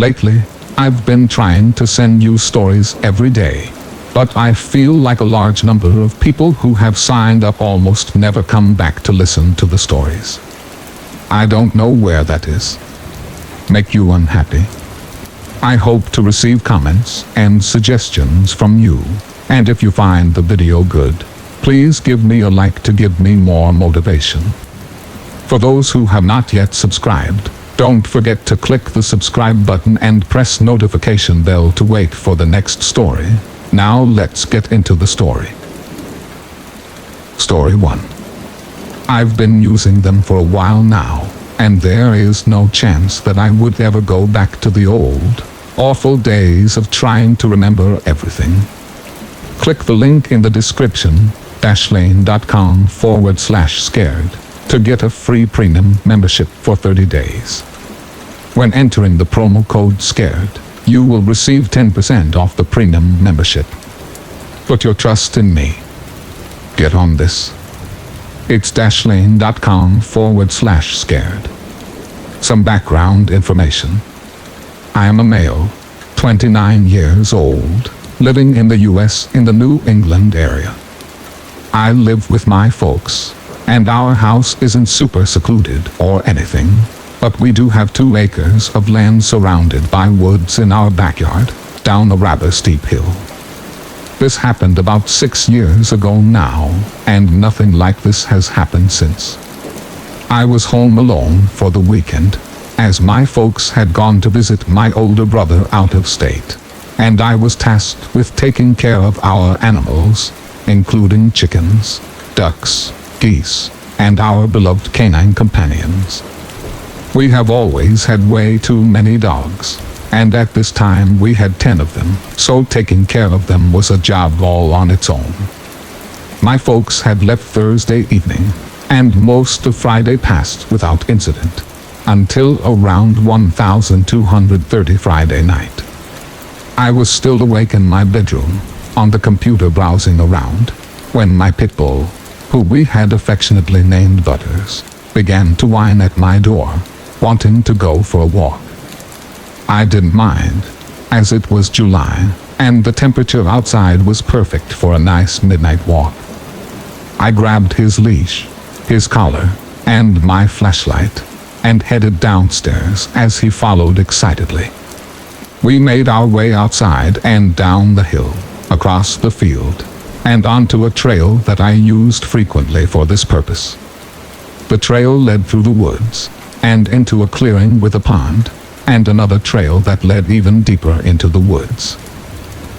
Lately, I've been trying to send you stories every day, but I feel like a large number of people who have signed up almost never come back to listen to the stories. I don't know where that is. Make you unhappy? I hope to receive comments and suggestions from you, and if you find the video good, please give me a like to give me more motivation. For those who have not yet subscribed, don't forget to click the subscribe button and press notification bell to wait for the next story. Now let's get into the story. Story 1. I've been using them for a while now, and there is no chance that I would ever go back to the old, awful days of trying to remember everything. Click the link in the description, dashlane.com/scared, to get a free premium membership for 30 days. When entering the promo code SCARED, you will receive 10% off the premium membership. Put your trust in me. Get on this. It's dashlane.com/scared. Some background information. I am a male, 29 years old, living in the US in the New England area. I live with my folks, and our house isn't super secluded or anything, but we do have 2 acres of land surrounded by woods in our backyard, down a rather steep hill. This happened about 6 years ago now, and nothing like this has happened since. I was home alone for the weekend, as my folks had gone to visit my older brother out of state, and I was tasked with taking care of our animals, including chickens, ducks, geese, and our beloved canine companions. We have always had way too many dogs, and at this time we had 10 of them, so taking care of them was a job all on its own. My folks had left Thursday evening, and most of Friday passed without incident, until around 1230 Friday night. I was still awake in my bedroom, on the computer browsing around, when my pit bull, who we had affectionately named Butters, began to whine at my door, wanting to go for a walk. I didn't mind, as it was July, and the temperature outside was perfect for a nice midnight walk. I grabbed his leash, his collar, and my flashlight, and headed downstairs as he followed excitedly. We made our way outside and down the hill, across the field, and onto a trail that I used frequently for this purpose. The trail led through the woods, and into a clearing with a pond, and another trail that led even deeper into the woods.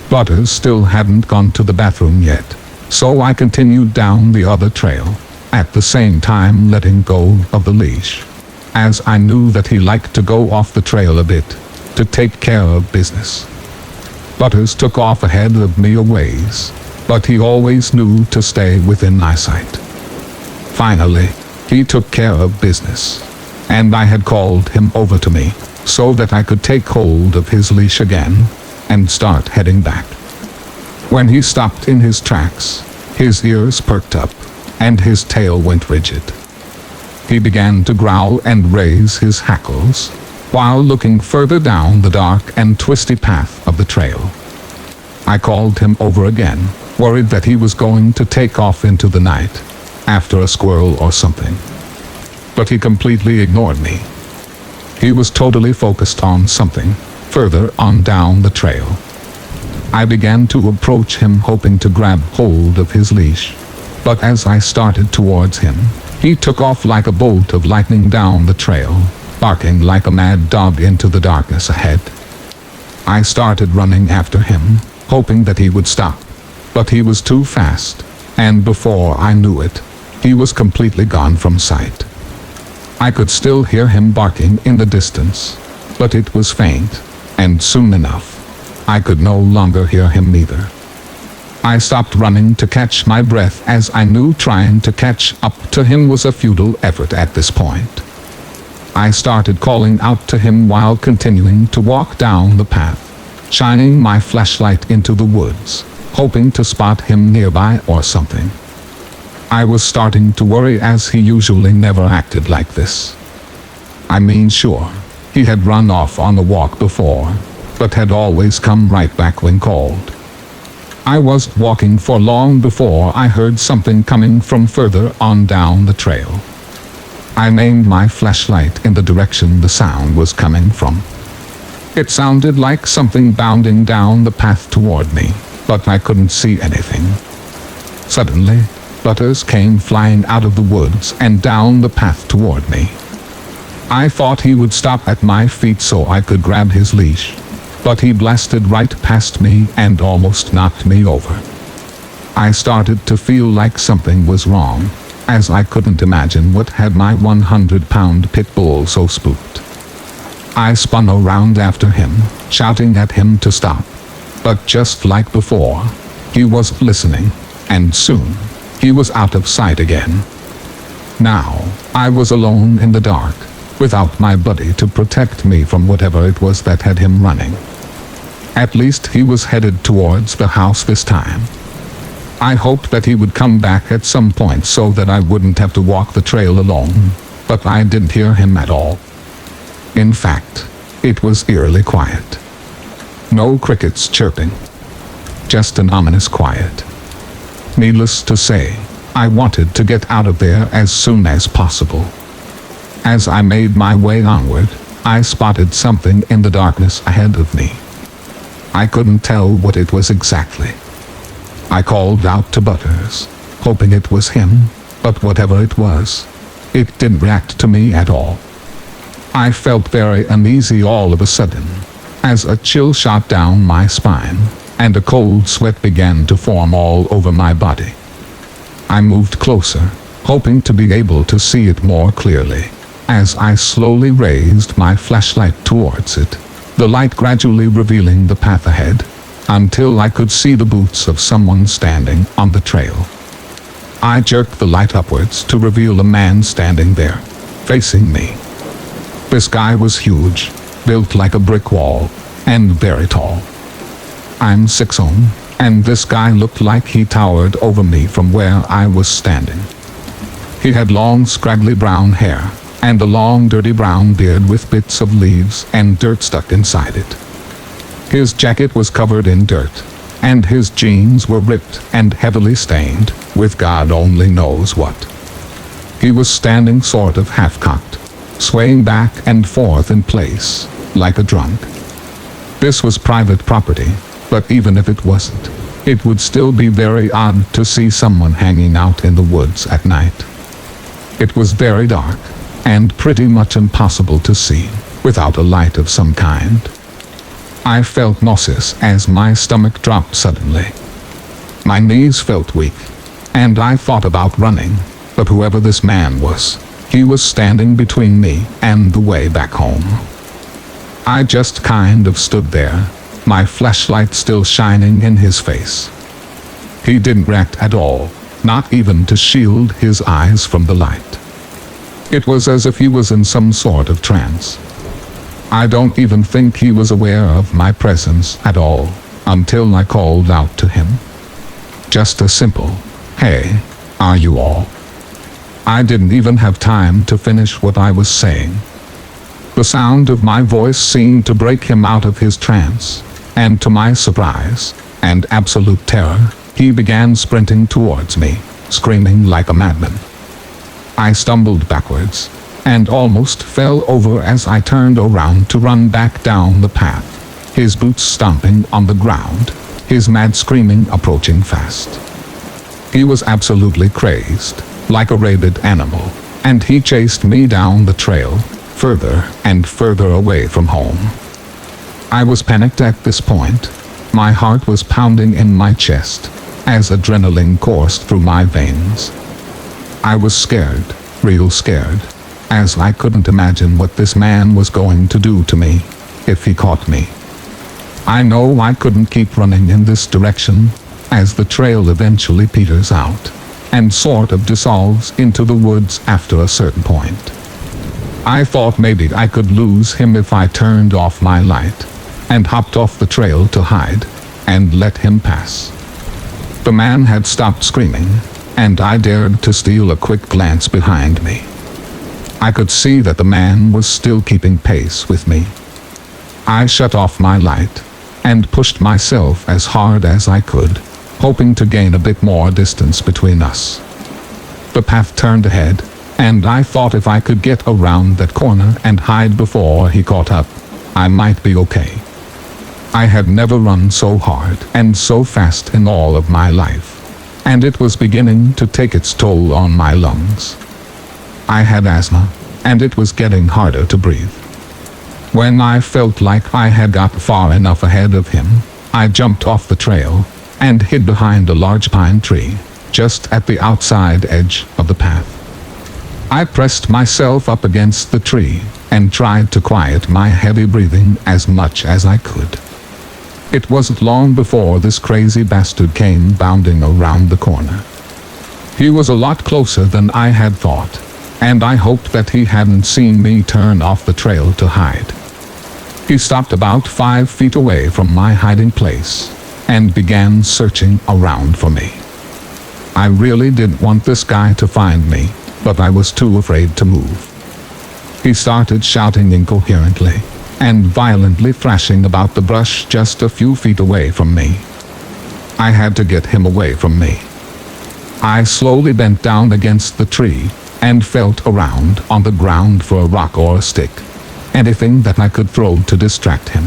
Butters still hadn't gone to the bathroom yet, so I continued down the other trail, at the same time letting go of the leash, as I knew that he liked to go off the trail a bit, to take care of business. Butters took off ahead of me a ways, but he always knew to stay within eyesight. Finally, he took care of business, and I had called him over to me, so that I could take hold of his leash again, and start heading back. When he stopped in his tracks, his ears perked up, and his tail went rigid. He began to growl and raise his hackles, while looking further down the dark and twisty path of the trail. I called him over again, worried that he was going to take off into the night, after a squirrel or something. But he completely ignored me. He was totally focused on something, further on down the trail. I began to approach him hoping to grab hold of his leash, but as I started towards him, he took off like a bolt of lightning down the trail, barking like a mad dog into the darkness ahead. I started running after him, hoping that he would stop, but he was too fast, and before I knew it, he was completely gone from sight. I could still hear him barking in the distance, but it was faint, and soon enough, I could no longer hear him either. I stopped running to catch my breath as I knew trying to catch up to him was a futile effort at this point. I started calling out to him while continuing to walk down the path, shining my flashlight into the woods, hoping to spot him nearby or something. I was starting to worry as he usually never acted like this. I mean, sure, He had run off on the walk before, but had always come right back when called. I was walking for long before I heard something coming from further on down the trail. I aimed my flashlight in the direction the sound was coming from. It sounded like something bounding down the path toward me, but I couldn't see anything. Suddenly, Butters came flying out of the woods and down the path toward me. I thought he would stop at my feet so I could grab his leash, but he blasted right past me and almost knocked me over. I started to feel like something was wrong, as I couldn't imagine what had my 100-pound pit bull so spooked. I spun around after him, shouting at him to stop, but just like before, he was listening, and soon, he was out of sight again. Now, I was alone in the dark, without my buddy to protect me from whatever it was that had him running. At least he was headed towards the house this time. I hoped that he would come back at some point so that I wouldn't have to walk the trail alone, but I didn't hear him at all. In fact, it was eerily quiet. No crickets chirping. Just an ominous quiet. Needless to say, I wanted to get out of there as soon as possible. As I made my way onward, I spotted something in the darkness ahead of me. I couldn't tell what it was exactly. I called out to Butters, hoping it was him, but whatever it was, it didn't react to me at all. I felt very uneasy all of a sudden, as a chill shot down my spine, and a cold sweat began to form all over my body. I moved closer, hoping to be able to see it more clearly, as I slowly raised my flashlight towards it, the light gradually revealing the path ahead, until I could see the boots of someone standing on the trail. I jerked the light upwards to reveal a man standing there, facing me. This guy was huge, built like a brick wall, and very tall. I'm 6'0", and this guy looked like he towered over me from where I was standing. He had long scraggly brown hair, and a long dirty brown beard with bits of leaves and dirt stuck inside it. His jacket was covered in dirt, and his jeans were ripped and heavily stained, with God only knows what. He was standing sort of half-cocked, swaying back and forth in place, like a drunk. This was private property, but even if it wasn't, it would still be very odd to see someone hanging out in the woods at night. It was very dark, and pretty much impossible to see, without a light of some kind. I felt nauseous as my stomach dropped suddenly. My knees felt weak, and I thought about running, but whoever this man was, he was standing between me and the way back home. I just kind of stood there, my flashlight still shining in his face. He didn't react at all, not even to shield his eyes from the light. It was as if he was in some sort of trance. I don't even think he was aware of my presence at all, until I called out to him. Just a simple, "Hey, are you all?" I didn't even have time to finish what I was saying. The sound of my voice seemed to break him out of his trance, and to my surprise and absolute terror, he began sprinting towards me, screaming like a madman. I stumbled backwards, and almost fell over as I turned around to run back down the path, his boots stomping on the ground, his mad screaming approaching fast. He was absolutely crazed, like a rabid animal, and he chased me down the trail, further and further away from home. I was panicked at this point. My heart was pounding in my chest, as adrenaline coursed through my veins. I was scared, real scared, as I couldn't imagine what this man was going to do to me, if he caught me. I know I couldn't keep running in this direction, as the trail eventually peters out, and sort of dissolves into the woods after a certain point. I thought maybe I could lose him if I turned off my light, and hopped off the trail to hide, and let him pass. The man had stopped screaming, and I dared to steal a quick glance behind me. I could see that the man was still keeping pace with me. I shut off my light and pushed myself as hard as I could, hoping to gain a bit more distance between us. The path turned ahead, and I thought if I could get around that corner and hide before he caught up, I might be okay. I had never run so hard and so fast in all of my life, and it was beginning to take its toll on my lungs. I had asthma, and it was getting harder to breathe. When I felt like I had got far enough ahead of him, I jumped off the trail and hid behind a large pine tree, just at the outside edge of the path. I pressed myself up against the tree and tried to quiet my heavy breathing as much as I could. It wasn't long before this crazy bastard came bounding around the corner. He was a lot closer than I had thought, and I hoped that he hadn't seen me turn off the trail to hide. He stopped about 5 feet away from my hiding place and began searching around for me. I really didn't want this guy to find me, but I was too afraid to move. He started shouting incoherently and violently thrashing about the brush just a few feet away from me. I had to get him away from me. I slowly bent down against the tree and felt around on the ground for a rock or a stick, anything that I could throw to distract him.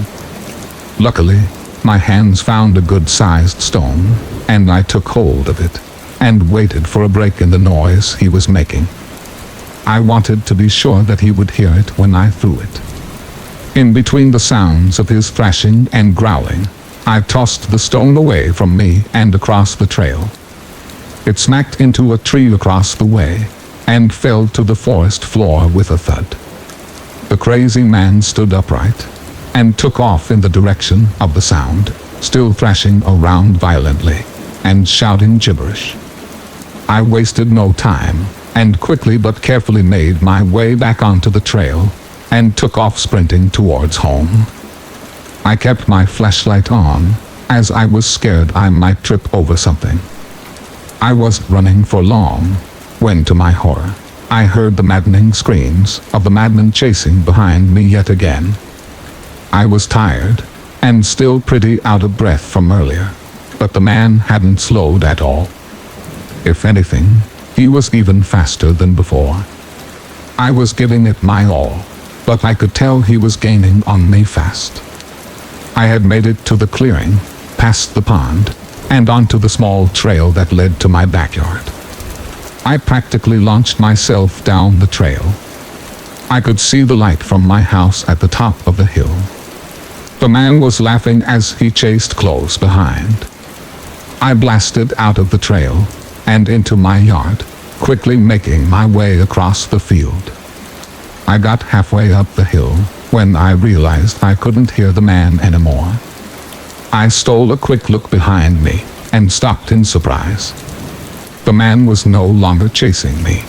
Luckily, my hands found a good-sized stone, and I took hold of it and waited for a break in the noise he was making. I wanted to be sure that he would hear it when I threw it. In between the sounds of his thrashing and growling, I tossed the stone away from me and across the trail. It smacked into a tree across the way and fell to the forest floor with a thud. The crazy man stood upright and took off in the direction of the sound, still thrashing around violently and shouting gibberish. I wasted no time and quickly but carefully made my way back onto the trail and took off sprinting towards home. I kept my flashlight on, as I was scared I might trip over something. I wasn't running for long, when to my horror, I heard the maddening screams of the madman chasing behind me yet again. I was tired, and still pretty out of breath from earlier, but the man hadn't slowed at all. If anything, he was even faster than before. I was giving it my all, but I could tell he was gaining on me fast. I had made it to the clearing, past the pond, and onto the small trail that led to my backyard. I practically launched myself down the trail. I could see the light from my house at the top of the hill. The man was laughing as he chased close behind. I blasted out of the trail and into my yard, quickly making my way across the field. I got halfway up the hill when I realized I couldn't hear the man anymore. I stole a quick look behind me and stopped in surprise. The man was no longer chasing me.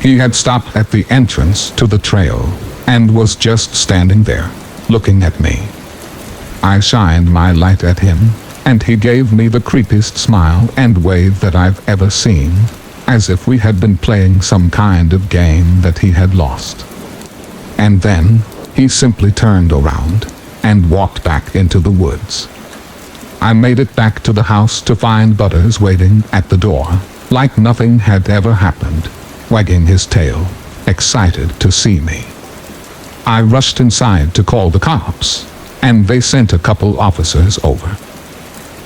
He had stopped at the entrance to the trail and was just standing there, looking at me. I shined my light at him, and he gave me the creepiest smile and wave that I've ever seen, as if we had been playing some kind of game that he had lost. And then, he simply turned around and walked back into the woods. I made it back to the house to find Butters waiting at the door, like nothing had ever happened, wagging his tail, excited to see me. I rushed inside to call the cops, and they sent a couple officers over.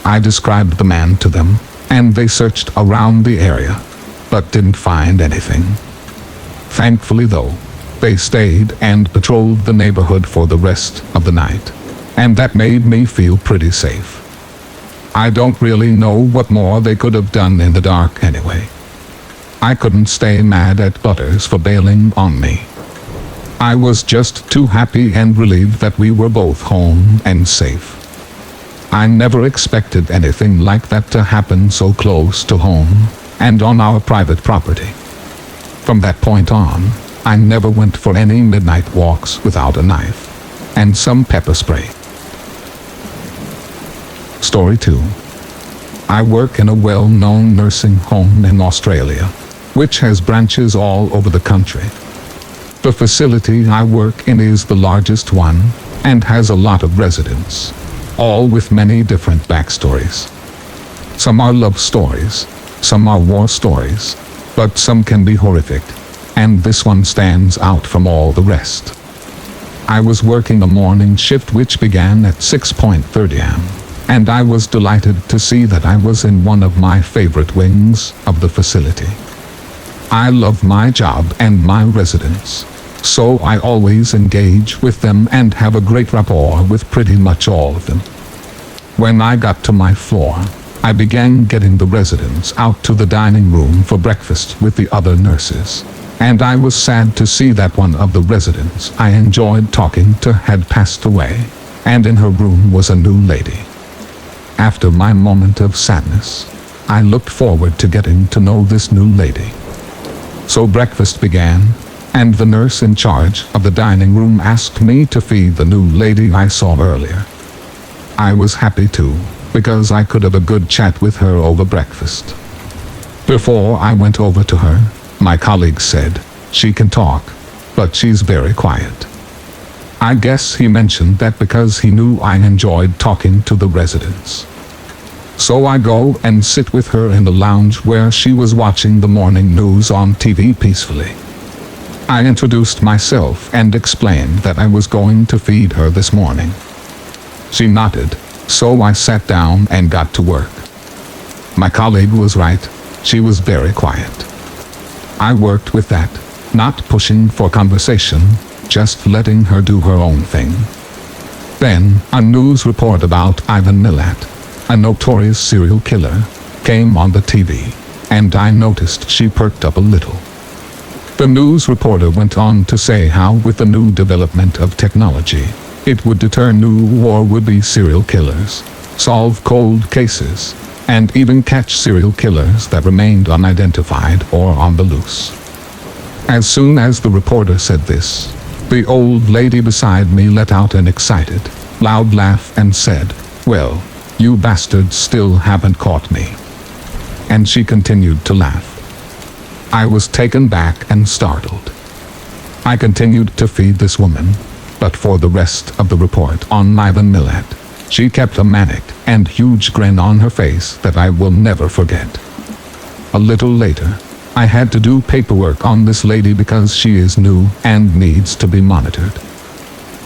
I described the man to them, and they searched around the area, but didn't find anything. Thankfully though, they stayed and patrolled the neighborhood for the rest of the night, and that made me feel pretty safe. I don't really know what more they could have done in the dark anyway. I couldn't stay mad at Butters for bailing on me. I was just too happy and relieved that we were both home and safe. I never expected anything like that to happen so close to home and on our private property. From that point on, I never went for any midnight walks without a knife and some pepper spray. Story 2. I work in a well-known nursing home in Australia, which has branches all over the country. The facility I work in is the largest one, and has a lot of residents, all with many different backstories. Some are love stories, some are war stories, but some can be horrific, and this one stands out from all the rest. I was working a morning shift which began at 6:30 am, and I was delighted to see that I was in one of my favorite wings of the facility. I love my job and my residents, so I always engage with them and have a great rapport with pretty much all of them. When I got to my floor, I began getting the residents out to the dining room for breakfast with the other nurses, and I was sad to see that one of the residents I enjoyed talking to had passed away, and in her room was a new lady. After my moment of sadness, I looked forward to getting to know this new lady. So breakfast began, and the nurse in charge of the dining room asked me to feed the new lady I saw earlier. I was happy too, because I could have a good chat with her over breakfast. Before I went over to her, my colleague said, "She can talk, but she's very quiet." I guess he mentioned that because he knew I enjoyed talking to the residents. So I go and sit with her in the lounge where she was watching the morning news on TV peacefully. I introduced myself and explained that I was going to feed her this morning. She nodded, so I sat down and got to work. My colleague was right, she was very quiet. I worked with that, not pushing for conversation, just letting her do her own thing. Then, a news report about Ivan Milat, a notorious serial killer, came on the TV, and I noticed she perked up a little. The news reporter went on to say how with the new development of technology, it would deter new or would-be serial killers, solve cold cases, and even catch serial killers that remained unidentified or on the loose. As soon as the reporter said this, the old lady beside me let out an excited, loud laugh and said, "Well, you bastards still haven't caught me." And she continued to laugh. I was taken back and startled. I continued to feed this woman, but for the rest of the report on Ivan Milat, she kept a manic and huge grin on her face that I will never forget. A little later, I had to do paperwork on this lady because she is new and needs to be monitored.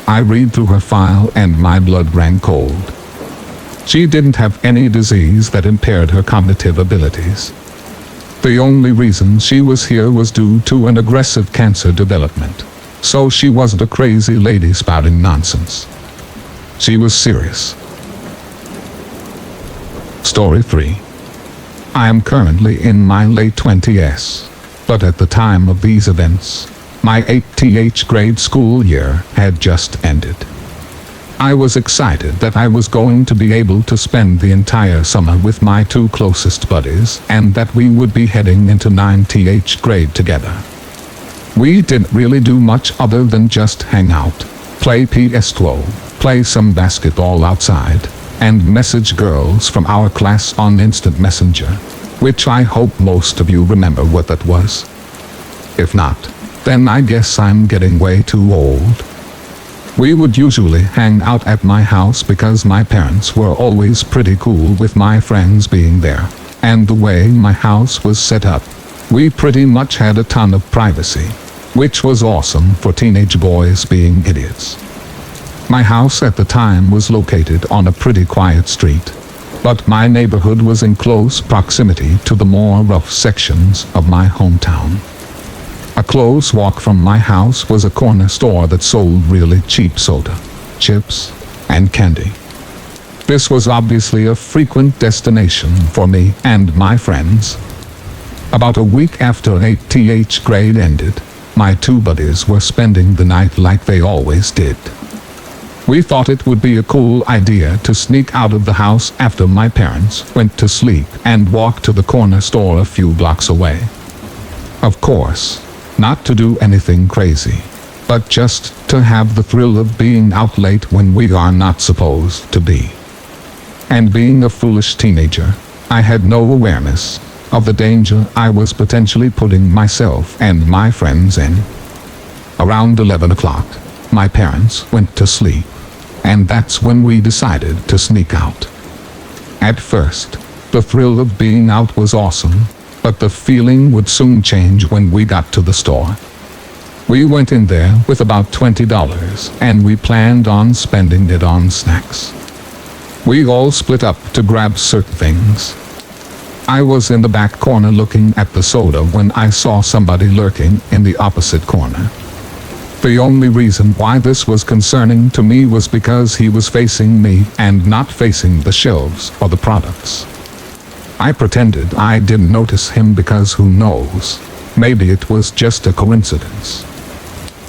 I read through her file and my blood ran cold. She didn't have any disease that impaired her cognitive abilities. The only reason she was here was due to an aggressive cancer development, so she wasn't a crazy lady spouting nonsense. She was serious. Story 3. I am currently in my late 20s, but at the time of these events, my 8th grade school year had just ended. I was excited that I was going to be able to spend the entire summer with my two closest buddies and that we would be heading into 9th grade together. We didn't really do much other than just hang out, play PS2, play some basketball outside, and message girls from our class on Instant Messenger, which I hope most of you remember what that was. If not, then I guess I'm getting way too old. We would usually hang out at my house because my parents were always pretty cool with my friends being there, and the way my house was set up, we pretty much had a ton of privacy, which was awesome for teenage boys being idiots. My house at the time was located on a pretty quiet street, but my neighborhood was in close proximity to the more rough sections of my hometown. A close walk from my house was a corner store that sold really cheap soda, chips, and candy. This was obviously a frequent destination for me and my friends. About a week after 8th grade ended, my two buddies were spending the night like they always did. We thought it would be a cool idea to sneak out of the house after my parents went to sleep and walk to the corner store a few blocks away. Of course, not to do anything crazy, but just to have the thrill of being out late when we are not supposed to be. And being a foolish teenager, I had no awareness of the danger I was potentially putting myself and my friends in. Around 11 o'clock, my parents went to sleep, and that's when we decided to sneak out. At first, the thrill of being out was awesome, but the feeling would soon change when we got to the store. We went in there with about $20, and we planned on spending it on snacks. We all split up to grab certain things. I was in the back corner looking at the soda when I saw somebody lurking in the opposite corner. The only reason why this was concerning to me was because he was facing me and not facing the shelves or the products. I pretended I didn't notice him because who knows, maybe it was just a coincidence.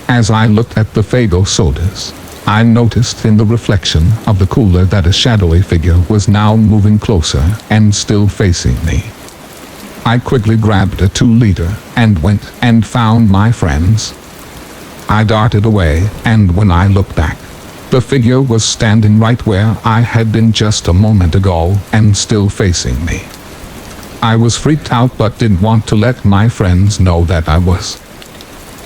As I looked at the Faygo sodas, I noticed in the reflection of the cooler that a shadowy figure was now moving closer and still facing me. I quickly grabbed a 2-liter and went and found my friends. I darted away, and when I looked back, the figure was standing right where I had been just a moment ago and still facing me. I was freaked out but didn't want to let my friends know that I was.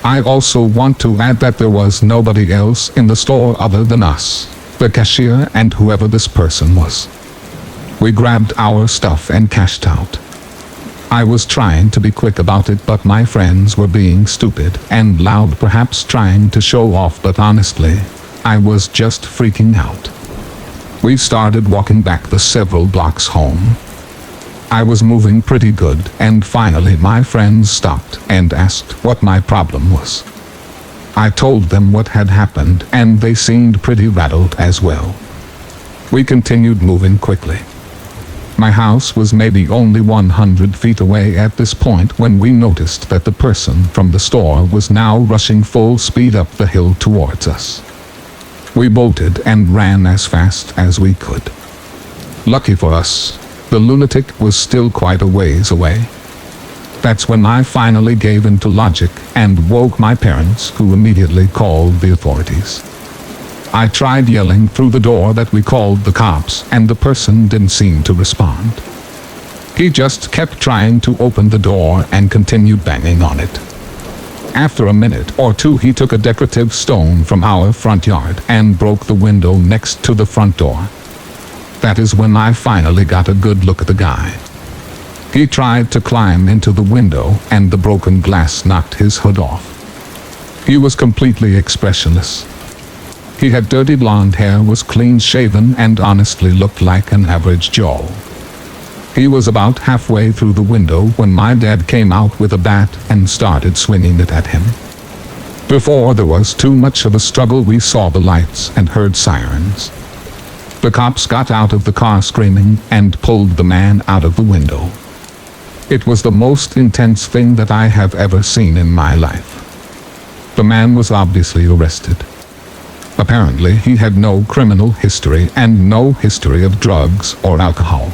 I also want to add that there was nobody else in the store other than us, the cashier and whoever this person was. We grabbed our stuff and cashed out. I was trying to be quick about it, but my friends were being stupid and loud, perhaps trying to show off, but honestly, I was just freaking out. We started walking back the several blocks home. I was moving pretty good, and finally my friends stopped and asked what my problem was. I told them what had happened, and they seemed pretty rattled as well. We continued moving quickly. My house was maybe only 100 feet away at this point when we noticed that the person from the store was now rushing full speed up the hill towards us. We bolted and ran as fast as we could. Lucky for us, the lunatic was still quite a ways away. That's when I finally gave in to logic and woke my parents, who immediately called the authorities. I tried yelling through the door that we called the cops, and the person didn't seem to respond. He just kept trying to open the door and continued banging on it. After a minute or two, he took a decorative stone from our front yard and broke the window next to the front door. That is when I finally got a good look at the guy. He tried to climb into the window, and the broken glass knocked his hood off. He was completely expressionless. He had dirty blonde hair, was clean-shaven, and honestly looked like an average Joe. He was about halfway through the window when my dad came out with a bat and started swinging it at him. Before there was too much of a struggle, we saw the lights and heard sirens. The cops got out of the car screaming and pulled the man out of the window. It was the most intense thing that I have ever seen in my life. The man was obviously arrested. Apparently, he had no criminal history and no history of drugs or alcohol.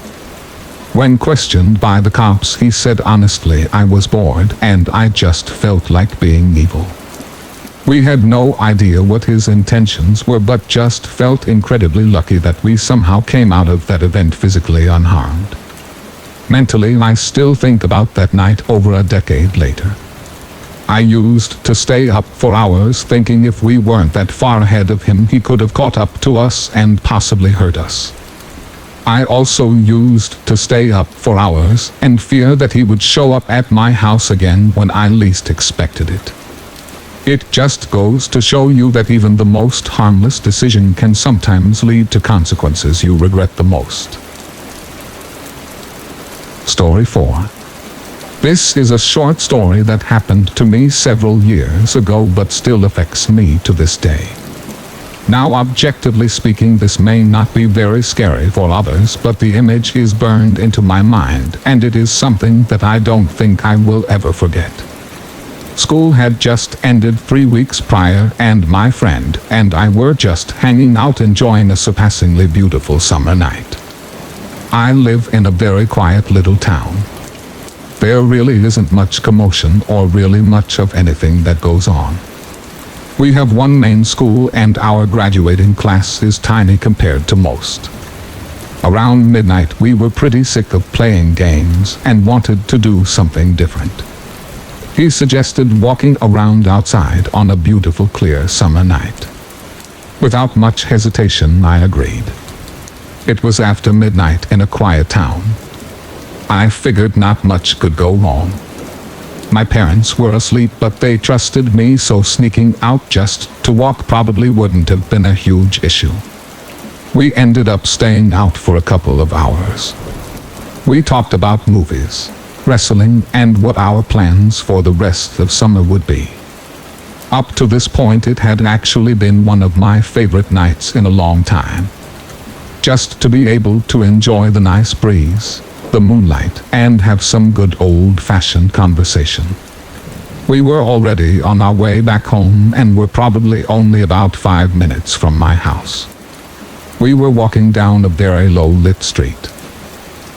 When questioned by the cops, he said, "Honestly, I was bored and I just felt like being evil." We had no idea what his intentions were, but just felt incredibly lucky that we somehow came out of that event physically unharmed. Mentally, I still think about that night over a decade later. I used to stay up for hours thinking if we weren't that far ahead of him, he could have caught up to us and possibly hurt us. I also used to stay up for hours and fear that he would show up at my house again when I least expected it. It just goes to show you that even the most harmless decision can sometimes lead to consequences you regret the most. Story 4. This is a short story that happened to me several years ago but still affects me to this day. Now, objectively speaking, this may not be very scary for others, but the image is burned into my mind, and it is something that I don't think I will ever forget. School had just ended 3 weeks prior, and my friend and I were just hanging out enjoying a surpassingly beautiful summer night. I live in a very quiet little town. There really isn't much commotion or really much of anything that goes on. We have one main school and our graduating class is tiny compared to most. Around midnight we were pretty sick of playing games and wanted to do something different. He suggested walking around outside on a beautiful clear summer night. Without much hesitation, I agreed. It was after midnight in a quiet town. I figured not much could go wrong. My parents were asleep, but they trusted me, so sneaking out just to walk probably wouldn't have been a huge issue. We ended up staying out for a couple of hours. We talked about movies, wrestling, and what our plans for the rest of summer would be. Up to this point, it had actually been one of my favorite nights in a long time. Just to be able to enjoy the nice breeze, the moonlight, and have some good old-fashioned conversation. We were already on our way back home and were probably only about 5 minutes from my house. We were walking down a very low-lit street.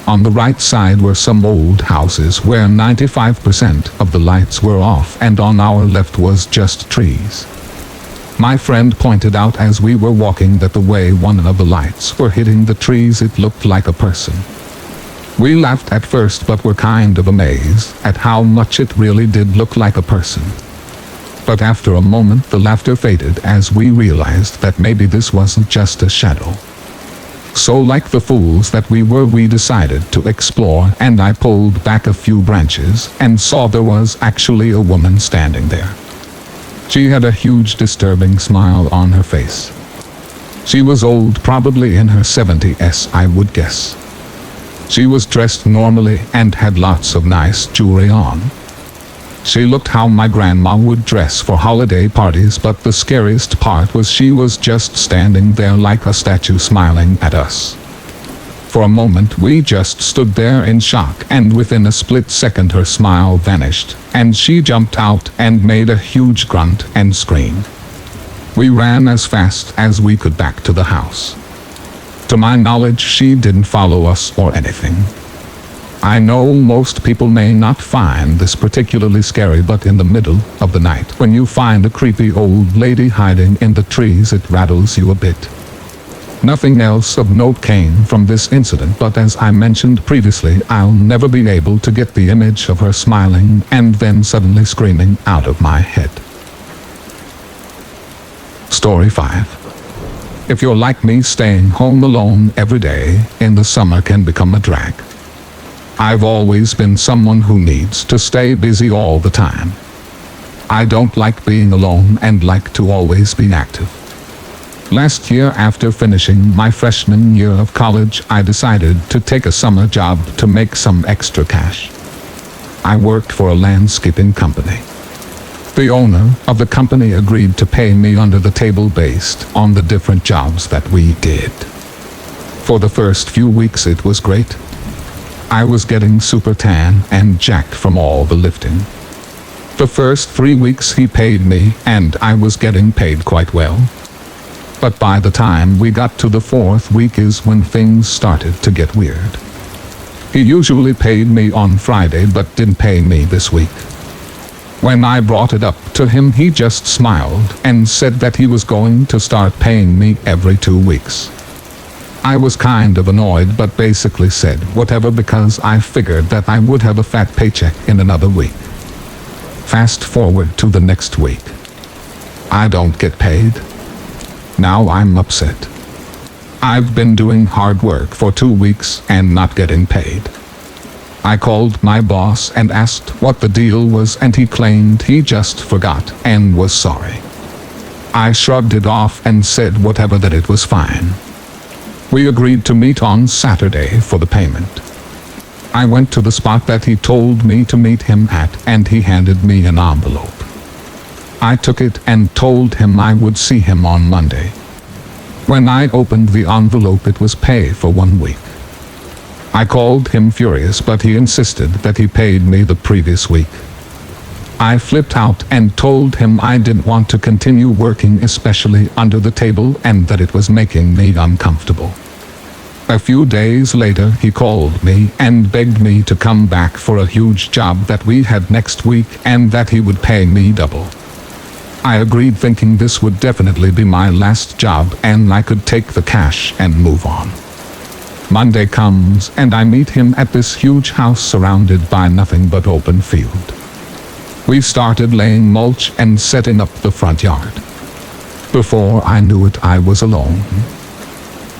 On the right side were some old houses where 95% of the lights were off, and on our left was just trees. My friend pointed out as we were walking that the way one of the lights were hitting the trees, it looked like a person. We laughed at first, but were kind of amazed at how much it really did look like a person. But after a moment the laughter faded as we realized that maybe this wasn't just a shadow. So like the fools that we were, we decided to explore, and I pulled back a few branches and saw there was actually a woman standing there. She had a huge disturbing smile on her face. She was old, probably in her 70s, I would guess. She was dressed normally and had lots of nice jewelry on. She looked how my grandma would dress for holiday parties, but the scariest part was she was just standing there like a statue, smiling at us. For a moment we just stood there in shock, and within a split second her smile vanished, and she jumped out and made a huge grunt and screamed. We ran as fast as we could back to the house. To my knowledge, she didn't follow us or anything. I know most people may not find this particularly scary, but in the middle of the night, when you find a creepy old lady hiding in the trees, it rattles you a bit. Nothing else of note came from this incident, but as I mentioned previously, I'll never be able to get the image of her smiling and then suddenly screaming out of my head. Story 5. If you're like me, staying home alone every day in the summer can become a drag. I've always been someone who needs to stay busy all the time. I don't like being alone and like to always be active. Last year, after finishing my freshman year of college, I decided to take a summer job to make some extra cash. I worked for a landscaping company. The owner of the company agreed to pay me under the table based on the different jobs that we did. For the first few weeks it was great. I was getting super tan and jacked from all the lifting. The first 3 weeks he paid me, and I was getting paid quite well. But by the time we got to the 4th week is when things started to get weird. He usually paid me on Friday but didn't pay me this week. When I brought it up to him, he just smiled and said that he was going to start paying me every 2 weeks. I was kind of annoyed, but basically said whatever, because I figured that I would have a fat paycheck in another week. Fast forward to the next week. I don't get paid. Now I'm upset. I've been doing hard work for 2 weeks and not getting paid. I called my boss and asked what the deal was, and he claimed he just forgot and was sorry. I shrugged it off and said whatever, that it was fine. We agreed to meet on Saturday for the payment. I went to the spot that he told me to meet him at, and he handed me an envelope. I took it and told him I would see him on Monday. When I opened the envelope, it was pay for 1 week. I called him furious, but he insisted that he paid me the previous week. I flipped out and told him I didn't want to continue working, especially under the table, and that it was making me uncomfortable. A few days later, he called me and begged me to come back for a huge job that we had next week, and that he would pay me double. I agreed, thinking this would definitely be my last job and I could take the cash and move on. Monday comes and I meet him at this huge house surrounded by nothing but open field. We started laying mulch and setting up the front yard. Before I knew it, I was alone.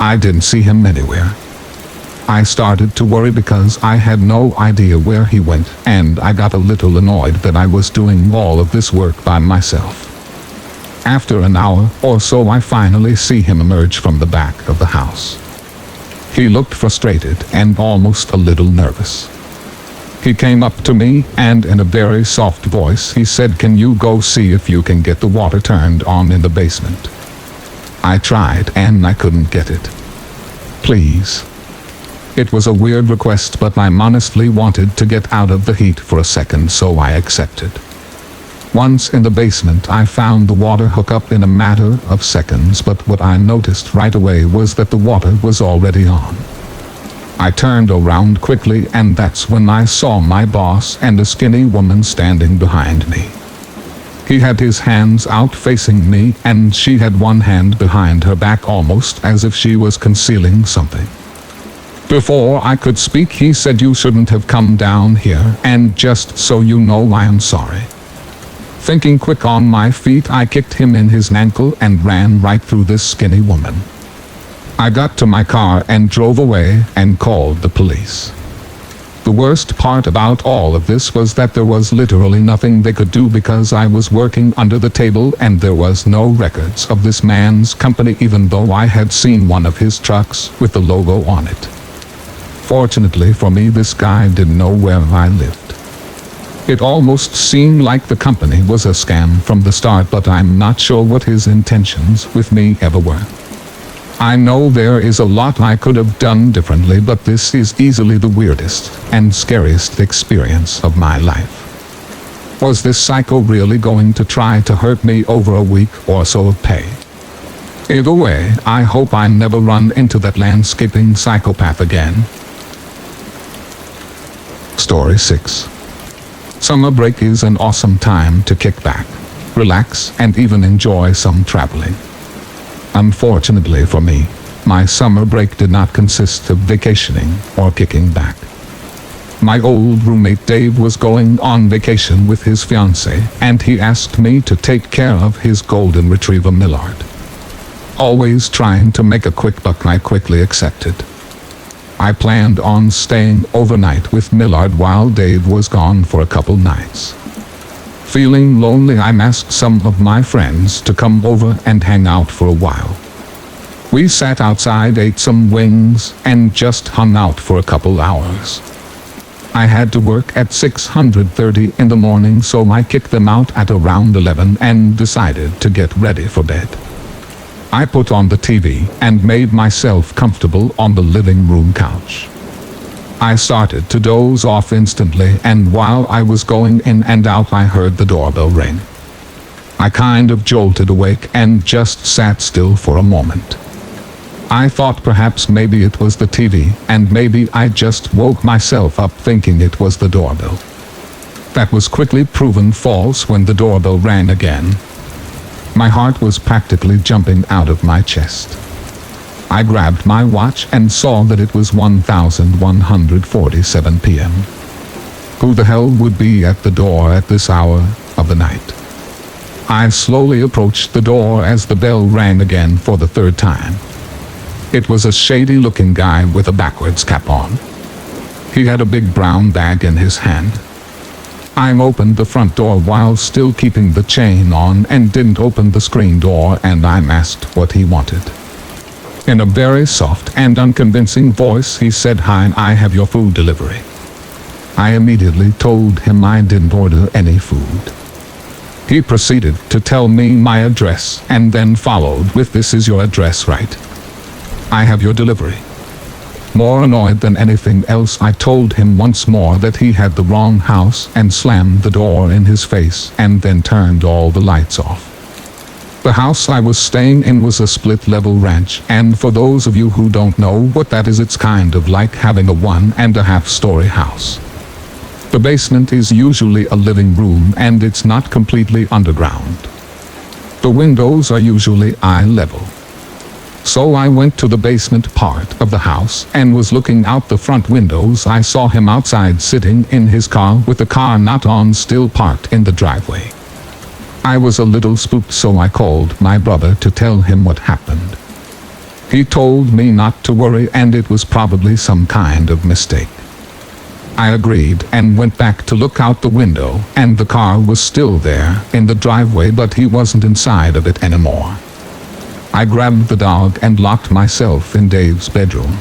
I didn't see him anywhere. I started to worry because I had no idea where he went, and I got a little annoyed that I was doing all of this work by myself. After an hour or so, I finally see him emerge from the back of the house. He looked frustrated and almost a little nervous. He came up to me and in a very soft voice he said, "Can you go see if you can get the water turned on in the basement?" I tried and I couldn't get it. Please. It was a weird request, but I honestly wanted to get out of the heat for a second, so I accepted. Once in the basement, I found the water hookup in a matter of seconds, but what I noticed right away was that the water was already on. I turned around quickly, and that's when I saw my boss and a skinny woman standing behind me. He had his hands out facing me, and she had one hand behind her back, almost as if she was concealing something. Before I could speak, he said, "You shouldn't have come down here, and just so you know, I am sorry." Thinking quick on my feet, I kicked him in his ankle and ran right through this skinny woman. I got to my car and drove away and called the police. The worst part about all of this was that there was literally nothing they could do because I was working under the table and there was no records of this man's company, even though I had seen one of his trucks with the logo on it. Fortunately for me, this guy didn't know where I lived. It almost seemed like the company was a scam from the start, but I'm not sure what his intentions with me ever were. I know there is a lot I could have done differently, but this is easily the weirdest and scariest experience of my life. Was this psycho really going to try to hurt me over a week or so of pay? Either way, I hope I never run into that landscaping psychopath again. Story 6. Summer break is an awesome time to kick back, relax, and even enjoy some traveling. Unfortunately for me, my summer break did not consist of vacationing or kicking back. My old roommate Dave was going on vacation with his fiancée, and he asked me to take care of his golden retriever Millard. Always trying to make a quick buck, I quickly accepted. I planned on staying overnight with Millard while Dave was gone for a couple nights. Feeling lonely, I asked some of my friends to come over and hang out for a while. We sat outside, ate some wings, and just hung out for a couple hours. I had to work at 6:30 in the morning, so I kicked them out at around 11 and decided to get ready for bed. I put on the TV and made myself comfortable on the living room couch. I started to doze off instantly, and while I was going in and out, I heard the doorbell ring. I kind of jolted awake and just sat still for a moment. I thought perhaps maybe it was the TV, and maybe I just woke myself up thinking it was the doorbell. That was quickly proven false when the doorbell rang again. My heart was practically jumping out of my chest. I grabbed my watch and saw that it was 1147 p.m. Who the hell would be at the door at this hour of the night? I slowly approached the door as the bell rang again for the third time. It was a shady-looking guy with a backwards cap on. He had a big brown bag in his hand. I opened the front door while still keeping the chain on and didn't open the screen door, and I asked what he wanted. In a very soft and unconvincing voice, he said, "Hi, I have your food delivery." I immediately told him I didn't order any food. He proceeded to tell me my address and then followed with, "This is your address, right? I have your delivery." More annoyed than anything else, I told him once more that he had the wrong house and slammed the door in his face and then turned all the lights off. The house I was staying in was a split-level ranch, and for those of you who don't know what that is, it's kind of like having a 1.5-story house. The basement is usually a living room, and it's not completely underground. The windows are usually eye level. So I went to the basement part of the house and was looking out the front windows. I saw him outside sitting in his car with the car not on, still parked in the driveway. I was a little spooked, so I called my brother to tell him what happened. He told me not to worry and it was probably some kind of mistake. I agreed and went back to look out the window, and the car was still there in the driveway, but he wasn't inside of it anymore. I grabbed the dog and locked myself in Dave's bedroom.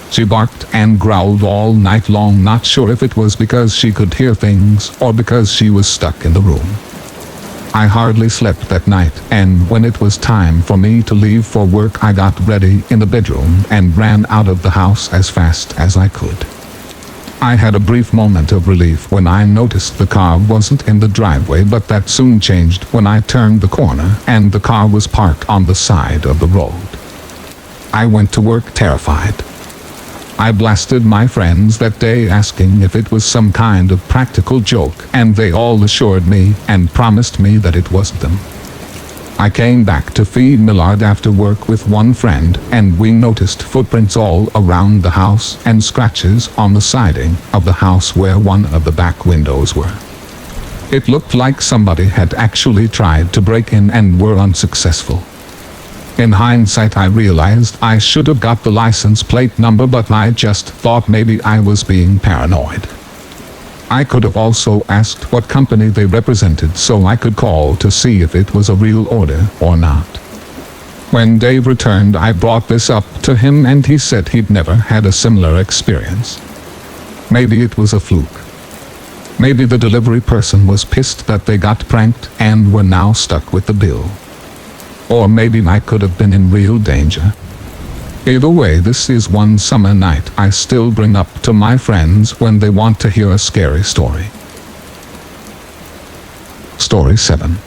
She barked and growled all night long, not sure if it was because she could hear things or because she was stuck in the room. I hardly slept that night, and when it was time for me to leave for work, I got ready in the bedroom and ran out of the house as fast as I could. I had a brief moment of relief when I noticed the car wasn't in the driveway, but that soon changed when I turned the corner and the car was parked on the side of the road. I went to work terrified. I blasted my friends that day asking if it was some kind of practical joke, and they all assured me and promised me that it wasn't them. I came back to feed Millard after work with one friend, and we noticed footprints all around the house and scratches on the siding of the house where one of the back windows were. It looked like somebody had actually tried to break in and were unsuccessful. In hindsight, I realized I should have got the license plate number, but I just thought maybe I was being paranoid. I could have also asked what company they represented so I could call to see if it was a real order or not. When Dave returned, I brought this up to him and he said he'd never had a similar experience. Maybe it was a fluke. Maybe the delivery person was pissed that they got pranked and were now stuck with the bill. Or maybe I could have been in real danger. Either way, this is one summer night I still bring up to my friends when they want to hear a scary story. Story 7.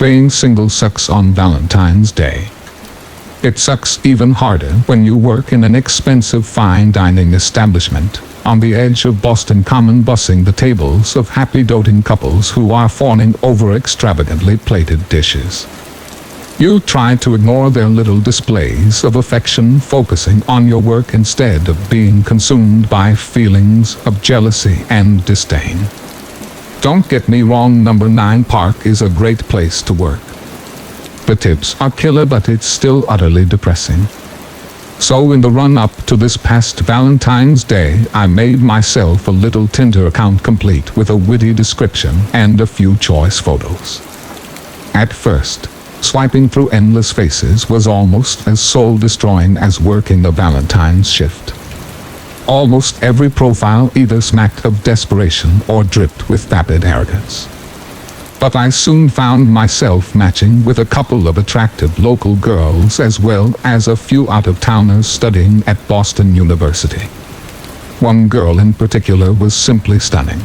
Being single sucks on Valentine's Day. It sucks even harder when you work in an expensive fine dining establishment on the edge of Boston Common, bussing the tables of happy doting couples who are fawning over extravagantly plated dishes. You try to ignore their little displays of affection, focusing on your work instead of being consumed by feelings of jealousy and disdain. Don't get me wrong, number 9 Park is a great place to work. The tips are killer, but it's still utterly depressing. So in the run-up to this past Valentine's Day, I made myself a little Tinder account complete with a witty description and a few choice photos. At first, swiping through endless faces was almost as soul-destroying as working a Valentine's shift. Almost every profile either smacked of desperation or dripped with vapid arrogance. But I soon found myself matching with a couple of attractive local girls as well as a few out-of-towners studying at Boston University. One girl in particular was simply stunning.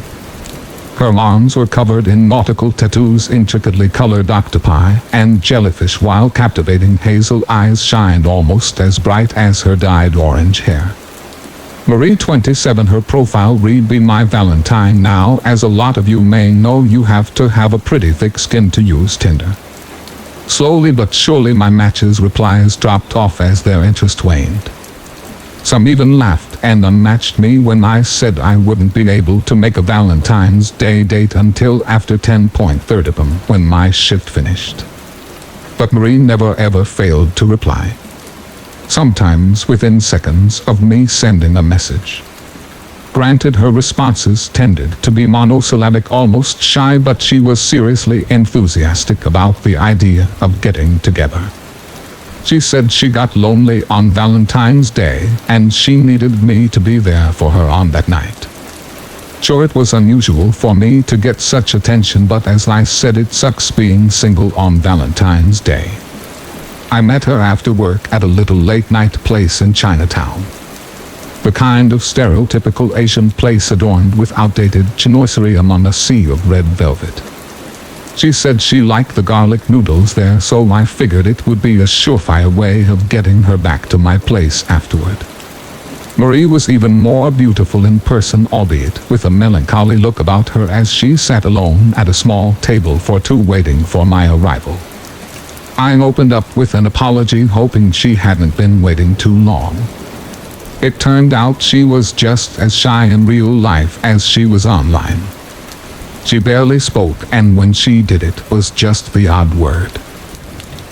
Her arms were covered in nautical tattoos, intricately colored octopi, and jellyfish, while captivating hazel eyes shined almost as bright as her dyed orange hair. Marie, 27, her profile read, "Be my Valentine now." As a lot of you may know, you have to have a pretty thick skin to use Tinder. Slowly but surely my matches' replies dropped off as their interest waned. Some even laughed and unmatched me when I said I wouldn't be able to make a Valentine's Day date until after 10:30 p.m. when my shift finished. But Marie never ever failed to reply. Sometimes within seconds of me sending a message. Granted, her responses tended to be monosyllabic, almost shy, but she was seriously enthusiastic about the idea of getting together. She said she got lonely on Valentine's Day, and she needed me to be there for her on that night. Sure, it was unusual for me to get such attention, but as I said, it sucks being single on Valentine's Day. I met her after work at a little late-night place in Chinatown. The kind of stereotypical Asian place adorned with outdated chinoiserie among a sea of red velvet. She said she liked the garlic noodles there, so I figured it would be a surefire way of getting her back to my place afterward. Marie was even more beautiful in person, albeit with a melancholy look about her as she sat alone at a small table for two waiting for my arrival. I opened up with an apology, hoping she hadn't been waiting too long. It turned out she was just as shy in real life as she was online. She barely spoke, and when she did, it was just the odd word.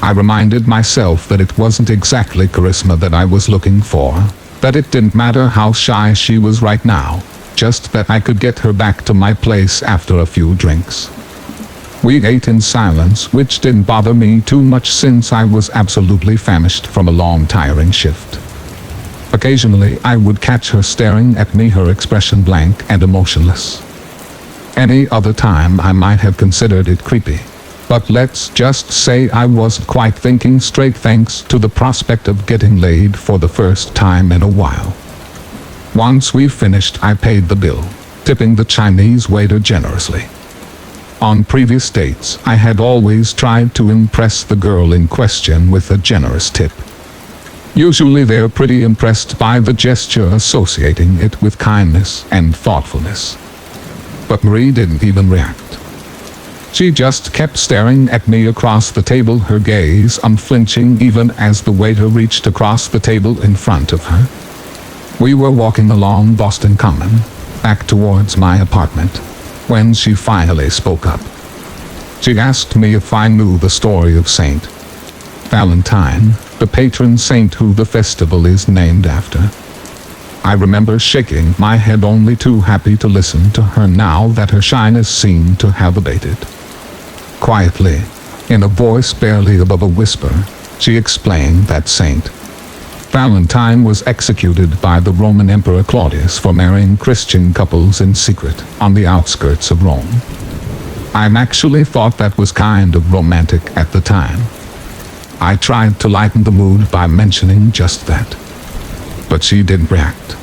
I reminded myself that it wasn't exactly charisma that I was looking for, that it didn't matter how shy she was right now, just that I could get her back to my place after a few drinks. We ate in silence, which didn't bother me too much since I was absolutely famished from a long, tiring shift. Occasionally, I would catch her staring at me, her expression blank and emotionless. Any other time I might have considered it creepy. But let's just say I wasn't quite thinking straight thanks to the prospect of getting laid for the first time in a while. Once we finished, I paid the bill, tipping the Chinese waiter generously. On previous dates, I had always tried to impress the girl in question with a generous tip. Usually they're pretty impressed by the gesture, associating it with kindness and thoughtfulness. But Marie didn't even react. She just kept staring at me across the table, her gaze unflinching even as the waiter reached across the table in front of her. We were walking along Boston Common, back towards my apartment, when she finally spoke up. She asked me if I knew the story of Saint Valentine, the patron saint who the festival is named after. I remember shaking my head, only too happy to listen to her now that her shyness seemed to have abated. Quietly, in a voice barely above a whisper, she explained that Saint Valentine was executed by the Roman Emperor Claudius for marrying Christian couples in secret on the outskirts of Rome. I actually thought that was kind of romantic at the time. I tried to lighten the mood by mentioning just that. But she didn't react.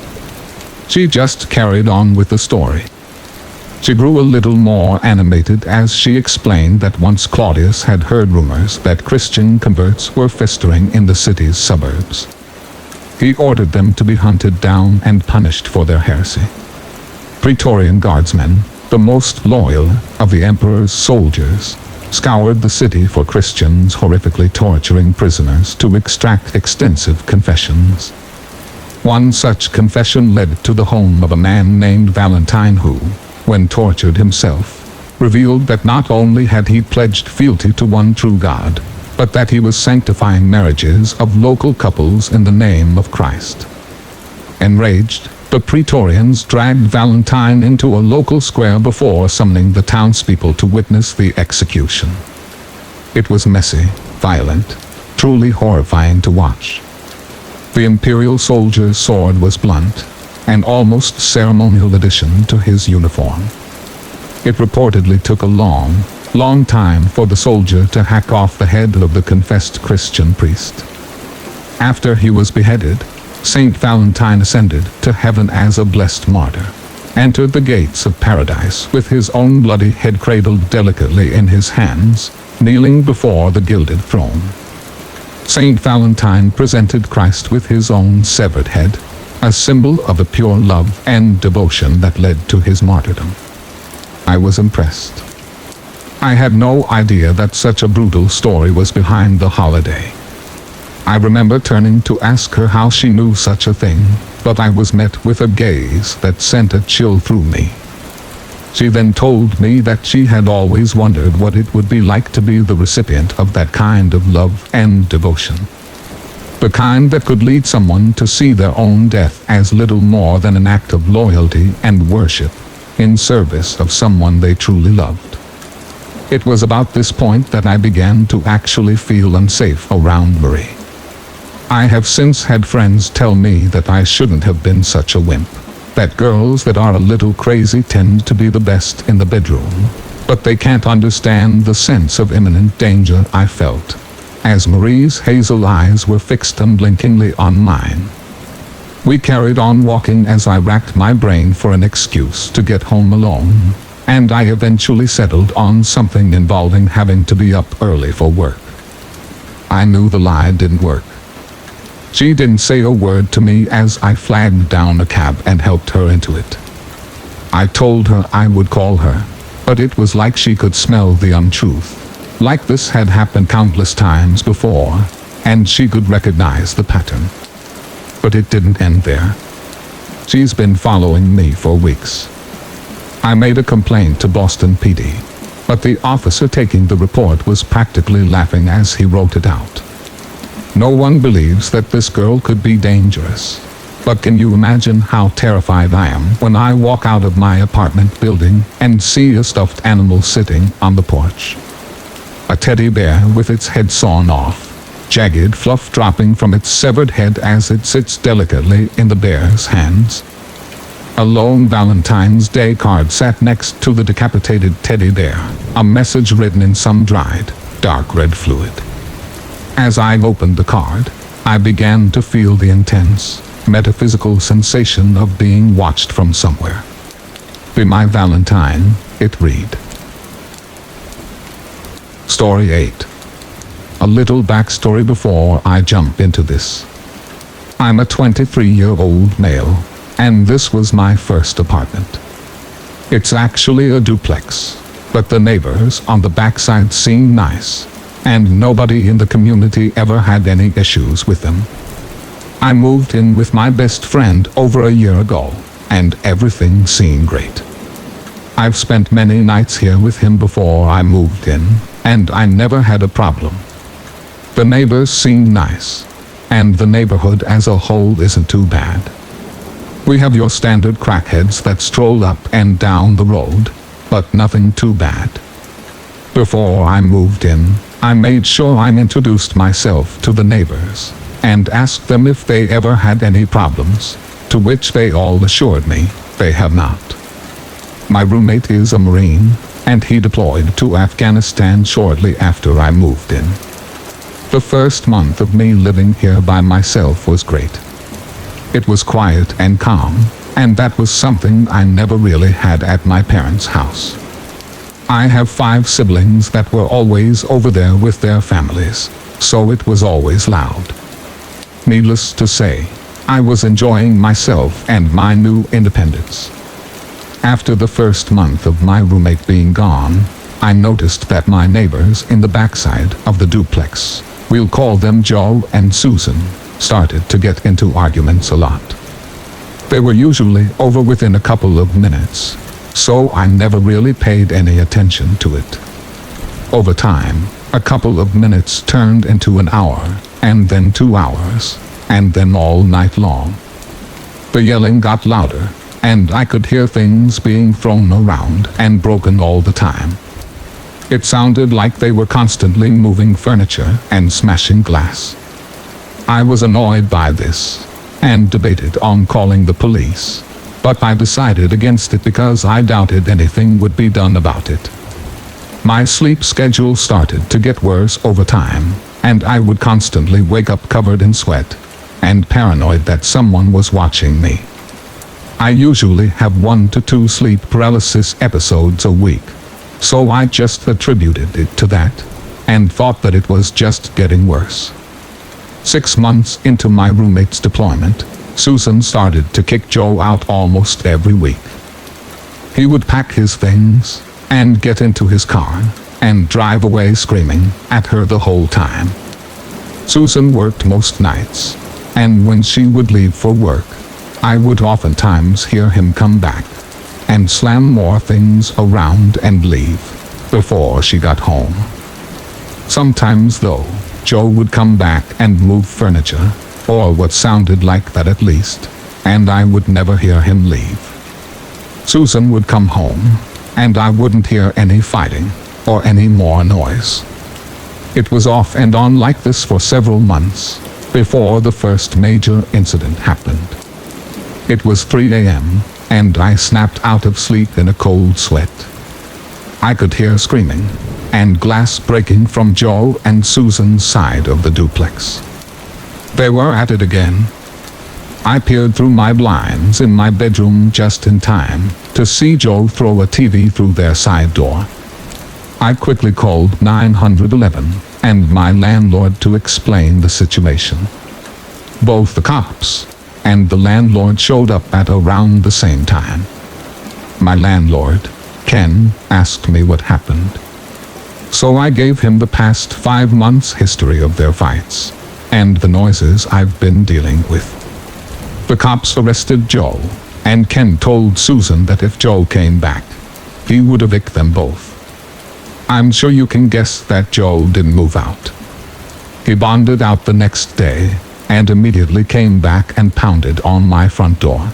She just carried on with the story. She grew a little more animated as she explained that once Claudius had heard rumors that Christian converts were festering in the city's suburbs. He ordered them to be hunted down and punished for their heresy. Praetorian guardsmen, the most loyal of the emperor's soldiers, scoured the city for Christians, horrifically torturing prisoners to extract extensive confessions. One such confession led to the home of a man named Valentine who, when tortured himself, revealed that not only had he pledged fealty to one true God, but that he was sanctifying marriages of local couples in the name of Christ. Enraged, the Praetorians dragged Valentine into a local square before summoning the townspeople to witness the execution. It was messy, violent, truly horrifying to watch. The imperial soldier's sword was blunt, an almost ceremonial addition to his uniform. It reportedly took a long time for the soldier to hack off the head of the confessed Christian priest. After he was beheaded, Saint Valentine ascended to heaven as a blessed martyr, entered the gates of paradise with his own bloody head cradled delicately in his hands, kneeling before the gilded throne. Saint Valentine presented Christ with his own severed head, a symbol of the pure love and devotion that led to his martyrdom. I was impressed. I had no idea that such a brutal story was behind the holiday. I remember turning to ask her how she knew such a thing, but I was met with a gaze that sent a chill through me. She then told me that she had always wondered what it would be like to be the recipient of that kind of love and devotion. The kind that could lead someone to see their own death as little more than an act of loyalty and worship in service of someone they truly loved. It was about this point that I began to actually feel unsafe around Marie. I have since had friends tell me that I shouldn't have been such a wimp, that girls that are a little crazy tend to be the best in the bedroom, but they can't understand the sense of imminent danger I felt, as Marie's hazel eyes were fixed unblinkingly on mine. We carried on walking as I racked my brain for an excuse to get home alone, and I eventually settled on something involving having to be up early for work. I knew the lie didn't work. She didn't say a word to me as I flagged down a cab and helped her into it. I told her I would call her, but it was like she could smell the untruth. like this had happened countless times before, and she could recognize the pattern. But it didn't end there. She's been following me for weeks. I made a complaint to Boston PD, but the officer taking the report was practically laughing as he wrote it out. No one believes that this girl could be dangerous. But can you imagine how terrified I am when I walk out of my apartment building and see a stuffed animal sitting on the porch? A teddy bear with its head sawn off, jagged fluff dropping from its severed head as it sits delicately in the bear's hands. A lone Valentine's Day card sat next to the decapitated teddy bear, a message written in some dried, dark red fluid. As I opened the card, I began to feel the intense, metaphysical sensation of being watched from somewhere. Be my Valentine, it read. Story 8. A little backstory before I jump into this. I'm a 23-year-old male, and this was my first apartment. It's actually a duplex, but the neighbors on the backside seem nice, and nobody in the community ever had any issues with them. I moved in with my best friend over a year ago, and everything seemed great. I've spent many nights here with him before I moved in, and I never had a problem. The neighbors seem nice, and the neighborhood as a whole isn't too bad. We have your standard crackheads that stroll up and down the road, but nothing too bad. Before I moved in, I made sure I introduced myself to the neighbors, and asked them if they ever had any problems, to which they all assured me they have not. My roommate is a Marine, and he deployed to Afghanistan shortly after I moved in. The first month of me living here by myself was great. It was quiet and calm, and that was something I never really had at my parents' house. I have 5 siblings that were always over there with their families, so it was always loud. Needless to say, I was enjoying myself and my new independence. After the first month of my roommate being gone, I noticed that my neighbors in the backside of the duplex, we'll call them Joe and Susan, started to get into arguments a lot. They were usually over within a couple of minutes, so I never really paid any attention to it. Over time, a couple of minutes turned into an hour, and then 2 hours, and then all night long. The yelling got louder, and I could hear things being thrown around and broken all the time. It sounded like they were constantly moving furniture and smashing glass. I was annoyed by this, and debated on calling the police, but I decided against it because I doubted anything would be done about it. My sleep schedule started to get worse over time, and I would constantly wake up covered in sweat, and paranoid that someone was watching me. I usually have 1 to 2 sleep paralysis episodes a week, so I just attributed it to that, and thought that it was just getting worse. 6 months into my roommate's deployment, Susan started to kick Joe out almost every week. He would pack his things, and get into his car, and drive away screaming at her the whole time. Susan worked most nights, and when she would leave for work, I would oftentimes hear him come back, and slam more things around and leave, before she got home. Sometimes though, Joe would come back and move furniture, or what sounded like that at least, and I would never hear him leave. Susan would come home, and I wouldn't hear any fighting, or any more noise. It was off and on like this for several months, before the first major incident happened. It was 3 a.m., and I snapped out of sleep in a cold sweat. I could hear screaming, and glass breaking from Joe and Susan's side of the duplex. They were at it again. I peered through my blinds in my bedroom just in time to see Joe throw a TV through their side door. I quickly called 911 and my landlord to explain the situation. Both the cops and the landlord showed up at around the same time. My landlord, Ken, asked me what happened. So I gave him the past 5 months' history of their fights, and the noises I've been dealing with. The cops arrested Joe, and Ken told Susan that if Joe came back, he would evict them both. I'm sure you can guess that Joe didn't move out. He bonded out the next day, and immediately came back and pounded on my front door.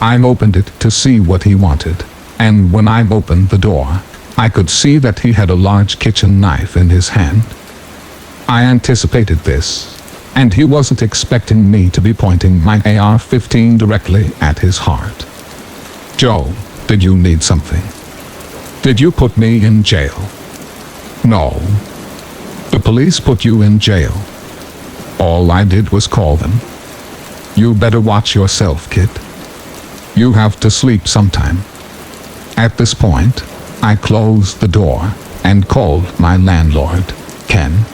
I opened it to see what he wanted, and when I opened the door, I could see that he had a large kitchen knife in his hand. I anticipated this, and he wasn't expecting me to be pointing my AR-15 directly at his heart. Joe, did you need something? Did you put me in jail? No. The police put you in jail. All I did was call them. You better watch yourself, kid. You have to sleep sometime. At this point, I closed the door and called my landlord, Ken.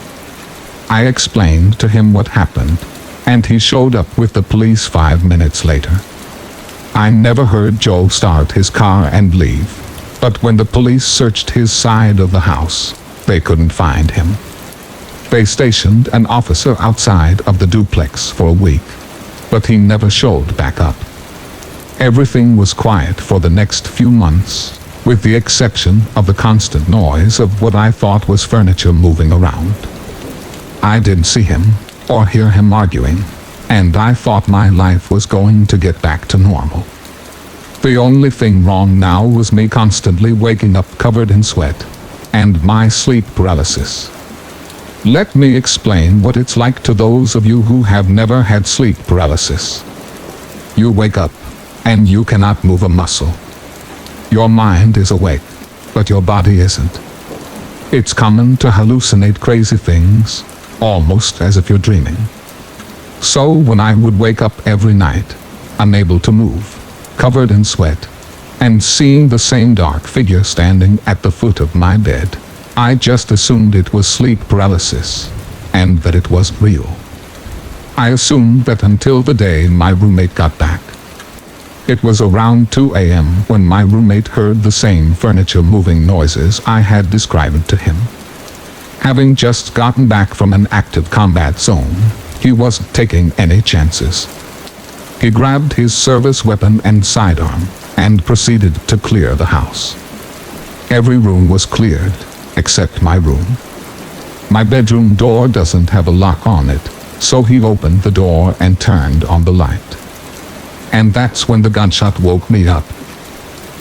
I explained to him what happened, and he showed up with the police 5 minutes later. I never heard Joe start his car and leave, but when the police searched his side of the house, they couldn't find him. They stationed an officer outside of the duplex for a week, but he never showed back up. Everything was quiet for the next few months, with the exception of the constant noise of what I thought was furniture moving around. I didn't see him or hear him arguing, and I thought my life was going to get back to normal. The only thing wrong now was me constantly waking up covered in sweat, and my sleep paralysis. Let me explain what it's like to those of you who have never had sleep paralysis. You wake up, and you cannot move a muscle. Your mind is awake, but your body isn't. It's common to hallucinate crazy things, almost as if you're dreaming. So when I would wake up every night, unable to move, covered in sweat, and seeing the same dark figure standing at the foot of my bed, I just assumed it was sleep paralysis, and that it wasn't real. I assumed that until the day my roommate got back. It was around 2 a.m. when my roommate heard the same furniture-moving noises I had described to him. Having just gotten back from an active combat zone, he wasn't taking any chances. He grabbed his service weapon and sidearm, and proceeded to clear the house. Every room was cleared, except my room. My bedroom door doesn't have a lock on it, so he opened the door and turned on the light. And that's when the gunshot woke me up.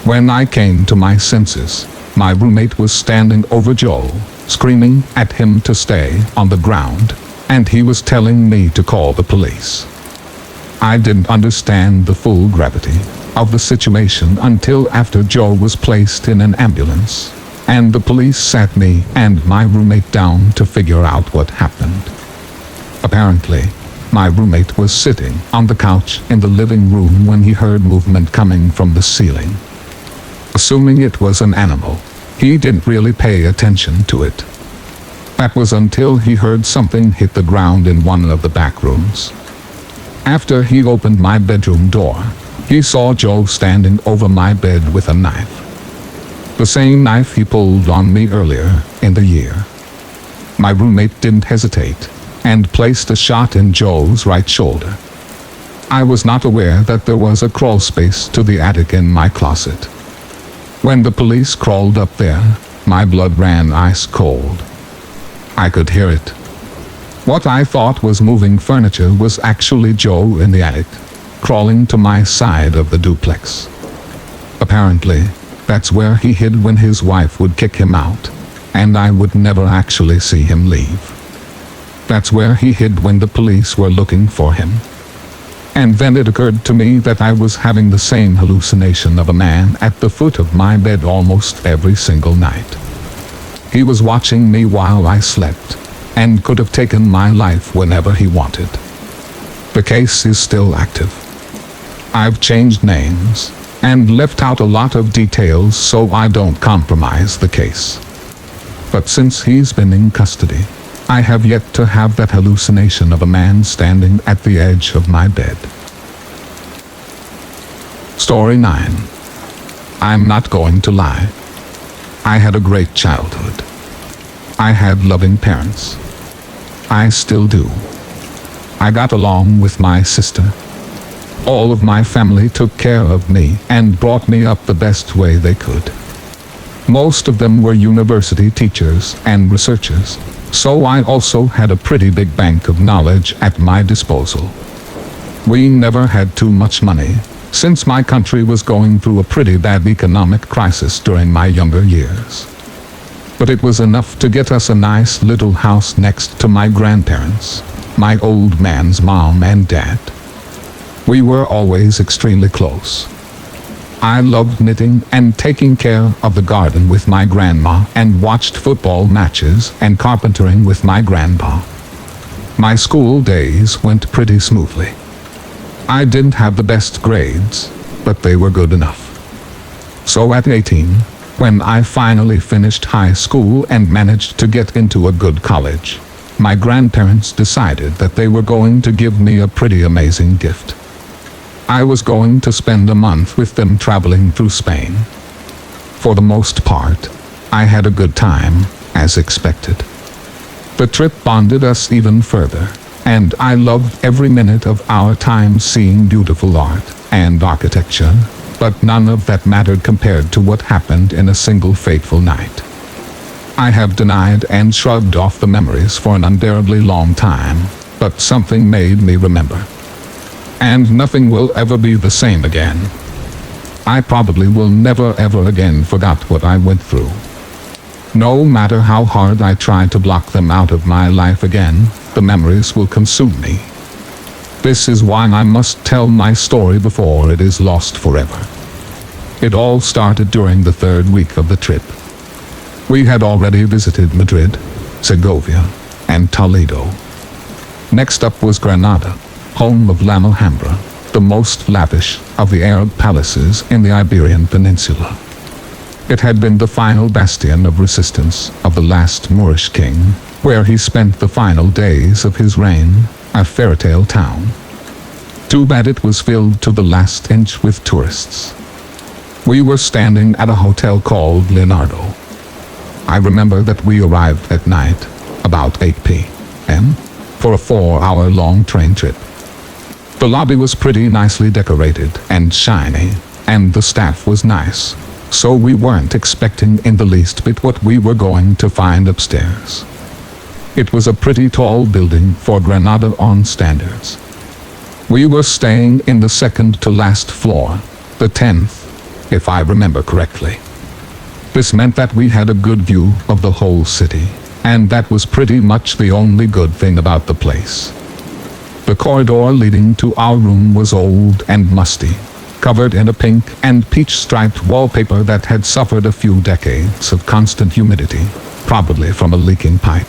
When I came to my senses, my roommate was standing over Joe, screaming at him to stay on the ground, and he was telling me to call the police. I didn't understand the full gravity of the situation until after Joe was placed in an ambulance, and the police sat me and my roommate down to figure out what happened. Apparently, my roommate was sitting on the couch in the living room when he heard movement coming from the ceiling. Assuming it was an animal, he didn't really pay attention to it. That was until he heard something hit the ground in one of the back rooms. After he opened my bedroom door, he saw Joe standing over my bed with a knife. The same knife he pulled on me earlier in the year. My roommate didn't hesitate, and placed a shot in Joe's right shoulder. I was not aware that there was a crawl space to the attic in my closet. When the police crawled up there, my blood ran ice cold. I could hear it. What I thought was moving furniture was actually Joe in the attic, crawling to my side of the duplex. Apparently, that's where he hid when his wife would kick him out, and I would never actually see him leave. That's where he hid when the police were looking for him. And then it occurred to me that I was having the same hallucination of a man at the foot of my bed almost every single night. He was watching me while I slept, and could have taken my life whenever he wanted. The case is still active. I've changed names, and left out a lot of details so I don't compromise the case. But since he's been in custody, I have yet to have that hallucination of a man standing at the edge of my bed. Story 9. I'm not going to lie. I had a great childhood. I had loving parents. I still do. I got along with my sister. All of my family took care of me and brought me up the best way they could. Most of them were university teachers and researchers, so I also had a pretty big bank of knowledge at my disposal. We never had too much money, since my country was going through a pretty bad economic crisis during my younger years. But it was enough to get us a nice little house next to my grandparents, my old man's mom and dad. We were always extremely close. I loved knitting and taking care of the garden with my grandma and watched football matches and carpentering with my grandpa. My school days went pretty smoothly. I didn't have the best grades, but they were good enough. So at 18, when I finally finished high school and managed to get into a good college, my grandparents decided that they were going to give me a pretty amazing gift. I was going to spend a month with them traveling through Spain. For the most part, I had a good time, as expected. The trip bonded us even further, and I loved every minute of our time seeing beautiful art and architecture, but none of that mattered compared to what happened in a single fateful night. I have denied and shrugged off the memories for an unbearably long time, but something made me remember. And nothing will ever be the same again. I probably will never ever again forget what I went through. No matter how hard I try to block them out of my life again, the memories will consume me. This is why I must tell my story before it is lost forever. It all started during the third week of the trip. We had already visited Madrid, Segovia, and Toledo. Next up was Granada, home of La Alhambra, the most lavish of the Arab palaces in the Iberian Peninsula. It had been the final bastion of resistance of the last Moorish king, where he spent the final days of his reign, a fairytale town. Too bad it was filled to the last inch with tourists. We were standing at a hotel called Leonardo. I remember that we arrived at night, about 8 p.m., for a 4-hour-long train trip. The lobby was pretty nicely decorated and shiny, and the staff was nice, so we weren't expecting in the least bit what we were going to find upstairs. It was a pretty tall building for Granada on standards. We were staying in the second to last floor, the 10th, if I remember correctly. This meant that we had a good view of the whole city, and that was pretty much the only good thing about the place. The corridor leading to our room was old and musty, covered in a pink and peach-striped wallpaper that had suffered a few decades of constant humidity, probably from a leaking pipe.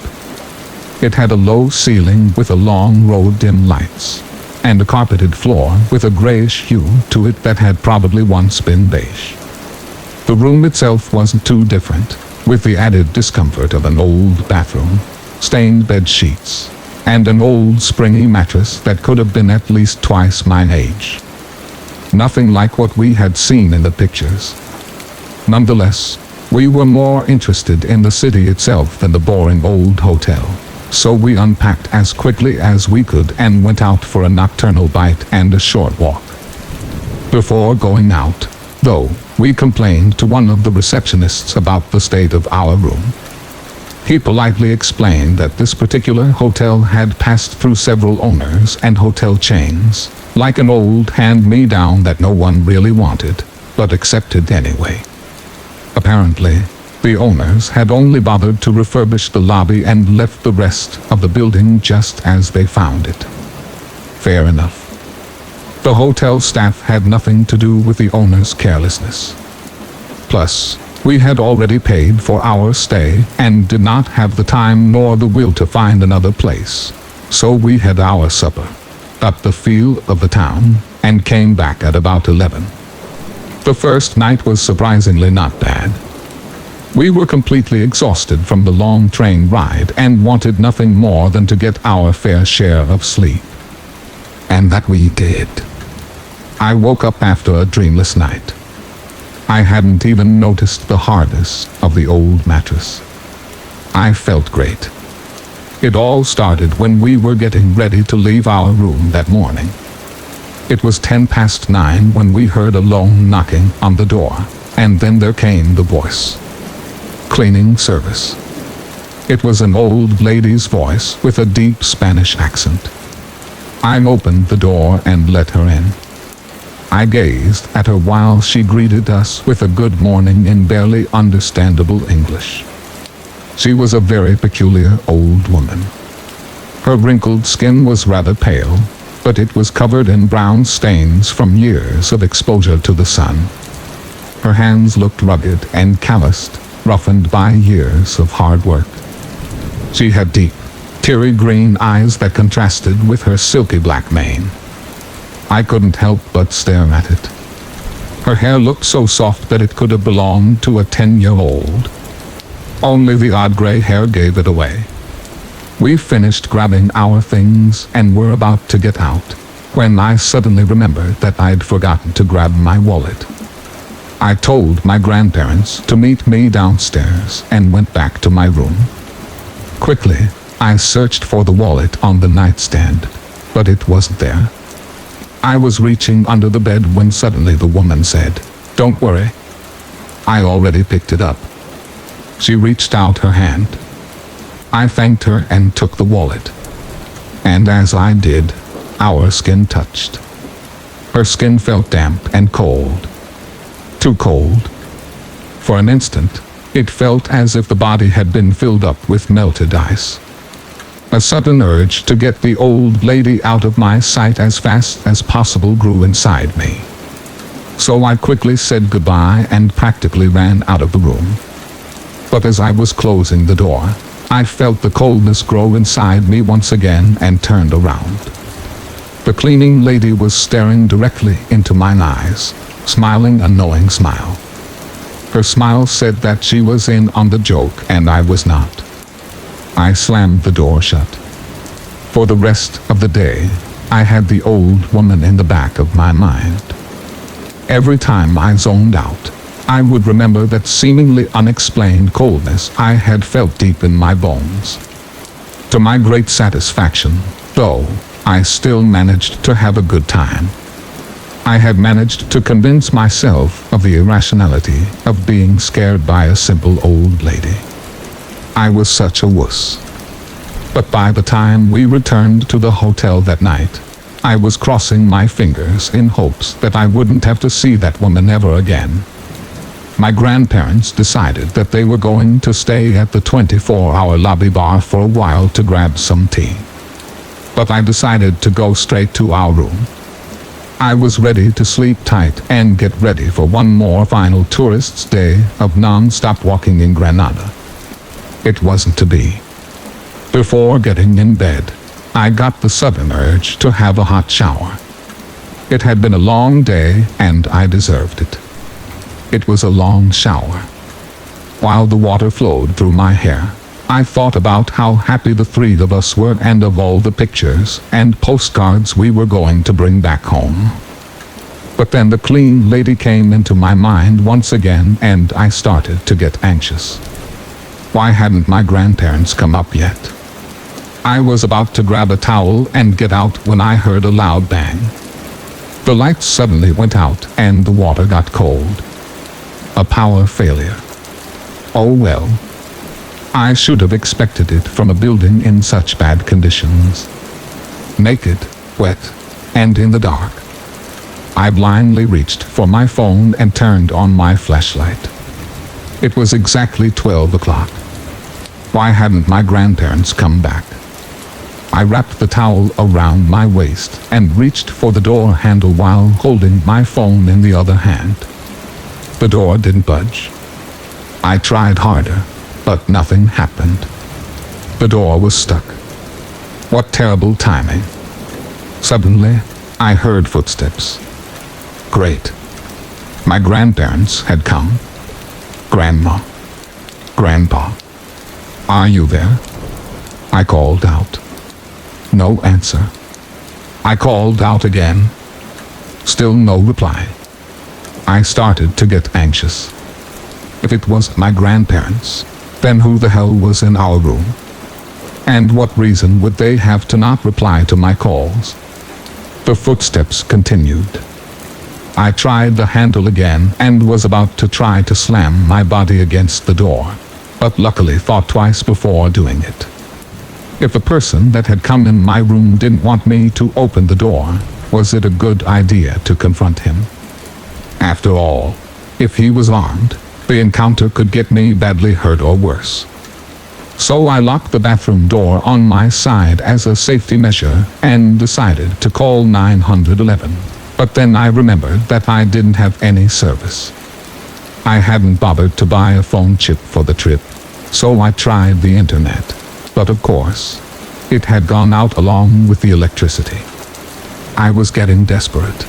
It had a low ceiling with a long row of dim lights, and a carpeted floor with a grayish hue to it that had probably once been beige. The room itself wasn't too different, with the added discomfort of an old bathroom, stained bed sheets, and an old springy mattress that could have been at least twice my age. Nothing like what we had seen in the pictures. Nonetheless, we were more interested in the city itself than the boring old hotel, so we unpacked as quickly as we could and went out for a nocturnal bite and a short walk. Before going out, though, we complained to one of the receptionists about the state of our room. He politely explained that this particular hotel had passed through several owners and hotel chains, like an old hand-me-down that no one really wanted, but accepted anyway. Apparently, the owners had only bothered to refurbish the lobby and left the rest of the building just as they found it. Fair enough. The hotel staff had nothing to do with the owner's carelessness. Plus, we had already paid for our stay and did not have the time nor the will to find another place. So we had our supper, got the feel of the town, and came back at about 11. The first night was surprisingly not bad. We were completely exhausted from the long train ride and wanted nothing more than to get our fair share of sleep. And that we did. I woke up after a dreamless night. I hadn't even noticed the hardness of the old mattress. I felt great. It all started when we were getting ready to leave our room that morning. It was 9:10 when we heard a lone knocking on the door, and then there came the voice. Cleaning service. It was an old lady's voice with a deep Spanish accent. I opened the door and let her in. I gazed at her while she greeted us with a good morning in barely understandable English. She was a very peculiar old woman. Her wrinkled skin was rather pale, but it was covered in brown stains from years of exposure to the sun. Her hands looked rugged and calloused, roughened by years of hard work. She had deep, teary green eyes that contrasted with her silky black mane. I couldn't help but stare at it. Her hair looked so soft that it could have belonged to a 10-year-old. Only the odd gray hair gave it away. We finished grabbing our things and were about to get out, when I suddenly remembered that I'd forgotten to grab my wallet. I told my grandparents to meet me downstairs and went back to my room. Quickly, I searched for the wallet on the nightstand, but it wasn't there. I was reaching under the bed when suddenly the woman said, "Don't worry. I already picked it up." She reached out her hand. I thanked her and took the wallet. And as I did, our skin touched. Her skin felt damp and cold. Too cold. For an instant, it felt as if the body had been filled up with melted ice. A sudden urge to get the old lady out of my sight as fast as possible grew inside me. So I quickly said goodbye and practically ran out of the room. But as I was closing the door, I felt the coldness grow inside me once again and turned around. The cleaning lady was staring directly into my eyes, smiling a knowing smile. Her smile said that she was in on the joke and I was not. I slammed the door shut. For the rest of the day, I had the old woman in the back of my mind. Every time I zoned out, I would remember that seemingly unexplained coldness I had felt deep in my bones. To my great satisfaction, though, I still managed to have a good time. I had managed to convince myself of the irrationality of being scared by a simple old lady. I was such a wuss. But by the time we returned to the hotel that night, I was crossing my fingers in hopes that I wouldn't have to see that woman ever again. My grandparents decided that they were going to stay at the 24-hour lobby bar for a while to grab some tea. But I decided to go straight to our room. I was ready to sleep tight and get ready for one more final tourist's day of non-stop walking in Granada. It wasn't to be. Before getting in bed, I got the sudden urge to have a hot shower. It had been a long day and I deserved it. It was a long shower. While the water flowed through my hair, I thought about how happy the three of us were and of all the pictures and postcards we were going to bring back home. But then the clean lady came into my mind once again and I started to get anxious. Why hadn't my grandparents come up yet? I was about to grab a towel and get out when I heard a loud bang. The lights suddenly went out and the water got cold. A power failure. Oh well. I should have expected it from a building in such bad conditions. Naked, wet, and in the dark. I blindly reached for my phone and turned on my flashlight. It was exactly 12 o'clock. Why hadn't my grandparents come back? I wrapped the towel around my waist and reached for the door handle while holding my phone in the other hand. The door didn't budge. I tried harder, but nothing happened. The door was stuck. What terrible timing. Suddenly, I heard footsteps. Great. My grandparents had come. Grandma. Grandpa. Are you there? I called out. No answer. I called out again. Still no reply. I started to get anxious. If it was my grandparents, Then who the hell was in our room? And what reason would they have to not reply to my calls? The footsteps continued. I tried the handle again and was about to try to slam my body against the door, but luckily thought twice before doing it. If the person that had come in my room didn't want me to open the door, was it a good idea to confront him? After all, if he was armed, the encounter could get me badly hurt or worse. So I locked the bathroom door on my side as a safety measure and decided to call 911. But then I remembered that I didn't have any service. I hadn't bothered to buy a phone chip for the trip, so I tried the internet. But of course, it had gone out along with the electricity. I was getting desperate.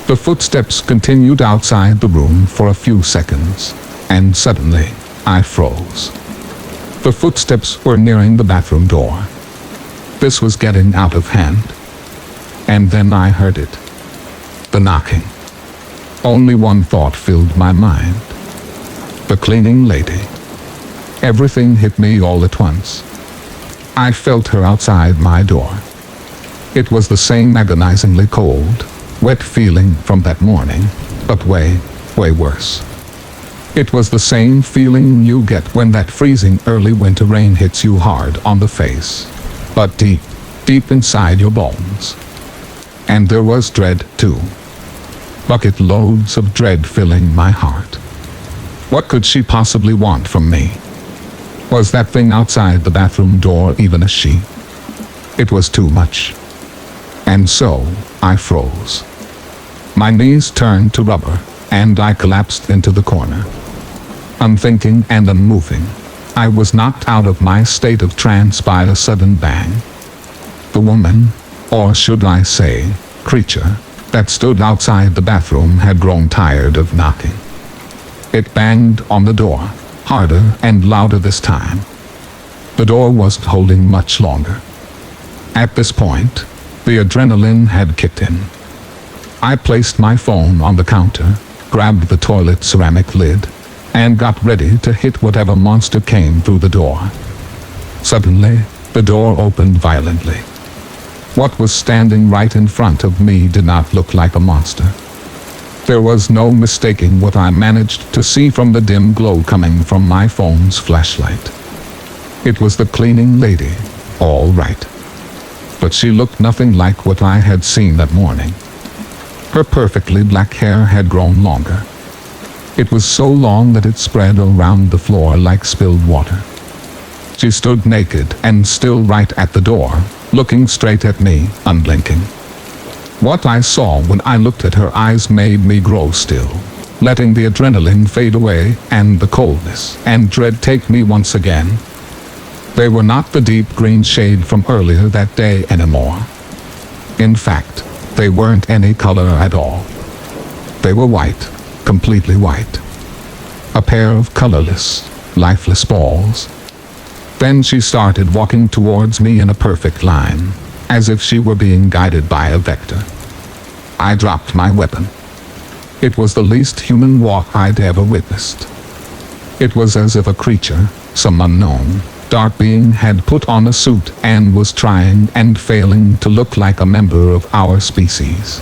The footsteps continued outside the room for a few seconds, and suddenly, I froze. The footsteps were nearing the bathroom door. This was getting out of hand. And then I heard it. The knocking. Only one thought filled my mind. The cleaning lady. Everything hit me all at once. I felt her outside my door. It was the same agonizingly cold, wet feeling from that morning, but way worse. It was the same feeling you get when that freezing early winter rain hits you hard on the face, but deep inside your bones. And there was dread too. Bucket loads of dread filling my heart. What could she possibly want from me? Was that thing outside the bathroom door even a she? It was too much. And so, I froze. My knees turned to rubber, and I collapsed into the corner. Unthinking and unmoving, I was knocked out of my state of trance by a sudden bang. The woman, or should I say, creature, that stood outside the bathroom had grown tired of knocking. It banged on the door, harder and louder this time. The door wasn't holding much longer. At this point, the adrenaline had kicked in. I placed my phone on the counter, grabbed the toilet ceramic lid, and got ready to hit whatever monster came through the door. Suddenly, the door opened violently. What was standing right in front of me did not look like a monster. There was no mistaking what I managed to see from the dim glow coming from my phone's flashlight. It was the cleaning lady, all right. But she looked nothing like what I had seen that morning. Her perfectly black hair had grown longer. It was so long that it spread around the floor like spilled water. She stood naked and still right at the door, looking straight at me, unblinking. What I saw when I looked at her eyes made me grow still, letting the adrenaline fade away and the coldness and dread take me once again. They were not the deep green shade from earlier that day anymore. In fact, they weren't any color at all. They were white, completely white. A pair of colorless, lifeless balls. Then she started walking towards me in a perfect line, as if she were being guided by a vector. I dropped my weapon. It was the least human walk I'd ever witnessed. It was as if a creature, some unknown, dark being had put on a suit and was trying and failing to look like a member of our species.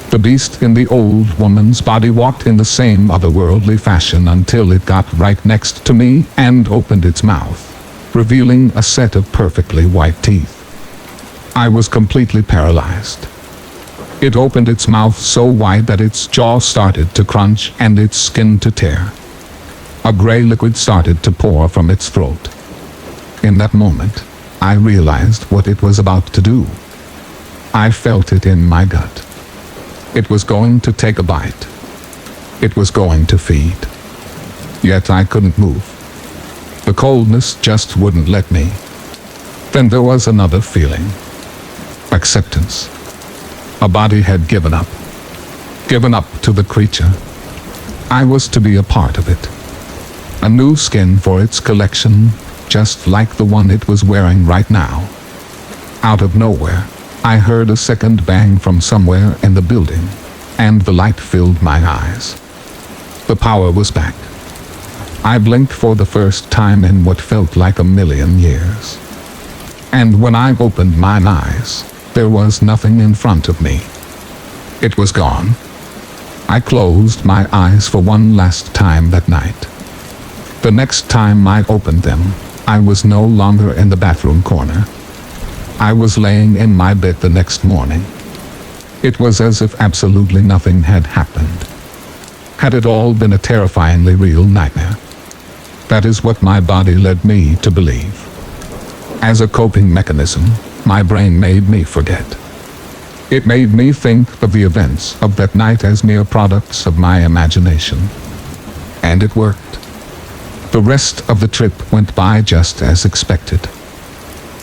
The beast in the old woman's body walked in the same otherworldly fashion until it got right next to me and opened its mouth, revealing a set of perfectly white teeth. I was completely paralyzed. It opened its mouth so wide that its jaw started to crunch and its skin to tear. A gray liquid started to pour from its throat. In that moment, I realized what it was about to do. I felt it in my gut. It was going to take a bite. It was going to feed. Yet I couldn't move. The coldness just wouldn't let me. Then there was another feeling. Acceptance. A body had given up. Given up to the creature. I was to be a part of it. A new skin for its collection, just like the one it was wearing right now. Out of nowhere, I heard a second bang from somewhere in the building, and the light filled my eyes. The power was back. I blinked for the first time in what felt like a million years. And when I opened my eyes, there was nothing in front of me. It was gone. I closed my eyes for one last time that night. The next time I opened them, I was no longer in the bathroom corner. I was laying in my bed the next morning. It was as if absolutely nothing had happened. Had it all been a terrifyingly real nightmare? That is what my body led me to believe. As a coping mechanism, my brain made me forget. It made me think of the events of that night as mere products of my imagination. And it worked. The rest of the trip went by just as expected.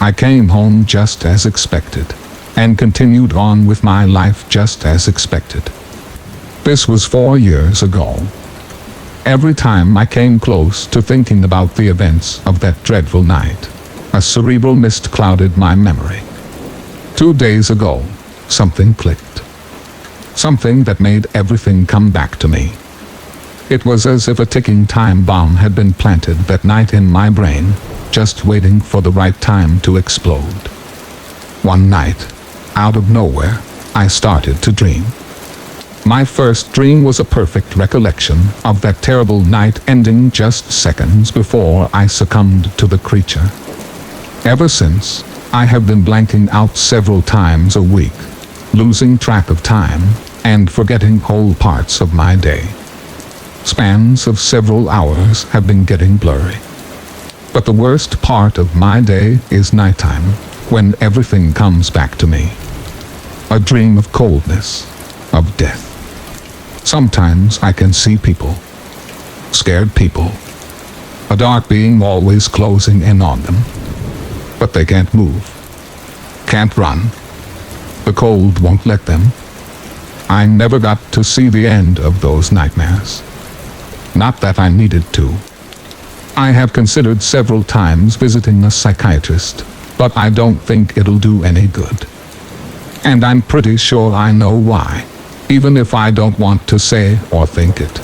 I came home just as expected, and continued on with my life just as expected. This was 4 years ago. Every time I came close to thinking about the events of that dreadful night, a cerebral mist clouded my memory. 2 days ago, something clicked. Something that made everything come back to me. It was as if a ticking time bomb had been planted that night in my brain, just waiting for the right time to explode. One night, out of nowhere, I started to dream. My first dream was a perfect recollection of that terrible night ending just seconds before I succumbed to the creature. Ever since, I have been blanking out several times a week, losing track of time, and forgetting whole parts of my day. Spans of several hours have been getting blurry. But the worst part of my day is nighttime, when everything comes back to me. A dream of coldness, of death. Sometimes I can see people. Scared people. A dark being always closing in on them. But they can't move. Can't run. The cold won't let them. I never got to see the end of those nightmares. Not that I needed to. I have considered several times visiting a psychiatrist, but I don't think it'll do any good. And I'm pretty sure I know why, even if I don't want to say or think it.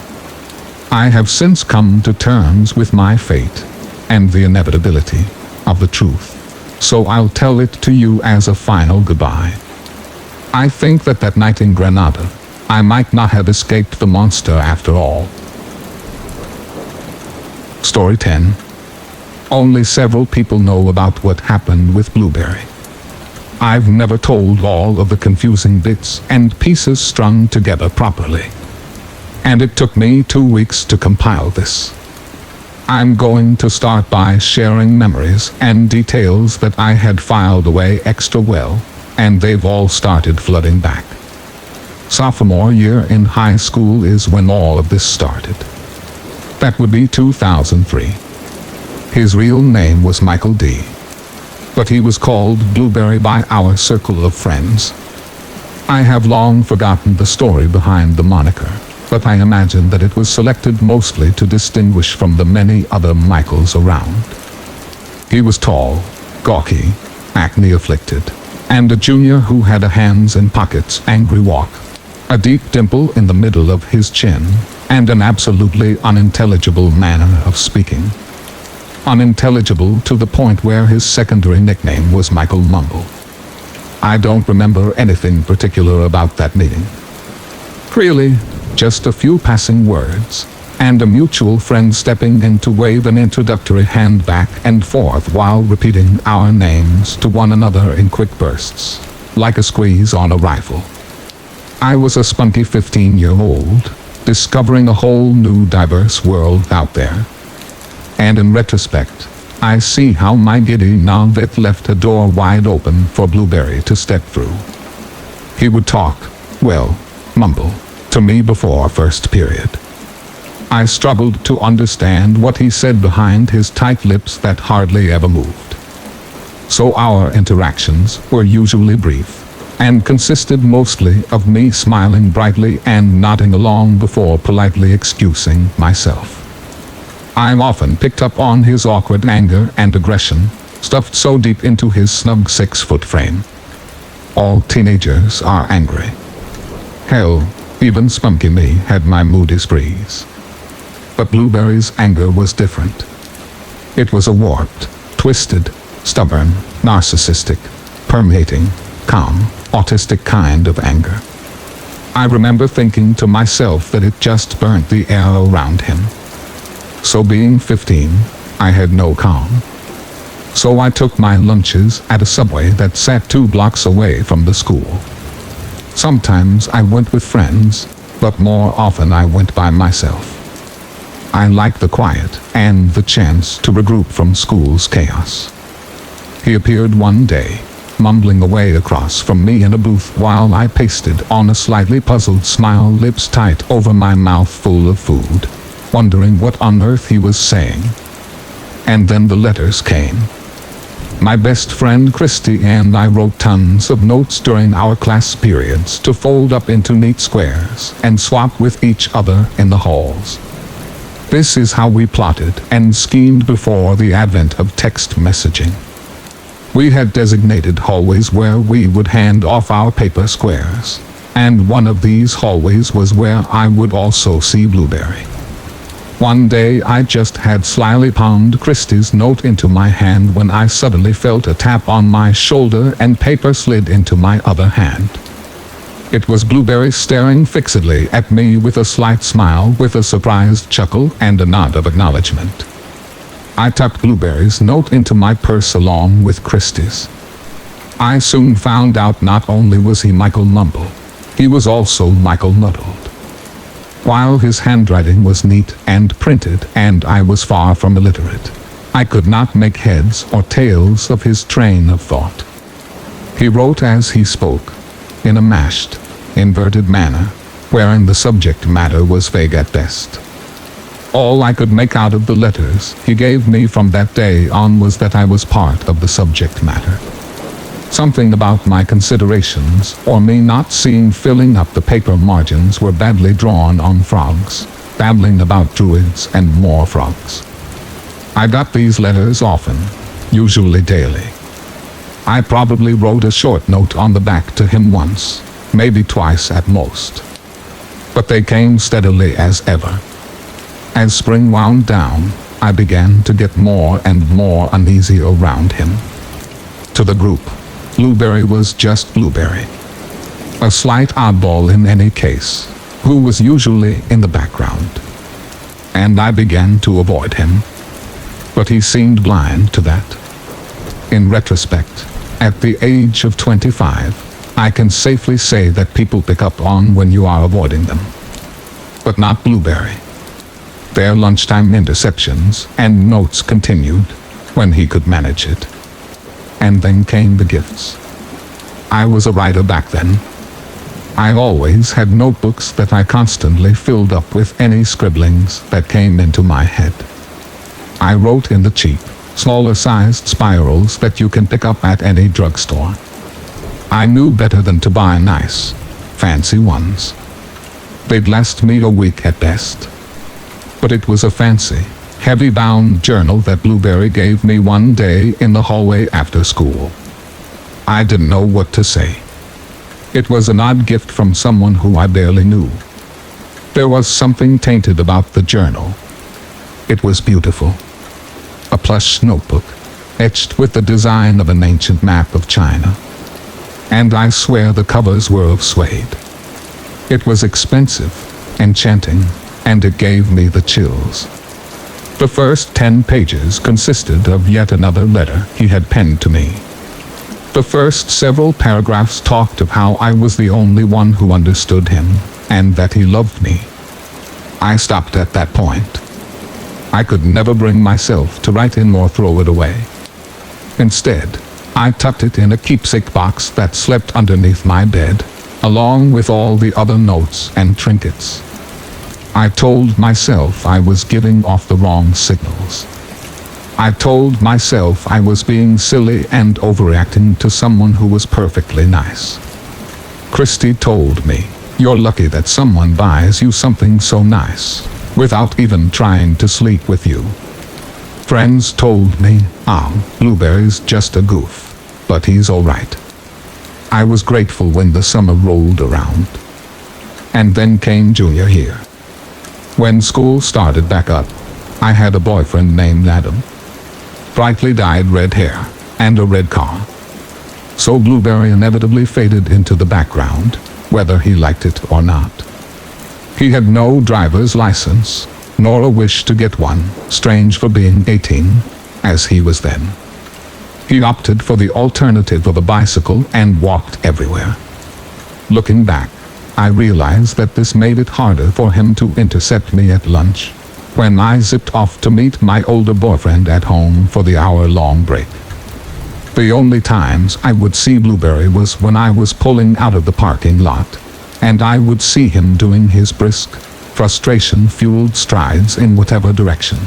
I have since come to terms with my fate, and the inevitability of the truth, so I'll tell it to you as a final goodbye. I think that night in Granada, I might not have escaped the monster after all. Story 10. Only several people know about what happened with Blueberry. I've never told all of the confusing bits and pieces strung together properly. And it took me 2 weeks to compile this. I'm going to start by sharing memories and details that I had filed away extra well, and they've all started flooding back. Sophomore year in high school is when all of this started. That would be 2003. His real name was Michael D. But he was called Blueberry by our circle of friends. I have long forgotten the story behind the moniker, but I imagine that it was selected mostly to distinguish from the many other Michaels around. He was tall, gawky, acne-afflicted, and a junior who had a hands-in-pockets angry walk, a deep dimple in the middle of his chin, and an absolutely unintelligible manner of speaking. Unintelligible to the point where his secondary nickname was Michael Mumble. I don't remember anything particular about that meeting. Really, just a few passing words, and a mutual friend stepping in to wave an introductory hand back and forth while repeating our names to one another in quick bursts, like a squeeze on a rifle. I was a spunky 15-year-old, discovering a whole new diverse world out there. And in retrospect, I see how my giddy novice left a door wide open for Blueberry to step through. He would talk, well, mumble, to me before first period. I struggled to understand what he said behind his tight lips that hardly ever moved. So our interactions were usually brief, and consisted mostly of me smiling brightly and nodding along before politely excusing myself. I often picked up on his awkward anger and aggression, stuffed so deep into his snug 6-foot frame. All teenagers are angry. Hell, even spunky me had my moody sprees. But Blueberry's anger was different. It was a warped, twisted, stubborn, narcissistic, permeating, calm, autistic kind of anger. I remember thinking to myself that it just burnt the air around him. So being 15, I had no calm. So I took my lunches at a Subway that sat 2 blocks away from the school. Sometimes I went with friends, but more often I went by myself. I liked the quiet and the chance to regroup from school's chaos. He appeared one day, mumbling away across from me in a booth while I pasted on a slightly puzzled smile, lips tight over my mouth full of food, wondering what on earth he was saying. And then the letters came. My best friend Christy and I wrote tons of notes during our class periods to fold up into neat squares and swap with each other in the halls. This is how we plotted and schemed before the advent of text messaging. We had designated hallways where we would hand off our paper squares, and one of these hallways was where I would also see Blueberry. One day I just had slyly palmed Christie's note into my hand when I suddenly felt a tap on my shoulder and paper slid into my other hand. It was Blueberry staring fixedly at me with a slight smile, with a surprised chuckle and a nod of acknowledgement. I tucked Blueberry's note into my purse along with Christie's. I soon found out not only was he Michael Mumble, he was also Michael Muddled. While his handwriting was neat and printed and I was far from illiterate, I could not make heads or tails of his train of thought. He wrote as he spoke, in a mashed, inverted manner, wherein the subject matter was vague at best. All I could make out of the letters he gave me from that day on was that I was part of the subject matter. Something about my considerations or me not seeing filling up the paper margins were badly drawn on frogs, babbling about druids and more frogs. I got these letters often, usually daily. I probably wrote a short note on the back to him once, maybe twice at most. But they came steadily as ever. As spring wound down, I began to get more and more uneasy around him. To the group, Blueberry was just Blueberry. A slight oddball in any case, who was usually in the background. And I began to avoid him. But he seemed blind to that. In retrospect, at the age of 25, I can safely say that people pick up on when you are avoiding them. But not Blueberry. Their lunchtime interceptions and notes continued, when he could manage it. And then came the gifts. I was a writer back then. I always had notebooks that I constantly filled up with any scribblings that came into my head. I wrote in the cheap, smaller-sized spirals that you can pick up at any drugstore. I knew better than to buy nice, fancy ones. They'd last me a week at best. But it was a fancy, heavy-bound journal that Blueberry gave me one day in the hallway after school. I didn't know what to say. It was an odd gift from someone who I barely knew. There was something tainted about the journal. It was beautiful. A plush notebook, etched with the design of an ancient map of China. And I swear the covers were of suede. It was expensive, enchanting, and it gave me the chills. The first 10 pages consisted of yet another letter he had penned to me. The first several paragraphs talked of how I was the only one who understood him, and that he loved me. I stopped at that point. I could never bring myself to write in or throw it away. Instead, I tucked it in a keepsake box that slept underneath my bed, along with all the other notes and trinkets. I told myself I was giving off the wrong signals. I told myself I was being silly and overreacting to someone who was perfectly nice. Christy told me, "You're lucky that someone buys you something so nice, without even trying to sleep with you." Friends told me, Blueberry's just a goof, but he's all right. I was grateful when the summer rolled around. And then came junior year. When school started back up, I had a boyfriend named Adam. Brightly dyed red hair and a red car. So Blueberry inevitably faded into the background, whether he liked it or not. He had no driver's license, nor a wish to get one, strange for being 18, as he was then. He opted for the alternative of a bicycle and walked everywhere. Looking back, I realized that this made it harder for him to intercept me at lunch, when I zipped off to meet my older boyfriend at home for the hour-long break. The only times I would see Blueberry was when I was pulling out of the parking lot, and I would see him doing his brisk, frustration-fueled strides in whatever direction.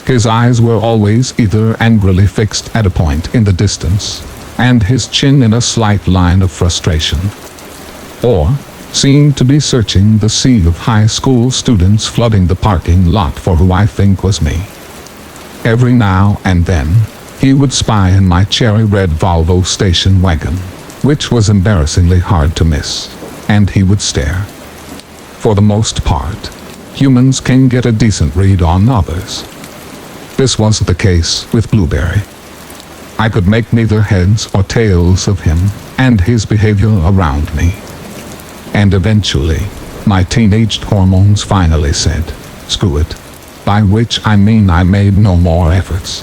His eyes were always either angrily fixed at a point in the distance, and his chin in a slight line of frustration, or seemed to be searching the sea of high school students flooding the parking lot for who I think was me. Every now and then, he would spy in my cherry red Volvo station wagon, which was embarrassingly hard to miss, and he would stare. For the most part, humans can get a decent read on others. This was the case with Blueberry. I could make neither heads or tails of him and his behavior around me. And eventually, my teenaged hormones finally said, screw it, by which I mean I made no more efforts.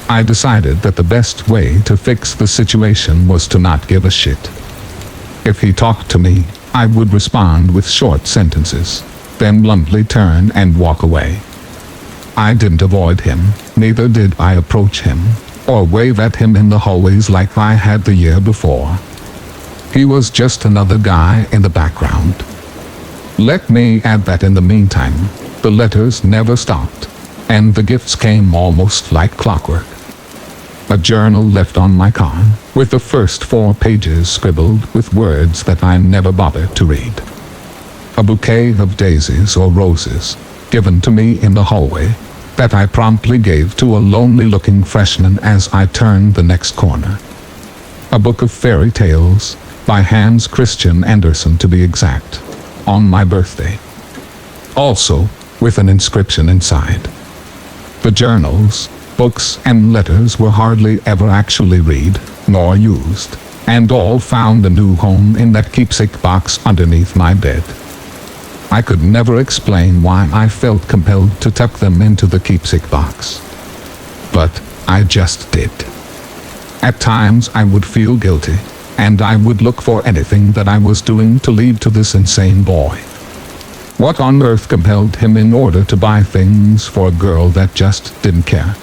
I decided that the best way to fix the situation was to not give a shit. If he talked to me, I would respond with short sentences, then bluntly turn and walk away. I didn't avoid him, neither did I approach him, or wave at him in the hallways like I had the year before. He was just another guy in the background. Let me add that in the meantime, the letters never stopped, and the gifts came almost like clockwork. A journal left on my car, with the first 4 pages scribbled with words that I never bothered to read. A bouquet of daisies or roses, given to me in the hallway, that I promptly gave to a lonely-looking freshman as I turned the next corner. A book of fairy tales, by Hans Christian Andersen to be exact, on my birthday. Also, with an inscription inside. The journals, books, and letters were hardly ever actually read, nor used, and all found a new home in that keepsake box underneath my bed. I could never explain why I felt compelled to tuck them into the keepsake box. But I just did. At times I would feel guilty, and I would look for anything that I was doing to lead to this insane boy. What on earth compelled him in order to buy things for a girl that just didn't care?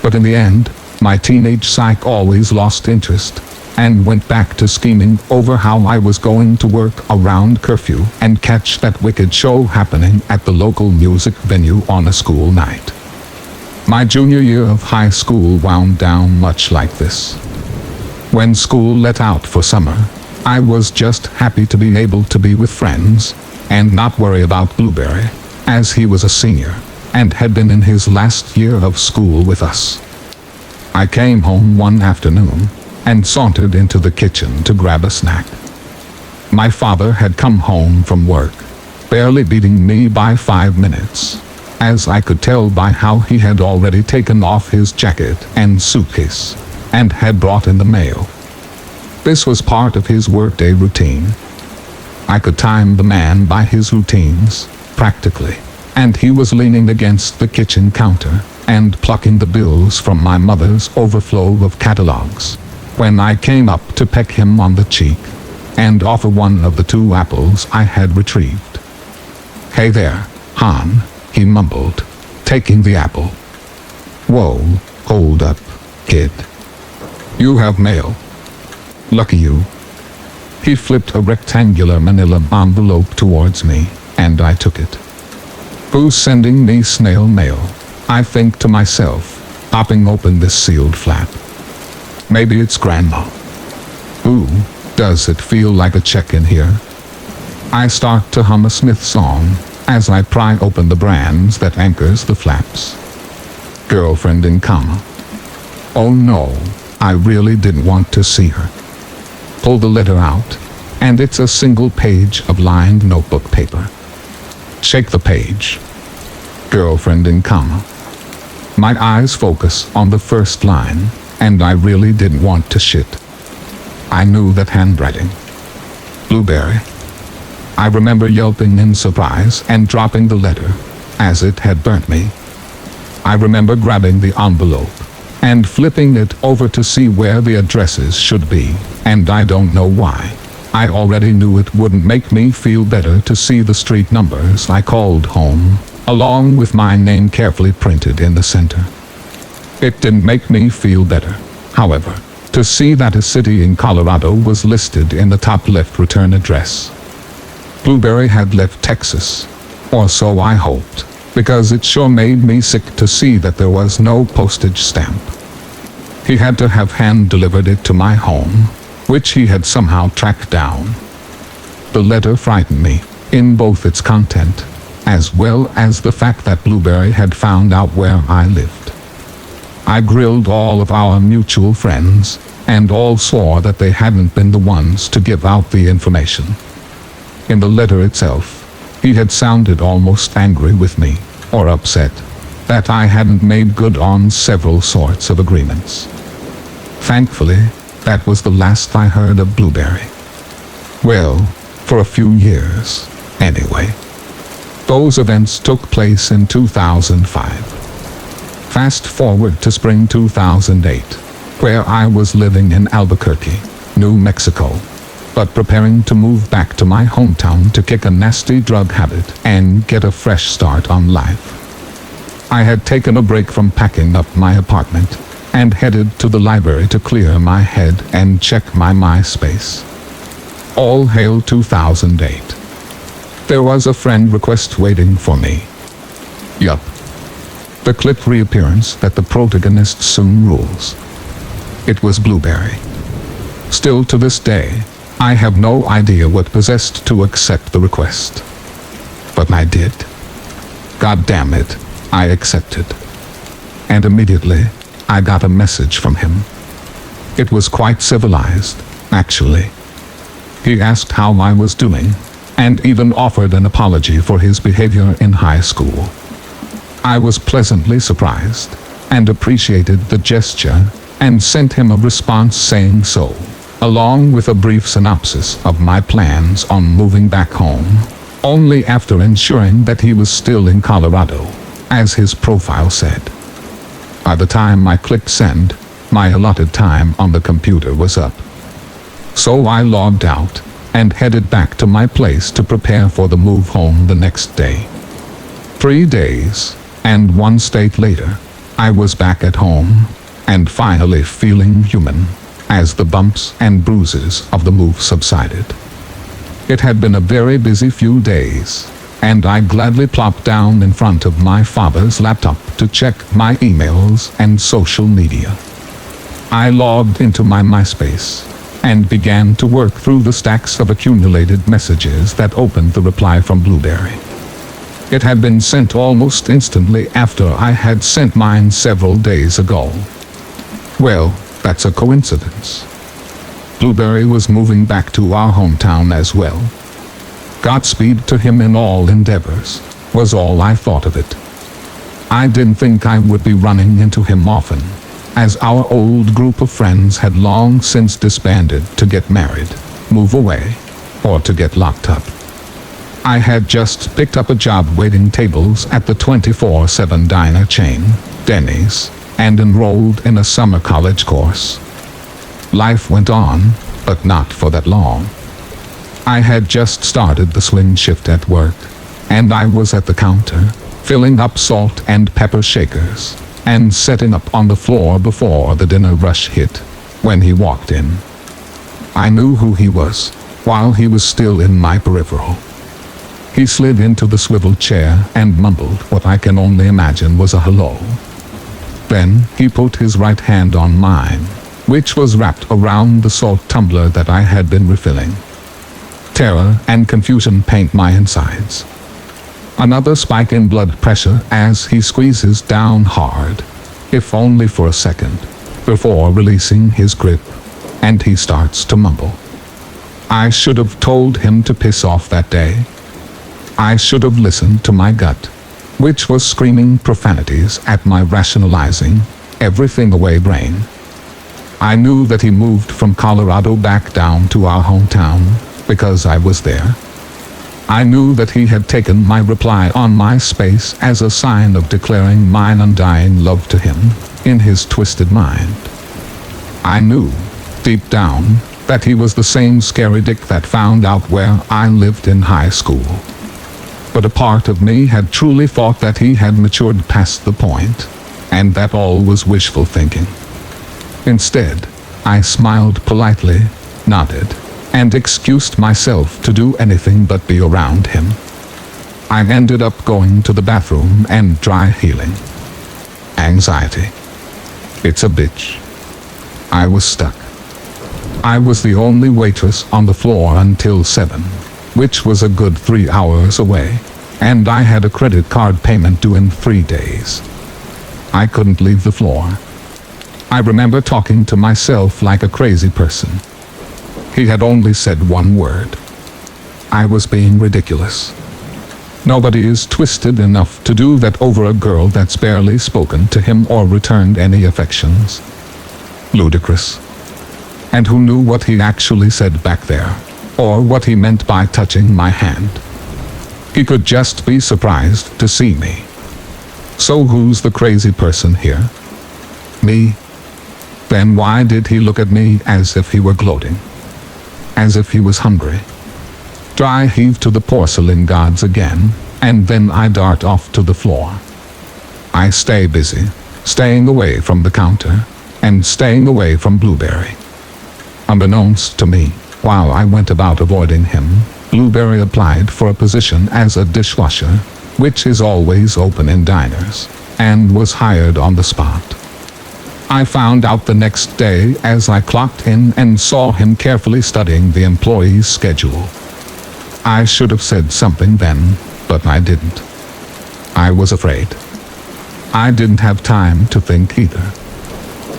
But in the end, my teenage psyche always lost interest, and went back to scheming over how I was going to work around curfew and catch that wicked show happening at the local music venue on a school night. My junior year of high school wound down much like this. When school let out for summer, I was just happy to be able to be with friends, and not worry about Blueberry, as he was a senior, and had been in his last year of school with us. I came home one afternoon, and sauntered into the kitchen to grab a snack. My father had come home from work, barely beating me by 5 minutes, as I could tell by how he had already taken off his jacket and suitcase, and had brought in the mail. This was part of his workday routine. I could time the man by his routines, practically, and he was leaning against the kitchen counter, and plucking the bills from my mother's overflow of catalogs, when I came up to peck him on the cheek, and offer one of the 2 apples I had retrieved. "Hey there, Han," he mumbled, taking the apple. "Whoa, hold up, kid. You have mail. Lucky you." He flipped a rectangular manila envelope towards me, and I took it. "Who's sending me snail mail?" I think to myself, popping open this sealed flap. Maybe it's Grandma. Ooh, does it feel like a check in here? I start to hum a Smith song as I pry open the brands that anchors the flaps. Girlfriend in comma. Oh no, I really didn't want to see her. Pull the letter out, and it's a single page of lined notebook paper. Shake the page. Girlfriend in comma. My eyes focus on the first line, and I really didn't want to shit. I knew that handwriting. Blueberry. I remember yelping in surprise and dropping the letter, as it had burnt me. I remember grabbing the envelope and flipping it over to see where the addresses should be, and I don't know why. I already knew it wouldn't make me feel better to see the street numbers I called home, along with my name carefully printed in the center. It didn't make me feel better, however, to see that a city in Colorado was listed in the top left return address. Blueberry had left Texas, or so I hoped, because it sure made me sick to see that there was no postage stamp. He had to have hand-delivered it to my home, which he had somehow tracked down. The letter frightened me, in both its content, as well as the fact that Blueberry had found out where I lived. I grilled all of our mutual friends, and all swore that they hadn't been the ones to give out the information. In the letter itself, he had sounded almost angry with me, or upset, that I hadn't made good on several sorts of agreements. Thankfully, that was the last I heard of Blueberry. Well, for a few years, anyway. Those events took place in 2005. Fast forward to spring 2008, where I was living in Albuquerque, New Mexico, but preparing to move back to my hometown to kick a nasty drug habit and get a fresh start on life. I had taken a break from packing up my apartment and headed to the library to clear my head and check my MySpace. All hail 2008. There was a friend request waiting for me. Yup. The clipped reappearance that the protagonist soon rules. It was Blueberry. Still to this day, I have no idea what possessed to accept the request. But I did. God damn it, I accepted. And immediately, I got a message from him. It was quite civilized, actually. He asked how I was doing, and even offered an apology for his behavior in high school. I was pleasantly surprised, and appreciated the gesture, and sent him a response saying so, along with a brief synopsis of my plans on moving back home, only after ensuring that he was still in Colorado, as his profile said. By the time I clicked send, my allotted time on the computer was up. So I logged out, and headed back to my place to prepare for the move home the next day. 3 days, and 1 state later, I was back at home, and finally feeling human, as the bumps and bruises of the move subsided. It had been a very busy few days, and I gladly plopped down in front of my father's laptop to check my emails and social media. I logged into my MySpace, and began to work through the stacks of accumulated messages that opened the reply from Blueberry. It had been sent almost instantly after I had sent mine several days ago. Well, that's a coincidence. Blueberry was moving back to our hometown as well. Godspeed to him in all endeavors, was all I thought of it. I didn't think I would be running into him often, as our old group of friends had long since disbanded to get married, move away, or to get locked up. I had just picked up a job waiting tables at the 24/7 diner chain, Denny's, and enrolled in a summer college course. Life went on, but not for that long. I had just started the swing shift at work, and I was at the counter, filling up salt and pepper shakers, and setting up on the floor before the dinner rush hit, when he walked in. I knew who he was, while he was still in my peripheral. He slid into the swivel chair and mumbled what I can only imagine was a hello. Then he put his right hand on mine, which was wrapped around the salt tumbler that I had been refilling. Terror and confusion paint my insides. Another spike in blood pressure as he squeezes down hard, if only for a second, before releasing his grip, and he starts to mumble. I should have told him to piss off that day. I should have listened to my gut, which was screaming profanities at my rationalizing everything away brain. I knew that he moved from Colorado back down to our hometown because I was there. I knew that he had taken my reply on MySpace as a sign of declaring mine undying love to him in his twisted mind. I knew, deep down, that he was the same scary dick that found out where I lived in high school. But a part of me had truly thought that he had matured past the point, and that all was wishful thinking. Instead, I smiled politely, nodded, and excused myself to do anything but be around him. I ended up going to the bathroom and dry healing. Anxiety. It's a bitch. I was stuck. I was the only waitress on the floor until 7, which was a good 3 hours away, and I had a credit card payment due in 3 days. I couldn't leave the floor. I remember talking to myself like a crazy person. He had only said one word. I was being ridiculous. Nobody is twisted enough to do that over a girl that's barely spoken to him or returned any affections. Ludicrous. And who knew what he actually said back there, or what he meant by touching my hand? He could just be surprised to see me. So who's the crazy person here? Me? Then why did he look at me as if he were gloating? As if he was hungry? Dry heave to the porcelain gods again, and then I dart off to the floor. I stay busy, staying away from the counter, and staying away from Blueberry. Unbeknownst to me, while I went about avoiding him, Blueberry applied for a position as a dishwasher, which is always open in diners, and was hired on the spot. I found out the next day as I clocked in and saw him carefully studying the employee's schedule. I should have said something then, but I didn't. I was afraid. I didn't have time to think either.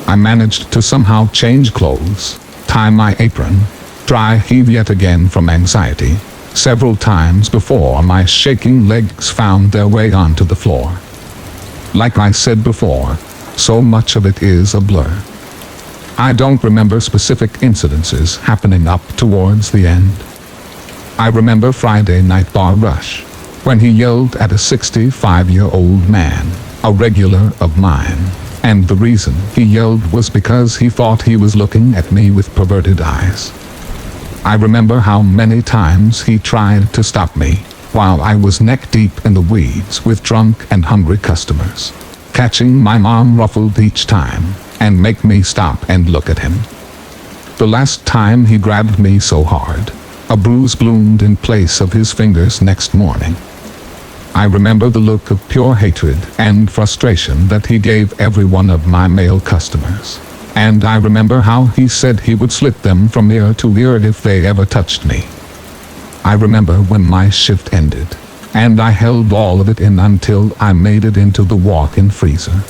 I managed to somehow change clothes, tie my apron, dry heave yet again from anxiety, several times before my shaking legs found their way onto the floor. Like I said before, so much of it is a blur. I don't remember specific incidences happening up towards the end. I remember Friday night bar rush, when he yelled at a 65-year-old man, a regular of mine, and the reason he yelled was because he thought he was looking at me with perverted eyes. I remember how many times he tried to stop me, while I was neck-deep in the weeds with drunk and hungry customers, catching my mom ruffled each time, and make me stop and look at him. The last time he grabbed me so hard, a bruise bloomed in place of his fingers next morning. I remember the look of pure hatred and frustration that he gave every one of my male customers. And I remember how he said he would slit them from ear to ear if they ever touched me. I remember when my shift ended, and I held all of it in until I made it into the walk-in freezer.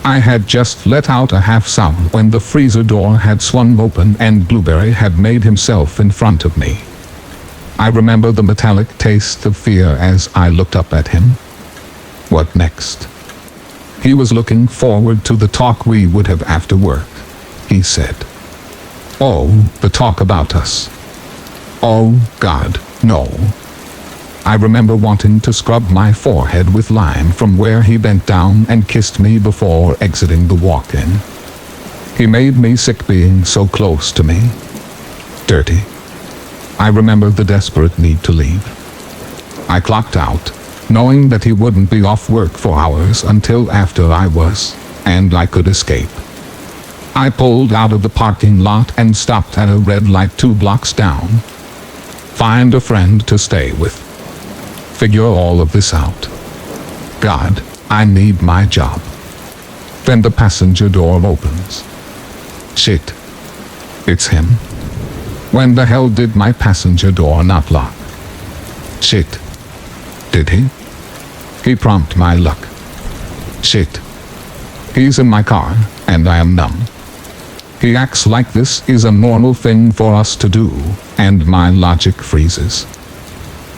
I had just let out a half sound when the freezer door had swung open and Blueberry had made himself in front of me. I remember the metallic taste of fear as I looked up at him. What next? He was looking forward to the talk we would have after work, he said. Oh, the talk about us. Oh, God, no. I remember wanting to scrub my forehead with lime from where he bent down and kissed me before exiting the walk-in. He made me sick being so close to me. Dirty. I remember the desperate need to leave. I clocked out, knowing that he wouldn't be off work for hours until after I was, and I could escape. I pulled out of the parking lot and stopped at a red light 2 blocks down. Find a friend to stay with. Figure all of this out. God, I need my job. Then the passenger door opens. Shit. It's him. When the hell did my passenger door not lock? Shit. Did he? He prompted my luck. Shit. He's in my car, and I am numb. He acts like this is a normal thing for us to do, and my logic freezes.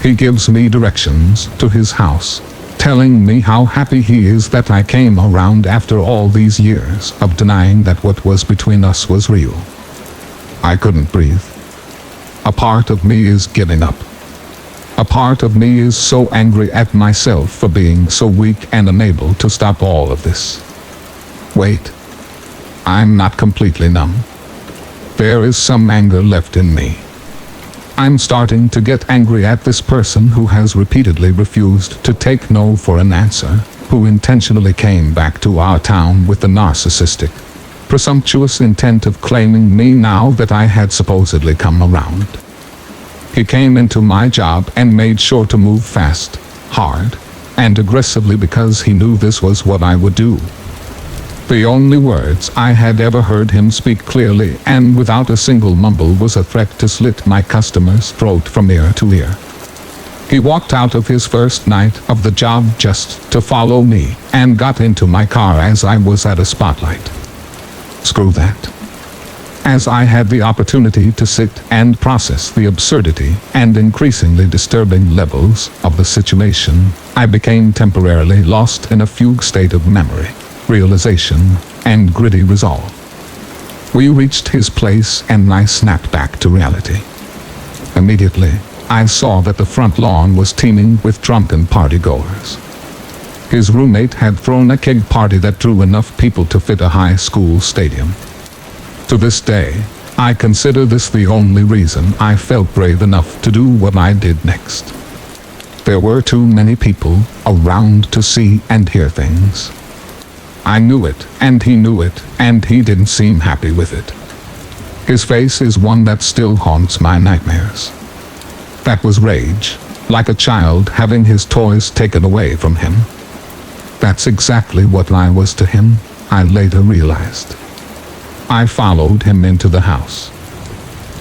He gives me directions to his house, telling me how happy he is that I came around after all these years of denying that what was between us was real. I couldn't breathe. A part of me is giving up. A part of me is so angry at myself for being so weak and unable to stop all of this. Wait. I'm not completely numb. There is some anger left in me. I'm starting to get angry at this person who has repeatedly refused to take no for an answer, who intentionally came back to our town with the narcissistic, presumptuous intent of claiming me now that I had supposedly come around. He came into my job and made sure to move fast, hard, and aggressively because he knew this was what I would do. The only words I had ever heard him speak clearly and without a single mumble was a threat to slit my customer's throat from ear to ear. He walked out of his first night of the job just to follow me and got into my car as I was at a spotlight. Screw that. As I had the opportunity to sit and process the absurdity and increasingly disturbing levels of the situation, I became temporarily lost in a fugue state of memory, realization, and gritty resolve. We reached his place and I snapped back to reality. Immediately, I saw that the front lawn was teeming with drunken partygoers. His roommate had thrown a keg party that drew enough people to fit a high school stadium. To this day, I consider this the only reason I felt brave enough to do what I did next. There were too many people around to see and hear things. I knew it, and he knew it, and he didn't seem happy with it. His face is one that still haunts my nightmares. That was rage, like a child having his toys taken away from him. That's exactly what I was to him, I later realized. I followed him into the house.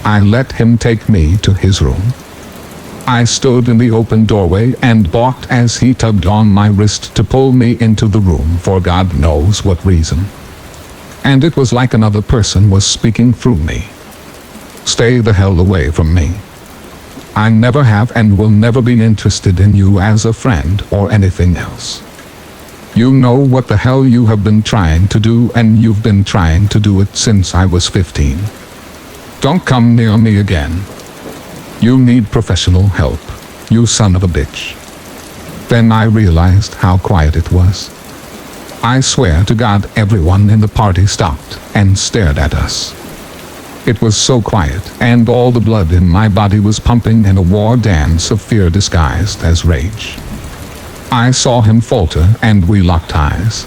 I let him take me to his room. I stood in the open doorway and balked as he tugged on my wrist to pull me into the room for God knows what reason. And it was like another person was speaking through me. Stay the hell away from me. I never have and will never be interested in you as a friend or anything else. You know what the hell you have been trying to do, and you've been trying to do it since I was 15. Don't come near me again. You need professional help, you son of a bitch. Then I realized how quiet it was. I swear to God everyone in the party stopped and stared at us. It was so quiet, and all the blood in my body was pumping in a war dance of fear disguised as rage. I saw him falter and we locked eyes.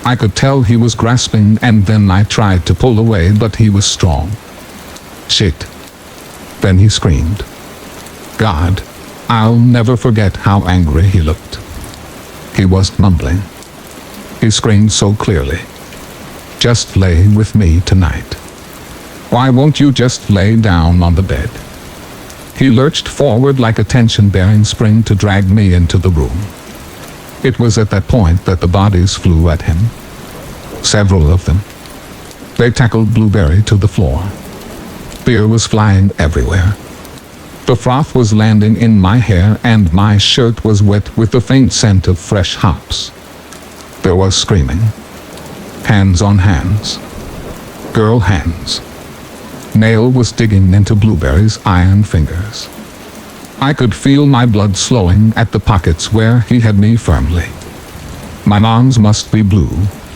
I could tell he was grasping, and then I tried to pull away, but he was strong. Shit. Then he screamed. God, I'll never forget how angry he looked. He was mumbling. He screamed so clearly. Just lay with me tonight. Why won't you just lay down on the bed? He lurched forward like a tension-bearing spring to drag me into the room. It was at that point that the bodies flew at him. Several of them. They tackled Blueberry to the floor. Beer was flying everywhere. The froth was landing in my hair and my shirt was wet with the faint scent of fresh hops. There was screaming. Hands on hands. Girl hands. Nail was digging into Blueberry's iron fingers. I could feel my blood slowing at the pockets where he had me firmly. My arms must be blue,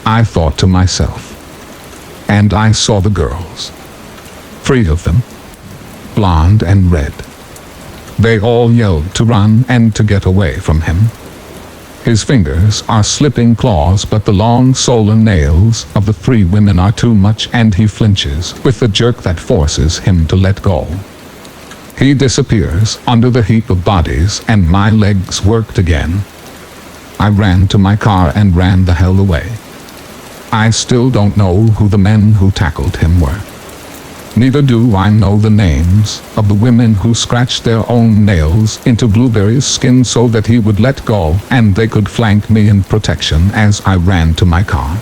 I thought to myself. And I saw the girls. 3 of them. Blonde and red. They all yelled to run and to get away from him. His fingers are slipping claws, but the long swollen nails of the 3 women are too much, and he flinches with the jerk that forces him to let go. He disappears under the heap of bodies, and my legs worked again. I ran to my car and ran the hell away. I still don't know who the men who tackled him were. Neither do I know the names of the women who scratched their own nails into Blueberry's skin so that he would let go and they could flank me in protection as I ran to my car.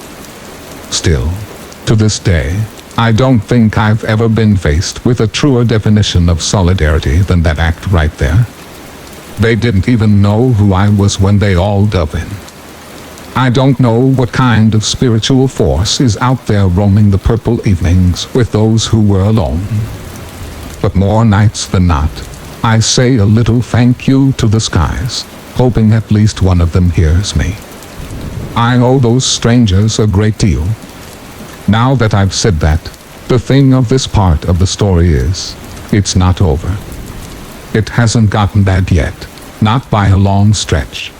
Still, to this day, I don't think I've ever been faced with a truer definition of solidarity than that act right there. They didn't even know who I was when they all dove in. I don't know what kind of spiritual force is out there roaming the purple evenings with those who were alone. But more nights than not, I say a little thank you to the skies, hoping at least one of them hears me. I owe those strangers a great deal. Now that I've said that, the thing of this part of the story is, it's not over. It hasn't gotten bad yet, not by a long stretch.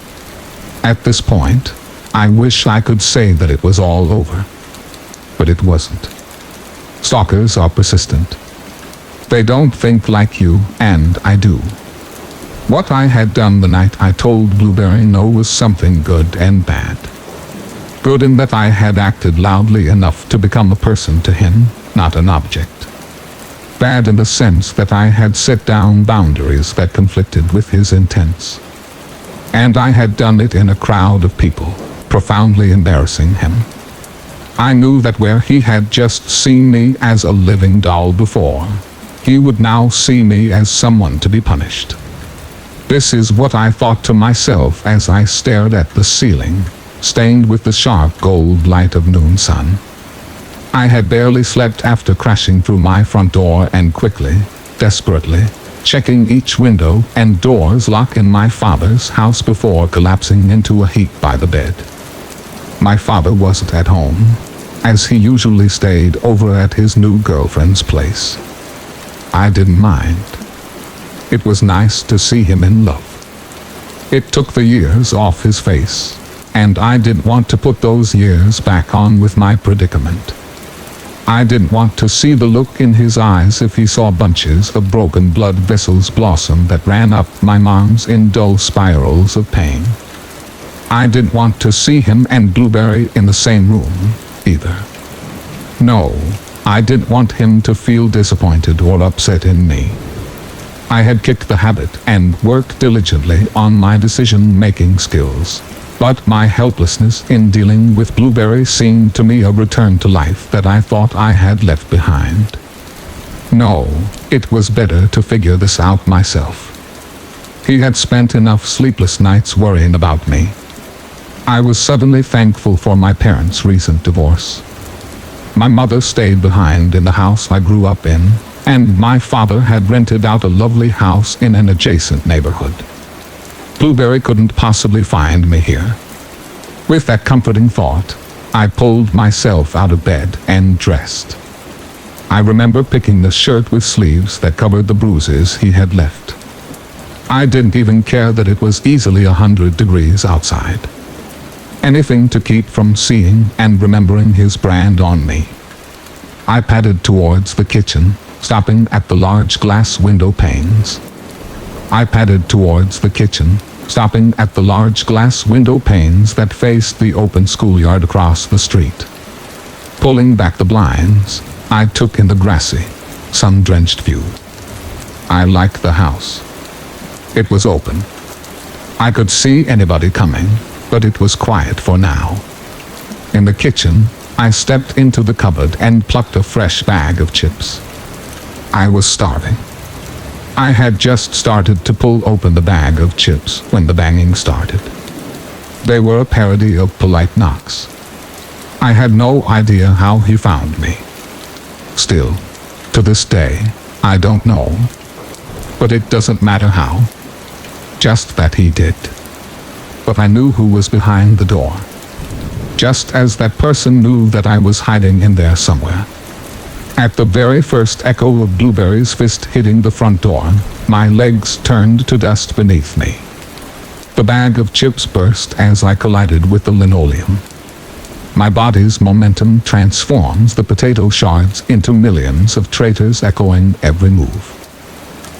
At this point, I wish I could say that it was all over. But it wasn't. Stalkers are persistent. They don't think like you, and I do. What I had done the night I told Blueberry no was something good and bad. Good in that I had acted loudly enough to become a person to him, not an object. Bad in the sense that I had set down boundaries that conflicted with his intents. And I had done it in a crowd of people, profoundly embarrassing him. I knew that where he had just seen me as a living doll before, he would now see me as someone to be punished. This is what I thought to myself as I stared at the ceiling, stained with the sharp gold light of noon sun. I had barely slept after crashing through my front door and quickly, desperately, checking each window and door's lock in my father's house before collapsing into a heap by the bed. My father wasn't at home, as he usually stayed over at his new girlfriend's place. I didn't mind. It was nice to see him in love. It took the years off his face, and I didn't want to put those years back on with my predicament. I didn't want to see the look in his eyes if he saw bunches of broken blood vessels blossom that ran up my arms in dull spirals of pain. I didn't want to see him and Blueberry in the same room, either. No, I didn't want him to feel disappointed or upset in me. I had kicked the habit and worked diligently on my decision-making skills, but my helplessness in dealing with Blueberry seemed to me a return to life that I thought I had left behind. No, it was better to figure this out myself. He had spent enough sleepless nights worrying about me. I was suddenly thankful for my parents' recent divorce. My mother stayed behind in the house I grew up in, and my father had rented out a lovely house in an adjacent neighborhood. Blueberry couldn't possibly find me here. With that comforting thought, I pulled myself out of bed and dressed. I remember picking the shirt with sleeves that covered the bruises he had left. I didn't even care that it was easily 100 degrees outside. Anything to keep from seeing and remembering his brand on me. I padded towards the kitchen, stopping at the large glass window panes. I padded towards the kitchen, stopping at the large glass window panes that faced the open schoolyard across the street. Pulling back the blinds, I took in the grassy, sun-drenched view. I liked the house. It was open. I could see anybody coming, but it was quiet for now. In the kitchen, I stepped into the cupboard and plucked a fresh bag of chips. I was starving. I had just started to pull open the bag of chips when the banging started. They were a parody of polite knocks. I had no idea how he found me. Still, to this day, I don't know. But it doesn't matter how. Just that he did. But I knew who was behind the door. Just as that person knew that I was hiding in there somewhere. At the very first echo of Blueberry's fist hitting the front door, my legs turned to dust beneath me. The bag of chips burst as I collided with the linoleum. My body's momentum transforms the potato shards into millions of traitors echoing every move.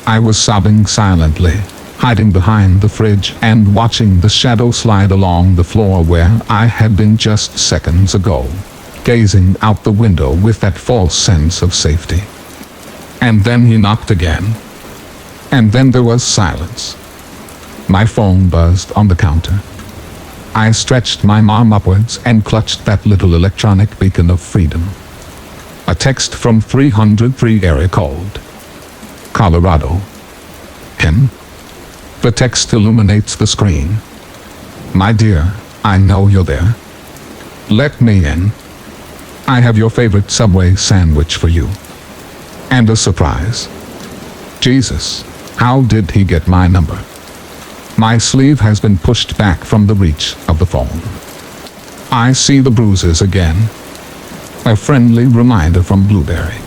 I was sobbing silently, hiding behind the fridge and watching the shadow slide along the floor where I had been just seconds ago, gazing out the window with that false sense of safety. And then he knocked again. And then there was silence. My phone buzzed on the counter. I stretched my arm upwards and clutched that little electronic beacon of freedom. A text from 303 area code. Colorado. Him? The text illuminates the screen. My dear, I know you're there. Let me in. I have your favorite Subway sandwich for you. And a surprise. Jesus, how did he get my number? My sleeve has been pushed back from the reach of the phone. I see the bruises again. A friendly reminder from Blueberry.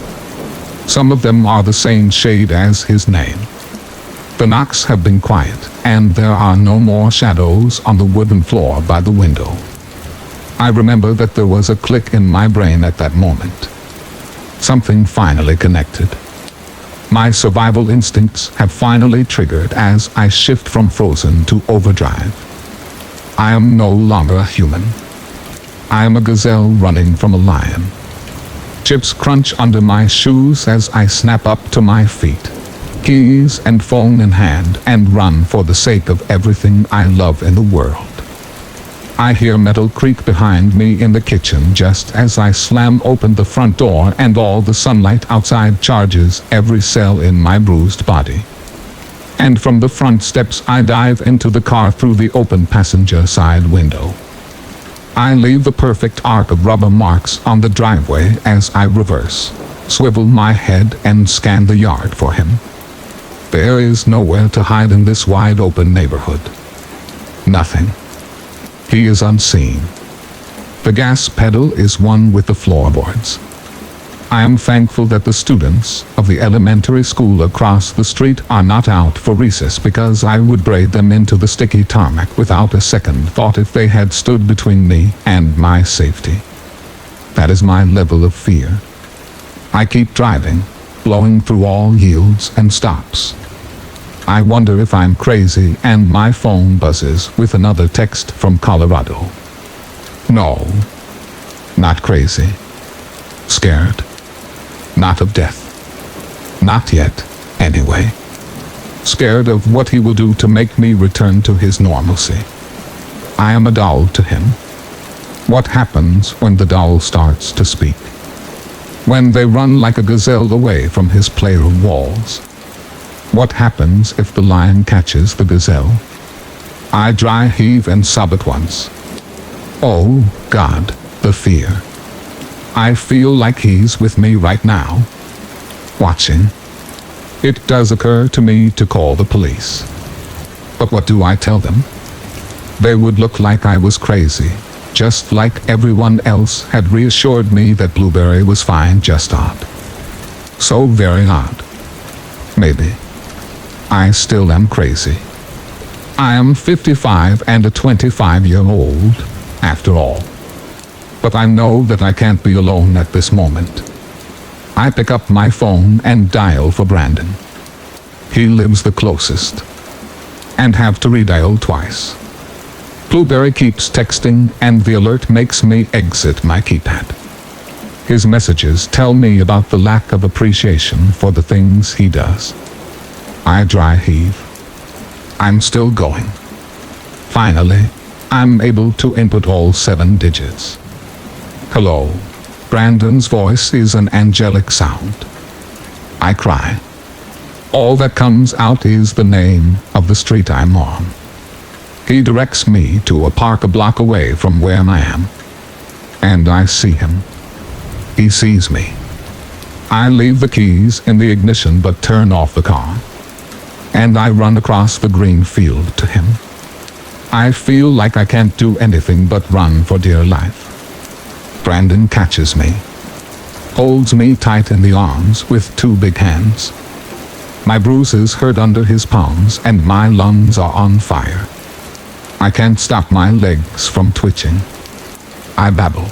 Some of them are the same shade as his name. The knocks have been quiet, and there are no more shadows on the wooden floor by the window. I remember that there was a click in my brain at that moment. Something finally connected. My survival instincts have finally triggered as I shift from frozen to overdrive. I am no longer a human. I am a gazelle running from a lion. Chips crunch under my shoes as I snap up to my feet. Keys and phone in hand, and run for the sake of everything I love in the world. I hear metal creak behind me in the kitchen just as I slam open the front door, and all the sunlight outside charges every cell in my bruised body. And from the front steps I dive into the car through the open passenger side window. I leave the perfect arc of rubber marks on the driveway as I reverse, swivel my head, and scan the yard for him. There is nowhere to hide in this wide open neighborhood. Nothing. He is unseen. The gas pedal is one with the floorboards. I am thankful that the students of the elementary school across the street are not out for recess, because I would braid them into the sticky tarmac without a second thought if they had stood between me and my safety. That is my level of fear. I keep driving, blowing through all yields and stops. I wonder if I'm crazy, and my phone buzzes with another text from Colorado. No, not crazy. Scared. Not of death. Not yet, anyway. Scared of what he will do to make me return to his normalcy. I am a doll to him. What happens when the doll starts to speak? When they run like a gazelle away from his playroom walls? What happens if the lion catches the gazelle? I dry heave and sob at once. Oh, God, the fear. I feel like he's with me right now, watching. It does occur to me to call the police. But what do I tell them? They would look like I was crazy, just like everyone else had reassured me that Blueberry was fine. Just odd. So very odd. Maybe. I still am crazy. I am 55 and a 25-year-old, after all. But I know that I can't be alone at this moment. I pick up my phone and dial for Brandon. He lives the closest. And have to redial twice. Blueberry keeps texting, and the alert makes me exit my keypad. His messages tell me about the lack of appreciation for the things he does. I dry heave. I'm still going. Finally, I'm able to input all 7 digits. Hello. Brandon's voice is an angelic sound. I cry. All that comes out is the name of the street I'm on. He directs me to a park a block away from where I am. And I see him. He sees me. I leave the keys in the ignition but turn off the car. And I run across the green field to him. I feel like I can't do anything but run for dear life. Brandon catches me, holds me tight in the arms with 2 big hands. My bruises hurt under his palms, and my lungs are on fire. I can't stop my legs from twitching. I babble.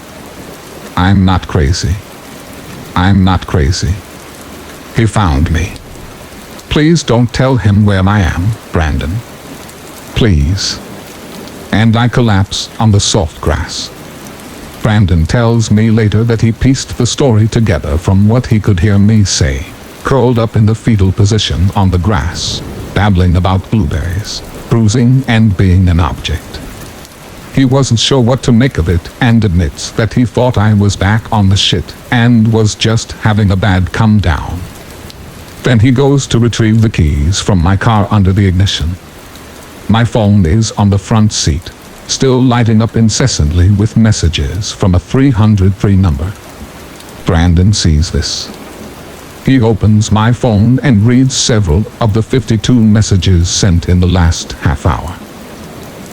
I'm not crazy. I'm not crazy. He found me. Please don't tell him where I am, Brandon. Please. And I collapse on the soft grass. Brandon tells me later that he pieced the story together from what he could hear me say, curled up in the fetal position on the grass, babbling about blueberries, bruising, and being an object. He wasn't sure what to make of it, and admits that he thought I was back on the shit and was just having a bad come down. Then he goes to retrieve the keys from my car under the ignition. My phone is on the front seat, still lighting up incessantly with messages from a 303 number. Brandon sees this. He opens my phone and reads several of the 52 messages sent in the last half hour.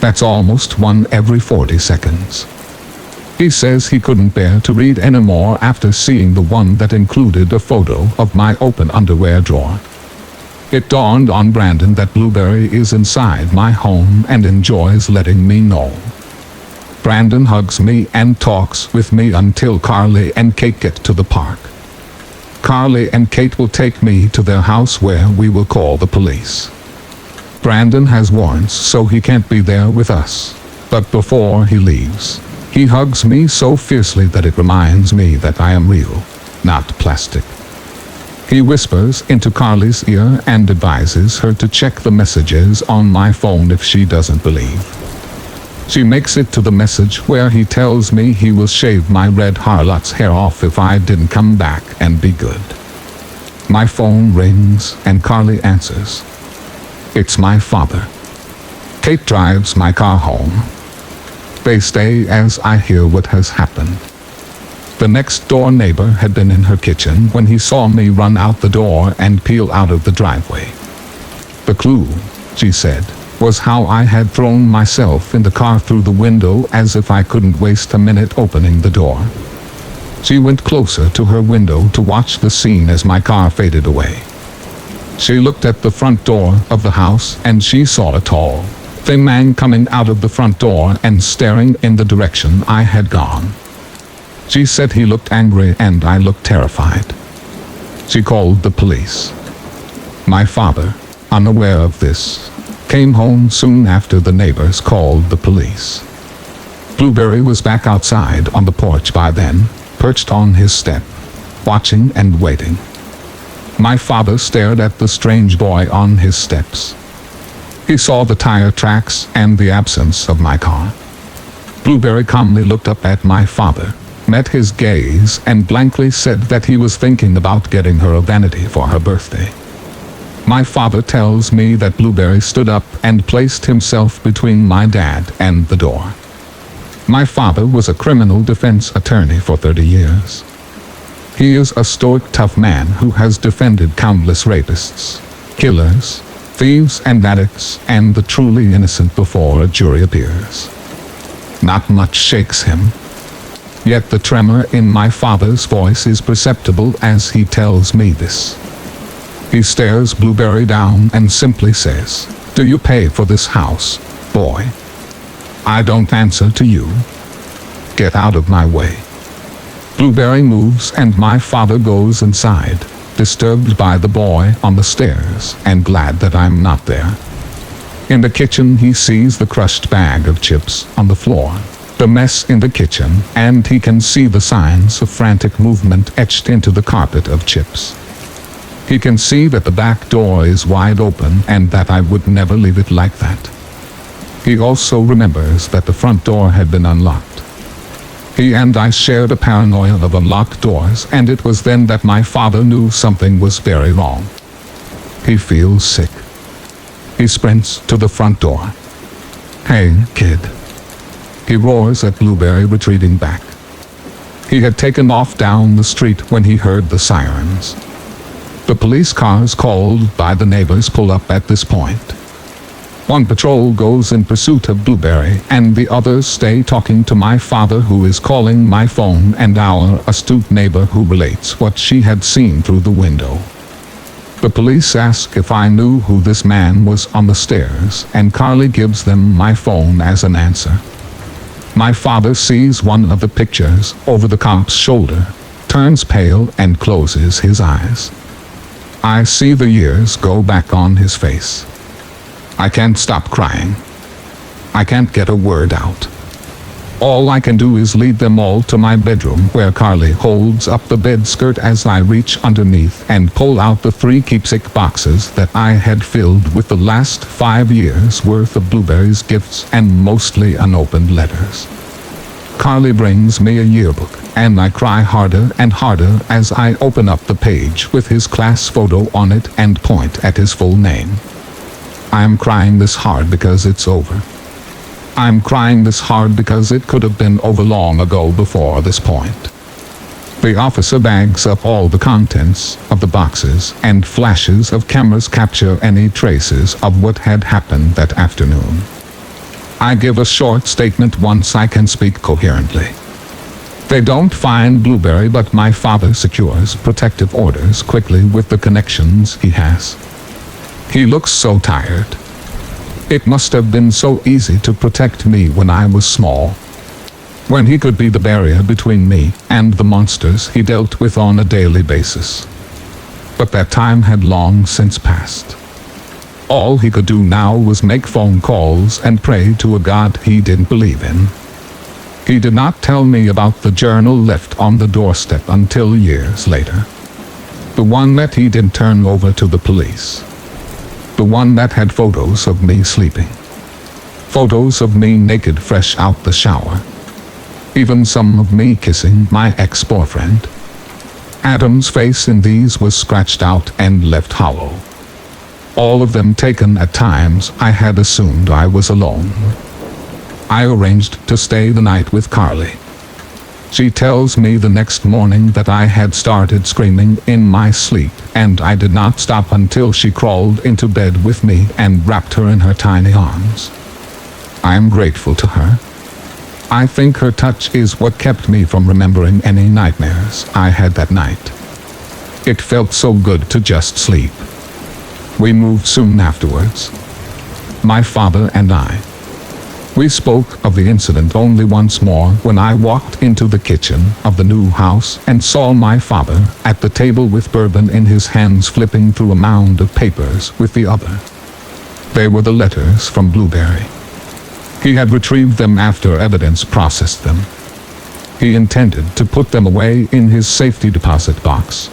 That's almost one every 40 seconds. He says he couldn't bear to read anymore after seeing the one that included a photo of my open underwear drawer. It dawned on Brandon that Blueberry is inside my home and enjoys letting me know. Brandon hugs me and talks with me until Carly and Kate get to the park. Carly and Kate will take me to their house where we will call the police. Brandon has warrants, so he can't be there with us. But before he leaves, he hugs me so fiercely that it reminds me that I am real, not plastic. He whispers into Carly's ear and advises her to check the messages on my phone if she doesn't believe. She makes it to the message where he tells me he will shave my red harlot's hair off if I didn't come back and be good. My phone rings and Carly answers. It's my father. Kate drives my car home. They stay as I hear what has happened. The next door neighbor had been in her kitchen when he saw me run out the door and peel out of the driveway. The clue, she said, was how I had thrown myself in the car through the window as if I couldn't waste a minute opening the door. She went closer to her window to watch the scene as my car faded away. She looked at the front door of the house and she saw a tall, thin man coming out of the front door and staring in the direction I had gone. She said he looked angry and I looked terrified. She called the police. My father, unaware of this, came home soon after the neighbors called the police. Blueberry was back outside on the porch by then, perched on his step, watching and waiting. My father stared at the strange boy on his steps. He saw the tire tracks and the absence of my car. Blueberry calmly looked up at my father, met his gaze, and blankly said that he was thinking about getting her a vanity for her birthday. My father tells me that Blueberry stood up and placed himself between my dad and the door. My father was a criminal defense attorney for 30 years. He is a stoic, tough man who has defended countless rapists, killers, thieves and addicts, and the truly innocent before a jury appears. Not much shakes him. Yet the tremor in my father's voice is perceptible as he tells me this. He stares Blueberry down and simply says, "Do you pay for this house, boy? I don't answer to you. Get out of my way." Blueberry moves and my father goes inside, disturbed by the boy on the stairs and glad that I'm not there. In the kitchen he sees the crushed bag of chips on the floor, the mess in the kitchen, and he can see the signs of frantic movement etched into the carpet of chips. He can see that the back door is wide open and that I would never leave it like that. He also remembers that the front door had been unlocked. He and I shared a paranoia of unlocked doors, and it was then that my father knew something was very wrong. He feels sick. He sprints to the front door. "Hey, kid." He roars at Blueberry, retreating back. He had taken off down the street when he heard the sirens. The police cars called by the neighbors pull up at this point. One patrol goes in pursuit of Blueberry, and the others stay talking to my father, who is calling my phone, and our astute neighbor who relates what she had seen through the window. The police ask if I knew who this man was on the stairs, and Carly gives them my phone as an answer. My father sees one of the pictures over the cop's shoulder, turns pale and closes his eyes. I see the years go back on his face. I can't stop crying. I can't get a word out. All I can do is lead them all to my bedroom, where Carly holds up the bed skirt as I reach underneath and pull out the 3 keepsake boxes that I had filled with the last 5 years' worth of Blueberry's gifts and mostly unopened letters. Carly brings me a yearbook, and I cry harder and harder as I open up the page with his class photo on it and point at his full name. I'm crying this hard because it's over. I'm crying this hard because it could have been over long ago before this point. The officer bags up all the contents of the boxes, and flashes of cameras capture any traces of what had happened that afternoon. I give a short statement once I can speak coherently. They don't find Blueberry, but my father secures protective orders quickly with the connections he has. He looks so tired. It must have been so easy to protect me when I was small, when he could be the barrier between me and the monsters he dealt with on a daily basis. But that time had long since passed. All he could do now was make phone calls and pray to a God he didn't believe in. He did not tell me about the journal left on the doorstep until years later. The one that he didn't turn over to the police. The one that had photos of me sleeping. Photos of me naked fresh out the shower. Even some of me kissing my ex-boyfriend. Adam's face in these was scratched out and left hollow. All of them taken at times I had assumed I was alone. I arranged to stay the night with Carly. She tells me the next morning that I had started screaming in my sleep, and I did not stop until she crawled into bed with me and wrapped her in her tiny arms. I am grateful to her. I think her touch is what kept me from remembering any nightmares I had that night. It felt so good to just sleep. We moved soon afterwards. My father and I. We spoke of the incident only once more when I walked into the kitchen of the new house and saw my father at the table with bourbon in his hands, flipping through a mound of papers with the other. They were the letters from Blueberry. He had retrieved them after evidence processed them. He intended to put them away in his safety deposit box.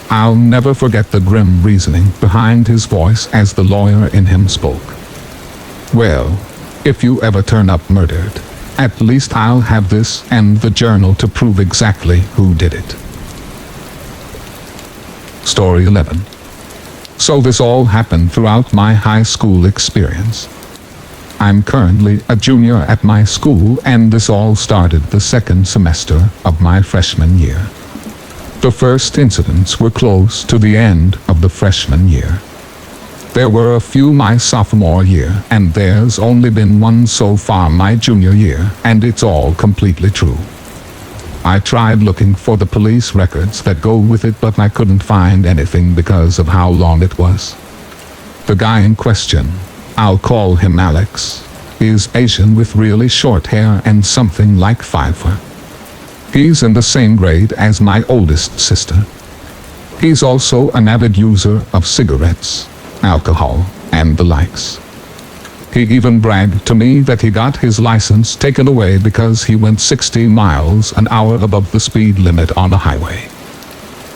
I'll never forget the grim reasoning behind his voice as the lawyer in him spoke. Well, if you ever turn up murdered, at least I'll have this and the journal to prove exactly who did it. Story 11. So this all happened throughout my high school experience. I'm currently a junior at my school, and this all started the second semester of my freshman year. The first incidents were close to the end of the freshman year. There were a few my sophomore year, and there's only been one so far my junior year, and it's all completely true. I tried looking for the police records that go with it, but I couldn't find anything because of how long it was. The guy in question, I'll call him Alex, is Asian with really short hair and something like 5'4". He's in the same grade as my oldest sister. He's also an avid user of cigarettes, alcohol, and the likes. He even bragged to me that he got his license taken away because he went 60 miles an hour above the speed limit on a highway.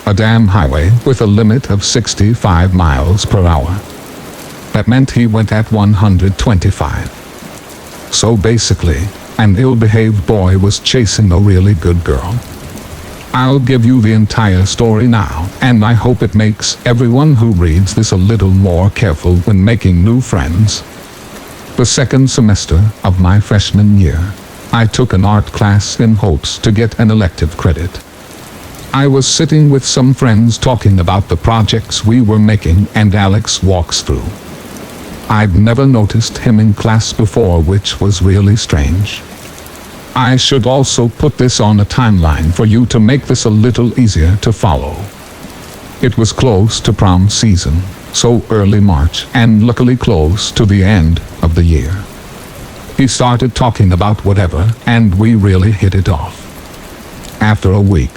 A damn highway with a limit of 65 miles per hour. That meant he went at 125. So basically, an ill-behaved boy was chasing a really good girl. I'll give you the entire story now, and I hope it makes everyone who reads this a little more careful when making new friends. The second semester of my freshman year, I took an art class in hopes to get an elective credit. I was sitting with some friends talking about the projects we were making, and Alex walks through. I'd never noticed him in class before, which was really strange. I should also put this on a timeline for you to make this a little easier to follow. It was close to prom season, so early March, and luckily close to the end of the year. He started talking about whatever, and we really hit it off. After a week,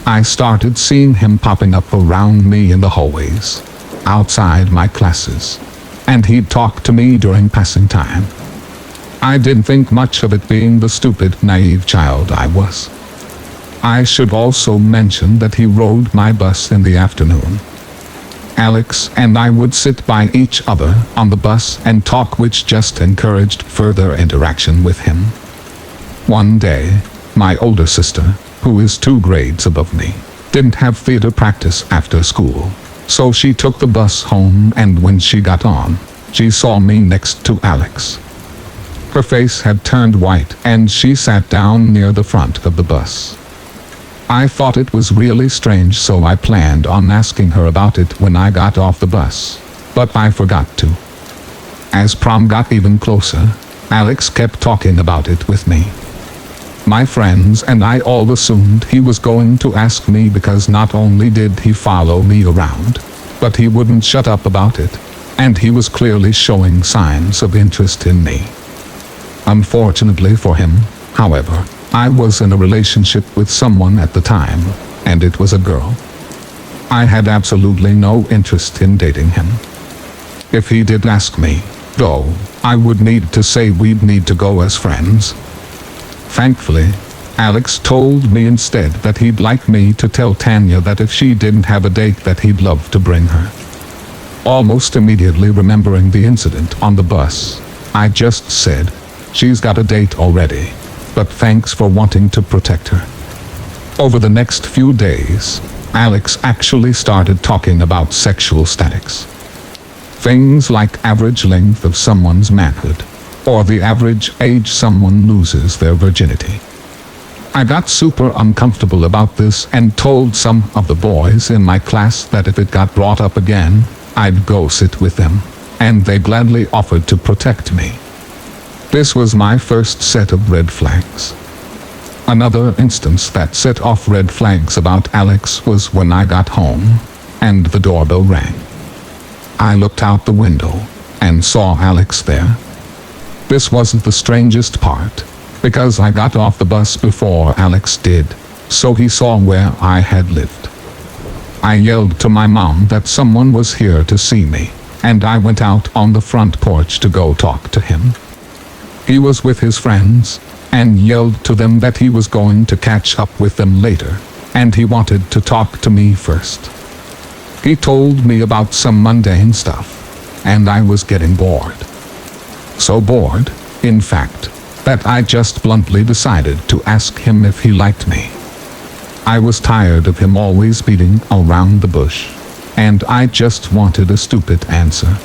I started seeing him popping up around me in the hallways, outside my classes, and he'd talk to me during passing time. I didn't think much of it, being the stupid, naive child I was. I should also mention that he rode my bus in the afternoon. Alex and I would sit by each other on the bus and talk, which just encouraged further interaction with him. One day, my older sister, who is 2 grades above me, didn't have theater practice after school, so she took the bus home, and when she got on, she saw me next to Alex. Her face had turned white and she sat down near the front of the bus. I thought it was really strange, so I planned on asking her about it when I got off the bus, but I forgot to. As prom got even closer, Alex kept talking about it with me. My friends and I all assumed he was going to ask me because not only did he follow me around, but he wouldn't shut up about it, and he was clearly showing signs of interest in me. Unfortunately for him, however, I was in a relationship with someone at the time, and it was a girl. I had absolutely no interest in dating him. If he did ask me, though, I would need to say we'd need to go as friends. Thankfully, Alex told me instead that he'd like me to tell Tanya that if she didn't have a date that he'd love to bring her. Almost immediately remembering the incident on the bus, I just said, "She's got a date already, but thanks for wanting to protect her." Over the next few days, Alex actually started talking about sexual statics. Things like average length of someone's manhood, or the average age someone loses their virginity. I got super uncomfortable about this and told some of the boys in my class that if it got brought up again, I'd go sit with them, and they gladly offered to protect me. This was my first set of red flags. Another instance that set off red flags about Alex was when I got home, and the doorbell rang. I looked out the window, and saw Alex there. This wasn't the strangest part, because I got off the bus before Alex did, so he saw where I had lived. I yelled to my mom that someone was here to see me, and I went out on the front porch to go talk to him. He was with his friends, and yelled to them that he was going to catch up with them later, and he wanted to talk to me first. He told me about some mundane stuff, and I was getting bored. So bored, in fact, that I just bluntly decided to ask him if he liked me. I was tired of him always beating around the bush, and I just wanted a stupid answer.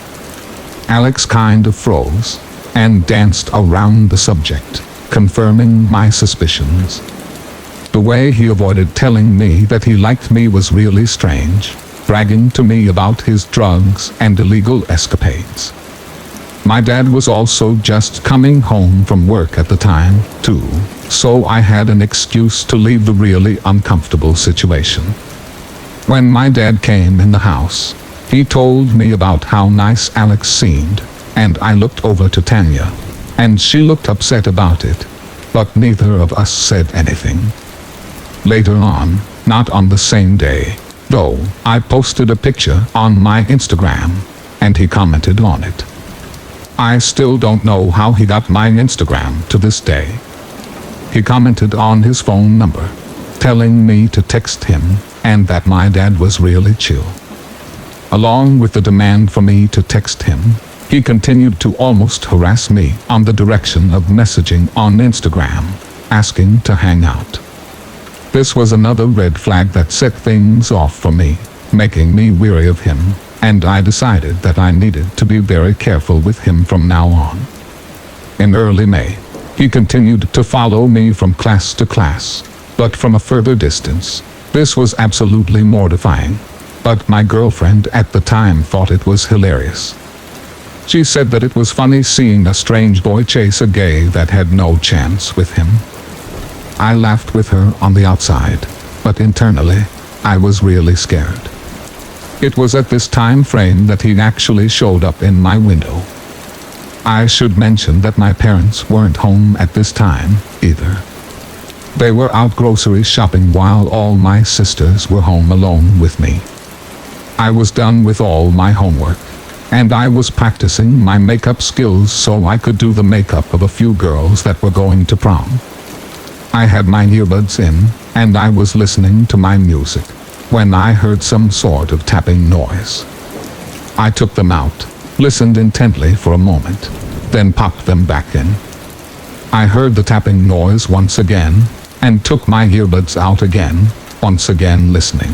Alex kind of froze, and danced around the subject, confirming my suspicions. The way he avoided telling me that he liked me was really strange, bragging to me about his drugs and illegal escapades. My dad was also just coming home from work at the time, too, so I had an excuse to leave the really uncomfortable situation. When my dad came in the house, he told me about how nice Alex seemed, and I looked over to Tanya, and she looked upset about it, but neither of us said anything. Later on, not on the same day, though, I posted a picture on my Instagram, and he commented on it. I still don't know how he got my Instagram to this day. He commented on his phone number, telling me to text him, and that my dad was really chill. Along with the demand for me to text him, he continued to almost harass me on the direction of messaging on Instagram, asking to hang out. This was another red flag that set things off for me, making me weary of him, and I decided that I needed to be very careful with him from now on. In early May, he continued to follow me from class to class, but from a further distance. This was absolutely mortifying, but my girlfriend at the time thought it was hilarious. She said that it was funny seeing a strange boy chase a gay that had no chance with him. I laughed with her on the outside, but internally, I was really scared. It was at this time frame that he actually showed up in my window. I should mention that my parents weren't home at this time, either. They were out grocery shopping while all my sisters were home alone with me. I was done with all my homework, and I was practicing my makeup skills so I could do the makeup of a few girls that were going to prom. I had my earbuds in, and I was listening to my music, when I heard some sort of tapping noise. I took them out, listened intently for a moment, then popped them back in. I heard the tapping noise once again, and took my earbuds out again, once again listening.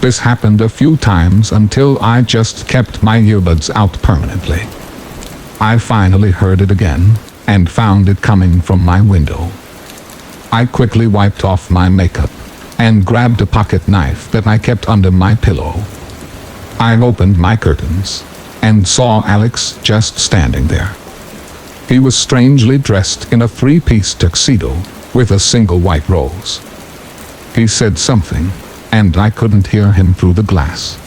This happened a few times until I just kept my earbuds out permanently. I finally heard it again, and found it coming from my window. I quickly wiped off my makeup, and grabbed a pocket knife that I kept under my pillow. I opened my curtains, and saw Alex just standing there. He was strangely dressed in a three-piece tuxedo, with a single white rose. He said something, and I couldn't hear him through the glass.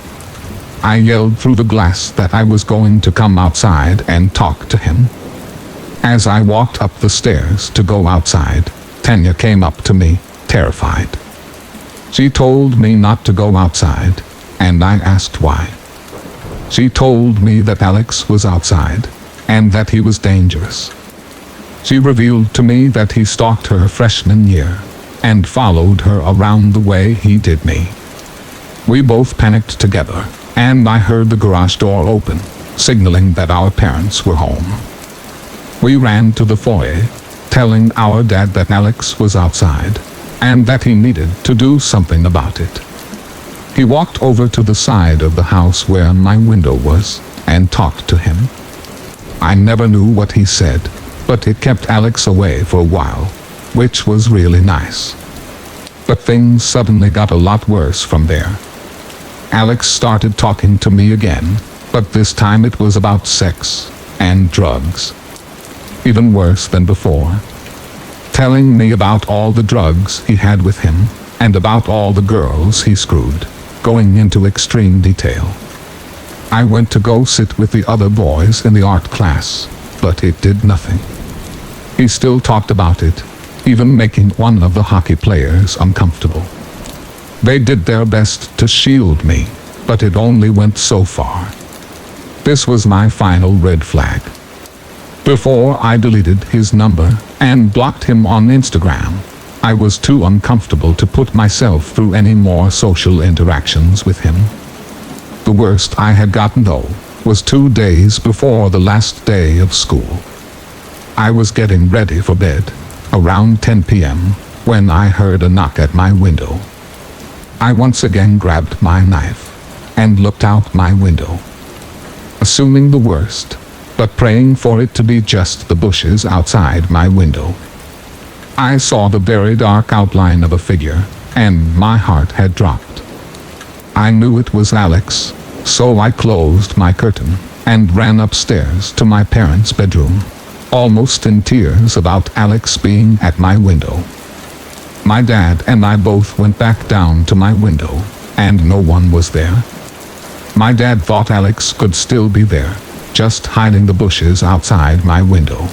I yelled through the glass that I was going to come outside and talk to him. As I walked up the stairs to go outside, Tanya came up to me, terrified. She told me not to go outside, and I asked why. She told me that Alex was outside, and that he was dangerous. She revealed to me that he stalked her freshman year, and followed her around the way he did me. We both panicked together, and I heard the garage door open, signaling that our parents were home. We ran to the foyer, telling our dad that Alex was outside, and that he needed to do something about it. He walked over to the side of the house where my window was, and talked to him. I never knew what he said, but it kept Alex away for a while, which was really nice. But things suddenly got a lot worse from there. Alex started talking to me again, but this time it was about sex and drugs. Even worse than before. Telling me about all the drugs he had with him, and about all the girls he screwed, going into extreme detail. I went to go sit with the other boys in the art class, but it did nothing. He still talked about it, even making one of the hockey players uncomfortable. They did their best to shield me, but it only went so far. This was my final red flag. Before I deleted his number and blocked him on Instagram, I was too uncomfortable to put myself through any more social interactions with him. The worst I had gotten, though, was 2 days before the last day of school. I was getting ready for bed, around 10 p.m., when I heard a knock at my window. I once again grabbed my knife and looked out my window, assuming the worst, but praying for it to be just the bushes outside my window. I saw the very dark outline of a figure, and my heart had dropped. I knew it was Alex, so I closed my curtain and ran upstairs to my parents' bedroom, almost in tears about Alex being at my window. My dad and I both went back down to my window, and no one was there. My dad thought Alex could still be there, just hiding the bushes outside my window.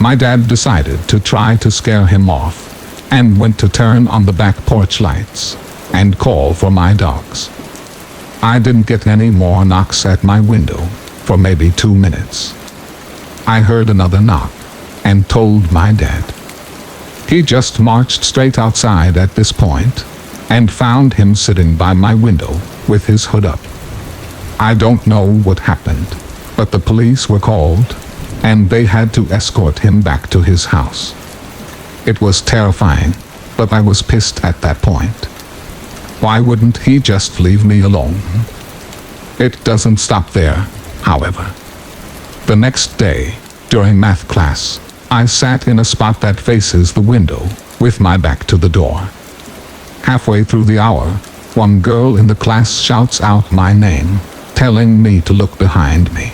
My dad decided to try to scare him off, and went to turn on the back porch lights, and call for my dogs. I didn't get any more knocks at my window, for maybe 2 minutes. I heard another knock, and told my dad. He just marched straight outside at this point, and found him sitting by my window, with his hood up. I don't know what happened, but the police were called, and they had to escort him back to his house. It was terrifying, but I was pissed at that point. Why wouldn't he just leave me alone? It doesn't stop there, however. The next day, during math class, I sat in a spot that faces the window, with my back to the door. Halfway through the hour, one girl in the class shouts out my name, telling me to look behind me.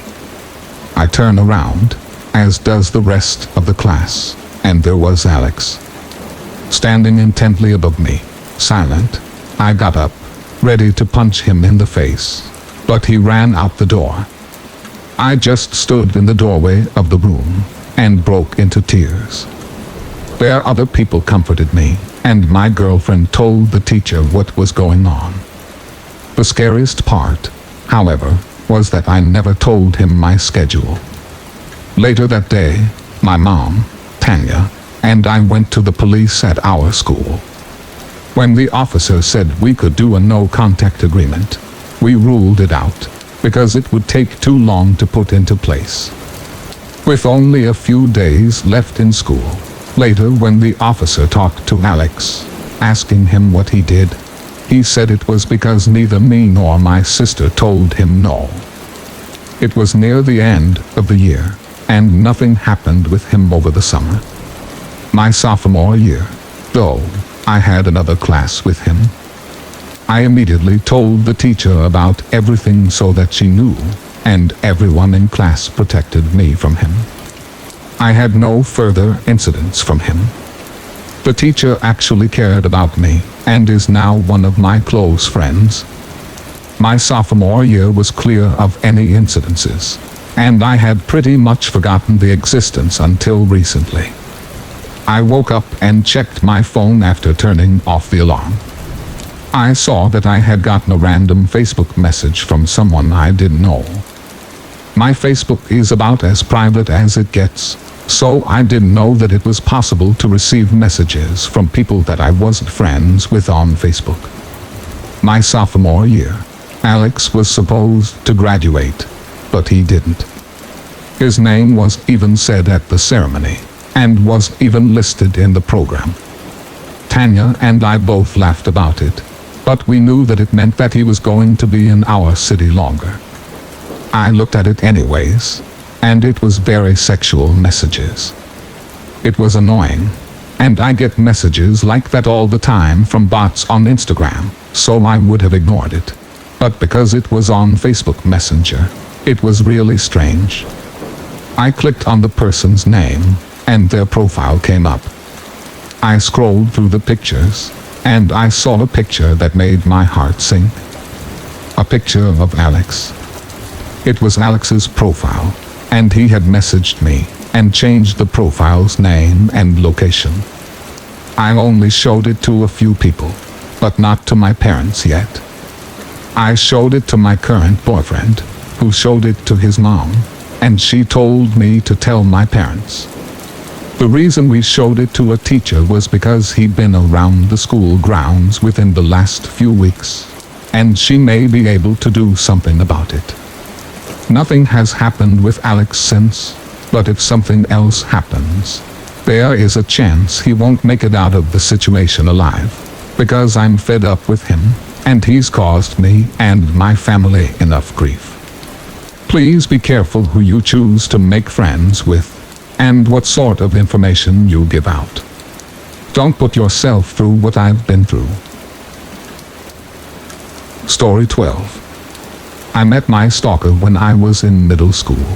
I turn around, as does the rest of the class, and there was Alex. Standing intently above me, silent, I got up, ready to punch him in the face, but he ran out the door. I just stood in the doorway of the room, and broke into tears. There other people comforted me, and my girlfriend told the teacher what was going on. The scariest part, however, was that I never told him my schedule. Later that day, my mom, Tanya, and I went to the police at our school. When the officer said we could do a no-contact agreement, we ruled it out, because it would take too long to put into place. With only a few days left in school, later when the officer talked to Alex, asking him what he did, He said it was because neither me nor my sister told him no. It was near the end of the year, and nothing happened with him over the summer. My sophomore year, though, I had another class with him. I immediately told the teacher about everything so that she knew, and everyone in class protected me from him. I had no further incidents from him. The teacher actually cared about me, and is now one of my close friends. My sophomore year was clear of any incidences, and I had pretty much forgotten the existence until recently. I woke up and checked my phone after turning off the alarm. I saw that I had gotten a random Facebook message from someone I didn't know. My Facebook is about as private as it gets, so I didn't know that it was possible to receive messages from people that I wasn't friends with on Facebook. My sophomore year, Alex was supposed to graduate, but he didn't. His name was even said at the ceremony, and was even listed in the program. Tanya and I both laughed about it, but we knew that it meant that he was going to be in our city longer. I looked at it anyways, and it was very sexual messages. It was annoying, and I get messages like that all the time from bots on Instagram, so I would have ignored it. But because it was on Facebook Messenger, it was really strange. I clicked on the person's name, and their profile came up. I scrolled through the pictures, and I saw a picture that made my heart sink. A picture of Alex. It was Alex's profile, and he had messaged me, and changed the profile's name and location. I only showed it to a few people, but not to my parents yet. I showed it to my current boyfriend, who showed it to his mom, and she told me to tell my parents. The reason we showed it to a teacher was because he'd been around the school grounds within the last few weeks, and she may be able to do something about it. Nothing has happened with Alex since, but if something else happens, there is a chance he won't make it out of the situation alive, because I'm fed up with him, and he's caused me and my family enough grief. Please be careful who you choose to make friends with, and what sort of information you give out. Don't put yourself through what I've been through. Story 12. I met my stalker when I was in middle school.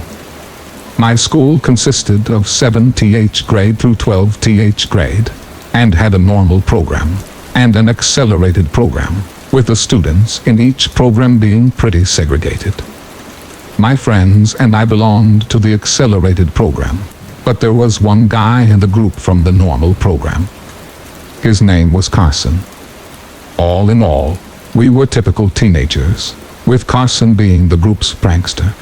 My school consisted of 7th grade through 12th grade, and had a normal program, and an accelerated program, with the students in each program being pretty segregated. My friends and I belonged to the accelerated program, but there was one guy in the group from the normal program. His name was Carson. All in all, we were typical teenagers, with Carson being the group's prankster.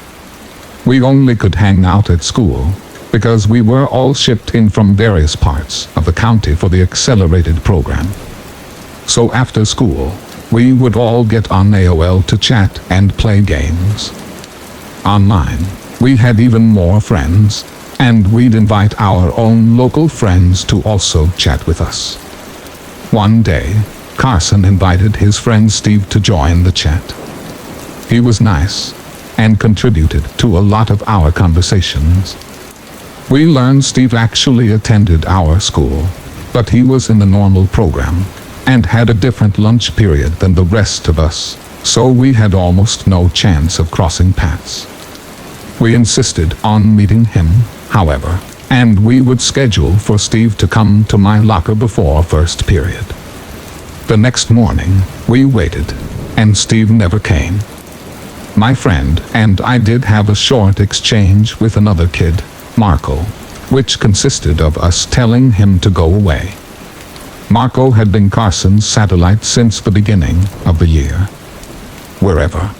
We only could hang out at school, because we were all shipped in from various parts of the county for the accelerated program. So after school, we would all get on AOL to chat and play games. Online, we had even more friends, and we'd invite our own local friends to also chat with us. One day, Carson invited his friend Steve to join the chat. He was nice, and contributed to a lot of our conversations. We learned Steve actually attended our school, but he was in the normal program, and had a different lunch period than the rest of us, so we had almost no chance of crossing paths. We insisted on meeting him, however, and we would schedule for Steve to come to my locker before first period. The next morning, we waited, and Steve never came. My friend and I did have a short exchange with another kid, Marco, which consisted of us telling him to go away. Marco had been Carson's satellite since the beginning of the year. Wherever,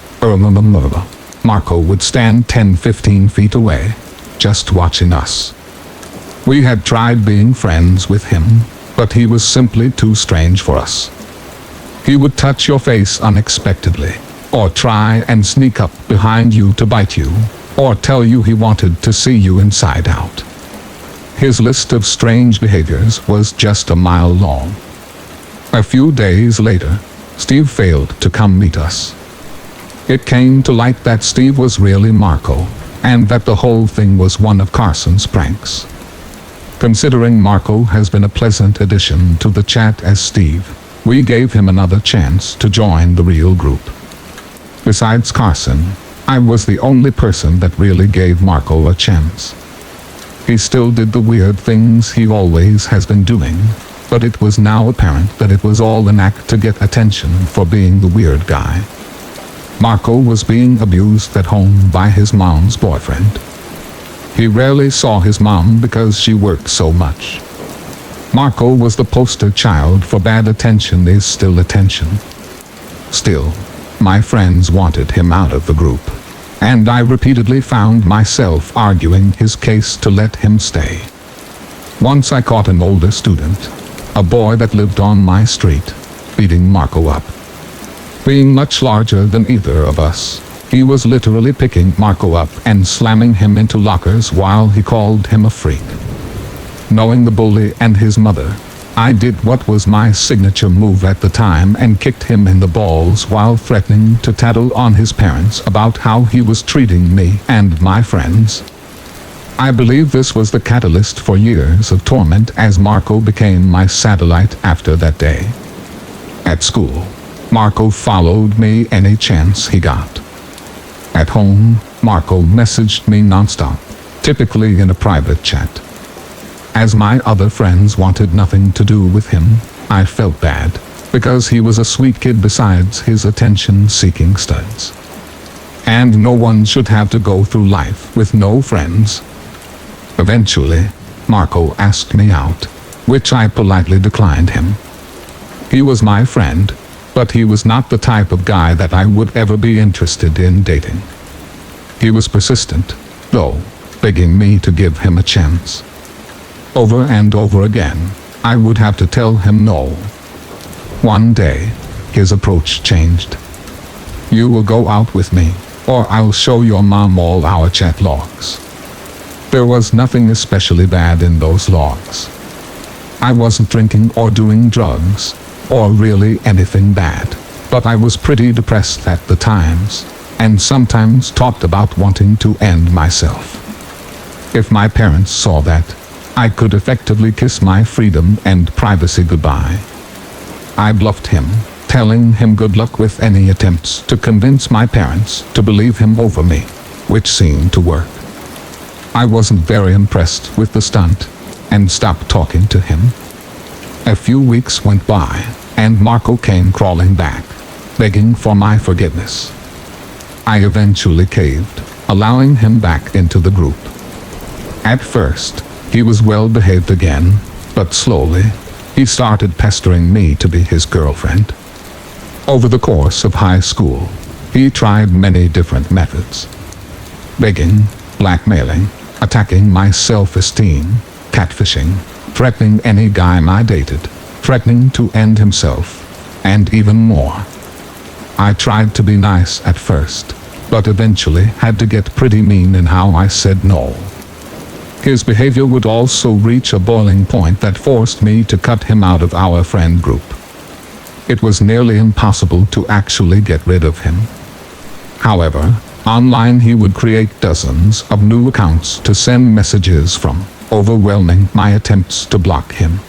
Marco would stand 10-15 feet away, just watching us. We had tried being friends with him, but he was simply too strange for us. He would touch your face unexpectedly, or try and sneak up behind you to bite you, or tell you he wanted to see you inside out. His list of strange behaviors was just a mile long. A few days later, Steve failed to come meet us. It came to light that Steve was really Marco, and that the whole thing was one of Carson's pranks. Considering Marco has been a pleasant addition to the chat as Steve, we gave him another chance to join the real group. Besides Carson, I was the only person that really gave Marco a chance. He still did the weird things he always has been doing, but it was now apparent that it was all an act to get attention for being the weird guy. Marco was being abused at home by his mom's boyfriend. He rarely saw his mom because she worked so much. Marco was the poster child for bad attention is still attention. Still, my friends wanted him out of the group, and I repeatedly found myself arguing his case to let him stay. Once I caught an older student, a boy that lived on my street, beating Marco up. Being much larger than either of us, he was literally picking Marco up and slamming him into lockers while he called him a freak. Knowing the bully and his mother, I did what was my signature move at the time and kicked him in the balls while threatening to tattle on his parents about how he was treating me and my friends. I believe this was the catalyst for years of torment as Marco became my satellite after that day. At school, Marco followed me any chance he got. At home, Marco messaged me nonstop, typically in a private chat. As my other friends wanted nothing to do with him, I felt bad, because he was a sweet kid besides his attention-seeking studs. And no one should have to go through life with no friends. Eventually, Marco asked me out, which I politely declined him. He was my friend, but he was not the type of guy that I would ever be interested in dating. He was persistent, though, begging me to give him a chance. Over and over again, I would have to tell him no. One day, his approach changed. "You will go out with me, or I'll show your mom all our chat logs." There was nothing especially bad in those logs. I wasn't drinking or doing drugs, or really anything bad, but I was pretty depressed at the times, and sometimes talked about wanting to end myself. If my parents saw that, I could effectively kiss my freedom and privacy goodbye. I bluffed him, telling him good luck with any attempts to convince my parents to believe him over me, which seemed to work. I wasn't very impressed with the stunt, and stopped talking to him. A few weeks went by, and Marco came crawling back, begging for my forgiveness. I eventually caved, allowing him back into the group. At first, he was well behaved again, but slowly, he started pestering me to be his girlfriend. Over the course of high school, he tried many different methods. Begging, blackmailing, attacking my self-esteem, catfishing, threatening any guy I dated, threatening to end himself, and even more. I tried to be nice at first, but eventually had to get pretty mean in how I said no. His behavior would also reach a boiling point that forced me to cut him out of our friend group. It was nearly impossible to actually get rid of him. However, online he would create dozens of new accounts to send messages from, overwhelming my attempts to block him.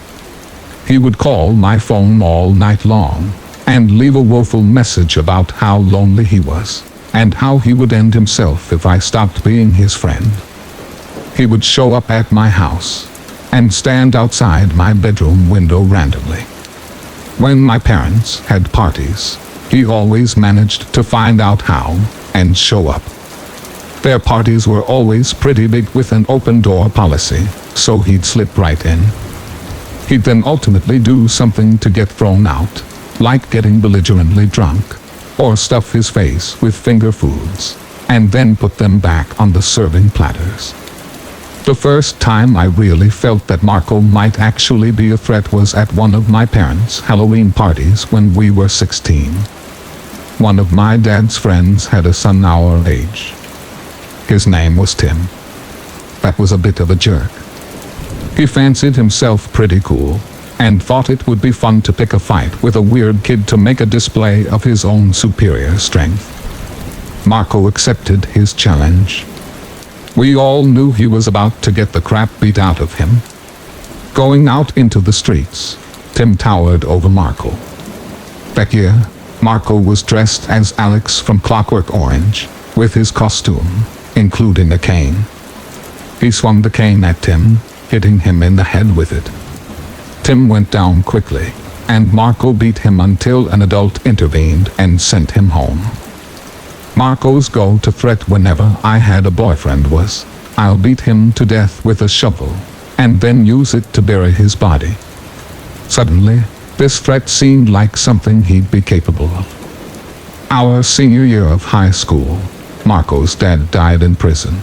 He would call my phone all night long, and leave a woeful message about how lonely he was, and how he would end himself if I stopped being his friend. He would show up at my house, and stand outside my bedroom window randomly. When my parents had parties, he always managed to find out how, and show up. Their parties were always pretty big with an open-door policy, so he'd slip right in. He'd then ultimately do something to get thrown out, like getting belligerently drunk, or stuff his face with finger foods, and then put them back on the serving platters. The first time I really felt that Marco might actually be a threat was at one of my parents' Halloween parties when we were 16. One of my dad's friends had a son our age. His name was Tim. That was a bit of a jerk. He fancied himself pretty cool, and thought it would be fun to pick a fight with a weird kid to make a display of his own superior strength. Marco accepted his challenge. We all knew he was about to get the crap beat out of him. Going out into the streets, Tim towered over Marco. That year, Marco was dressed as Alex from Clockwork Orange, with his costume, including a cane. He swung the cane at Tim, hitting him in the head with it. Tim went down quickly, and Marco beat him until an adult intervened and sent him home. Marco's go-to threat whenever I had a boyfriend was, I'll beat him to death with a shovel, and then use it to bury his body. Suddenly, this threat seemed like something he'd be capable of. Our senior year of high school, Marco's dad died in prison.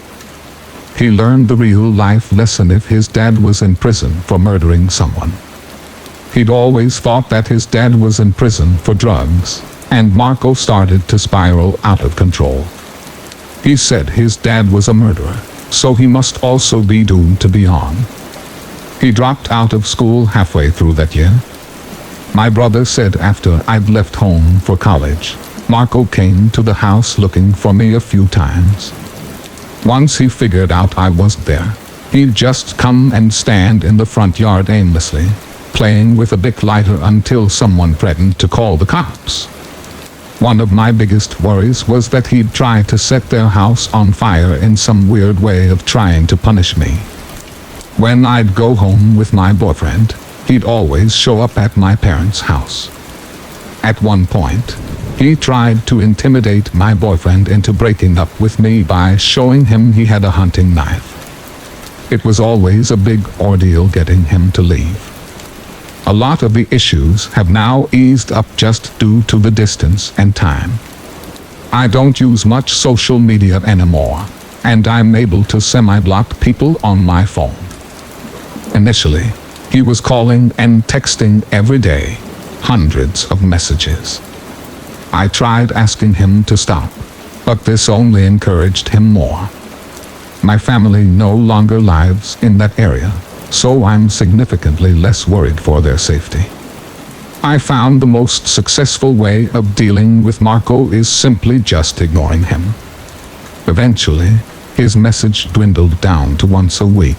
He learned the real-life lesson if his dad was in prison for murdering someone. He'd always thought that his dad was in prison for drugs, and Marco started to spiral out of control. He said his dad was a murderer, so he must also be doomed to be on. He dropped out of school halfway through that year. My brother said after I'd left home for college, Marco came to the house looking for me a few times. Once he figured out I wasn't there, he'd just come and stand in the front yard aimlessly, playing with a Bic lighter until someone threatened to call the cops. One of my biggest worries was that he'd try to set their house on fire in some weird way of trying to punish me. When I'd go home with my boyfriend, he'd always show up at my parents' house. At one point, he tried to intimidate my boyfriend into breaking up with me by showing him he had a hunting knife. It was always a big ordeal getting him to leave. A lot of the issues have now eased up just due to the distance and time. I don't use much social media anymore, and I'm able to semi-block people on my phone. Initially, he was calling and texting every day, hundreds of messages. I tried asking him to stop, but this only encouraged him more. My family no longer lives in that area, so I'm significantly less worried for their safety. I found the most successful way of dealing with Marco is simply just ignoring him. Eventually, his message dwindled down to once a week,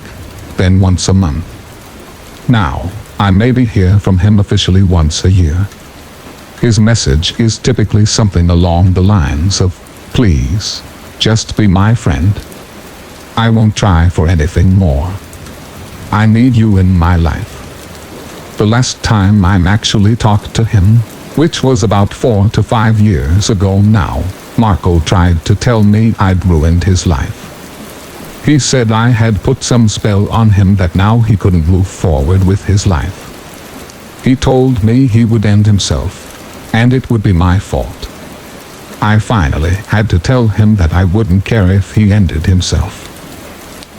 then once a month. Now, I maybe hear from him officially once a year. His message is typically something along the lines of, "Please, just be my friend. I won't try for anything more. I need you in my life." The last time I actually talked to him, which was about 4 to 5 years ago now, Marco tried to tell me I'd ruined his life. He said I had put some spell on him that now he couldn't move forward with his life. He told me he would end himself, and it would be my fault. I finally had to tell him that I wouldn't care if he ended himself.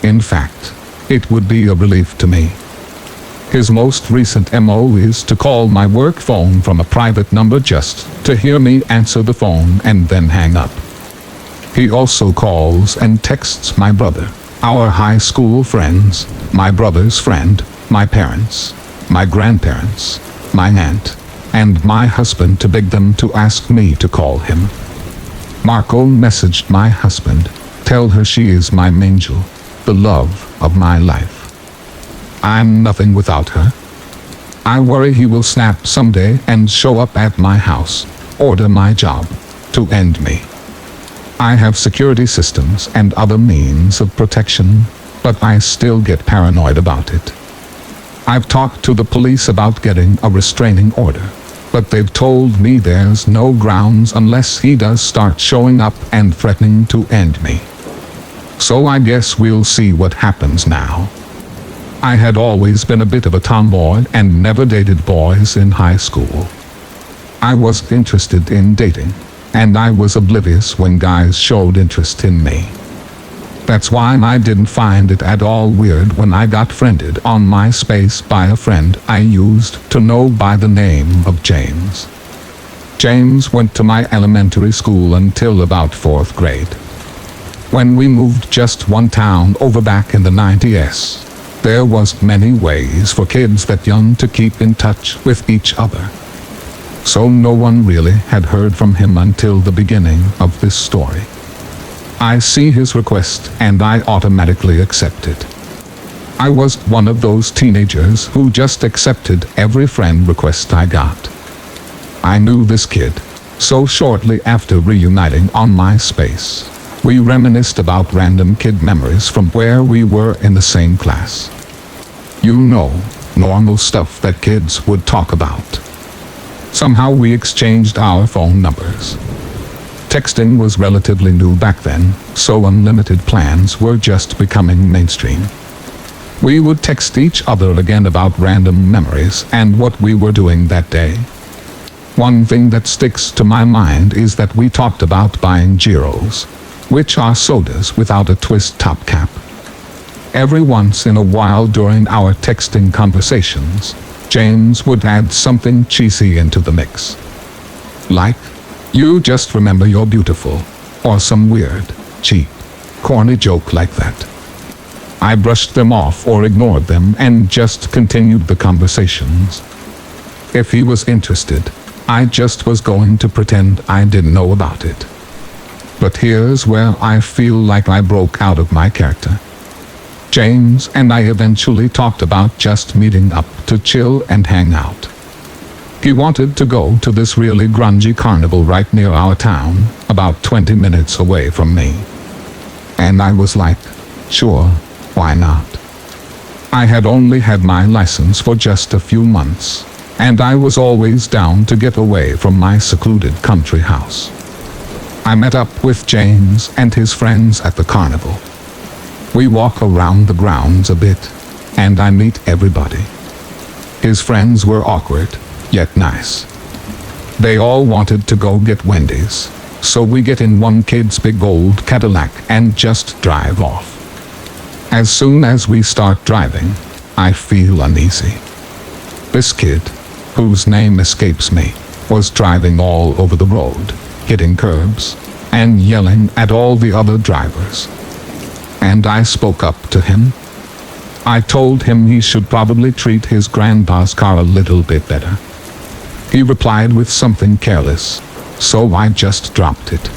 In fact, it would be a relief to me. His most recent MO is to call my work phone from a private number just to hear me answer the phone and then hang up. He also calls and texts my brother, our high school friends, my brother's friend, my parents, my grandparents, my aunt, and my husband to beg them to ask me to call him. Marco messaged my husband, "Tell her she is my angel, the love of my life. I'm nothing without her." I worry he will snap someday and show up at my house, order my job, to end me. I have security systems and other means of protection, but I still get paranoid about it. I've talked to the police about getting a restraining order, but they've told me there's no grounds unless he does start showing up and threatening to end me. So I guess we'll see what happens now. I had always been a bit of a tomboy and never dated boys in high school. I wasn't interested in dating, and I was oblivious when guys showed interest in me. That's why I didn't find it at all weird when I got friended on MySpace by a friend I used to know by the name of James. James went to my elementary school until about 4th grade. When we moved just one town over back in the 90s, There was many ways for kids that young to keep in touch with each other. So no one really had heard from him until the beginning of this story. I see his request and I automatically accepted. I was one of those teenagers who just accepted every friend request I got. I knew this kid, so shortly after reuniting on MySpace, we reminisced about random kid memories from where we were in the same class. You know, normal stuff that kids would talk about. Somehow we exchanged our phone numbers. Texting was relatively new back then, so unlimited plans were just becoming mainstream. We would text each other again about random memories and what we were doing that day. One thing that sticks to my mind is that we talked about buying gyros, which are sodas without a twist top cap. Every once in a while during our texting conversations, James would add something cheesy into the mix. Like, "You just remember you're beautiful," or some weird, cheap, corny joke like that. I brushed them off or ignored them and just continued the conversations. If he was interested, I just was going to pretend I didn't know about it. But here's where I feel like I broke out of my character. James and I eventually talked about just meeting up to chill and hang out. He wanted to go to this really grungy carnival right near our town, about 20 minutes away from me. And I was like, sure, why not? I had only had my license for just a few months, and I was always down to get away from my secluded country house. I met up with James and his friends at the carnival. We walk around the grounds a bit, and I meet everybody. His friends were awkward, yet nice. They all wanted to go get Wendy's, so we get in one kid's big old Cadillac and just drive off. As soon as we start driving, I feel uneasy. This kid, whose name escapes me, was driving all over the road, hitting curbs, and yelling at all the other drivers. And I spoke up to him. I told him he should probably treat his grandpa's car a little bit better. He replied with something careless, so I just dropped it.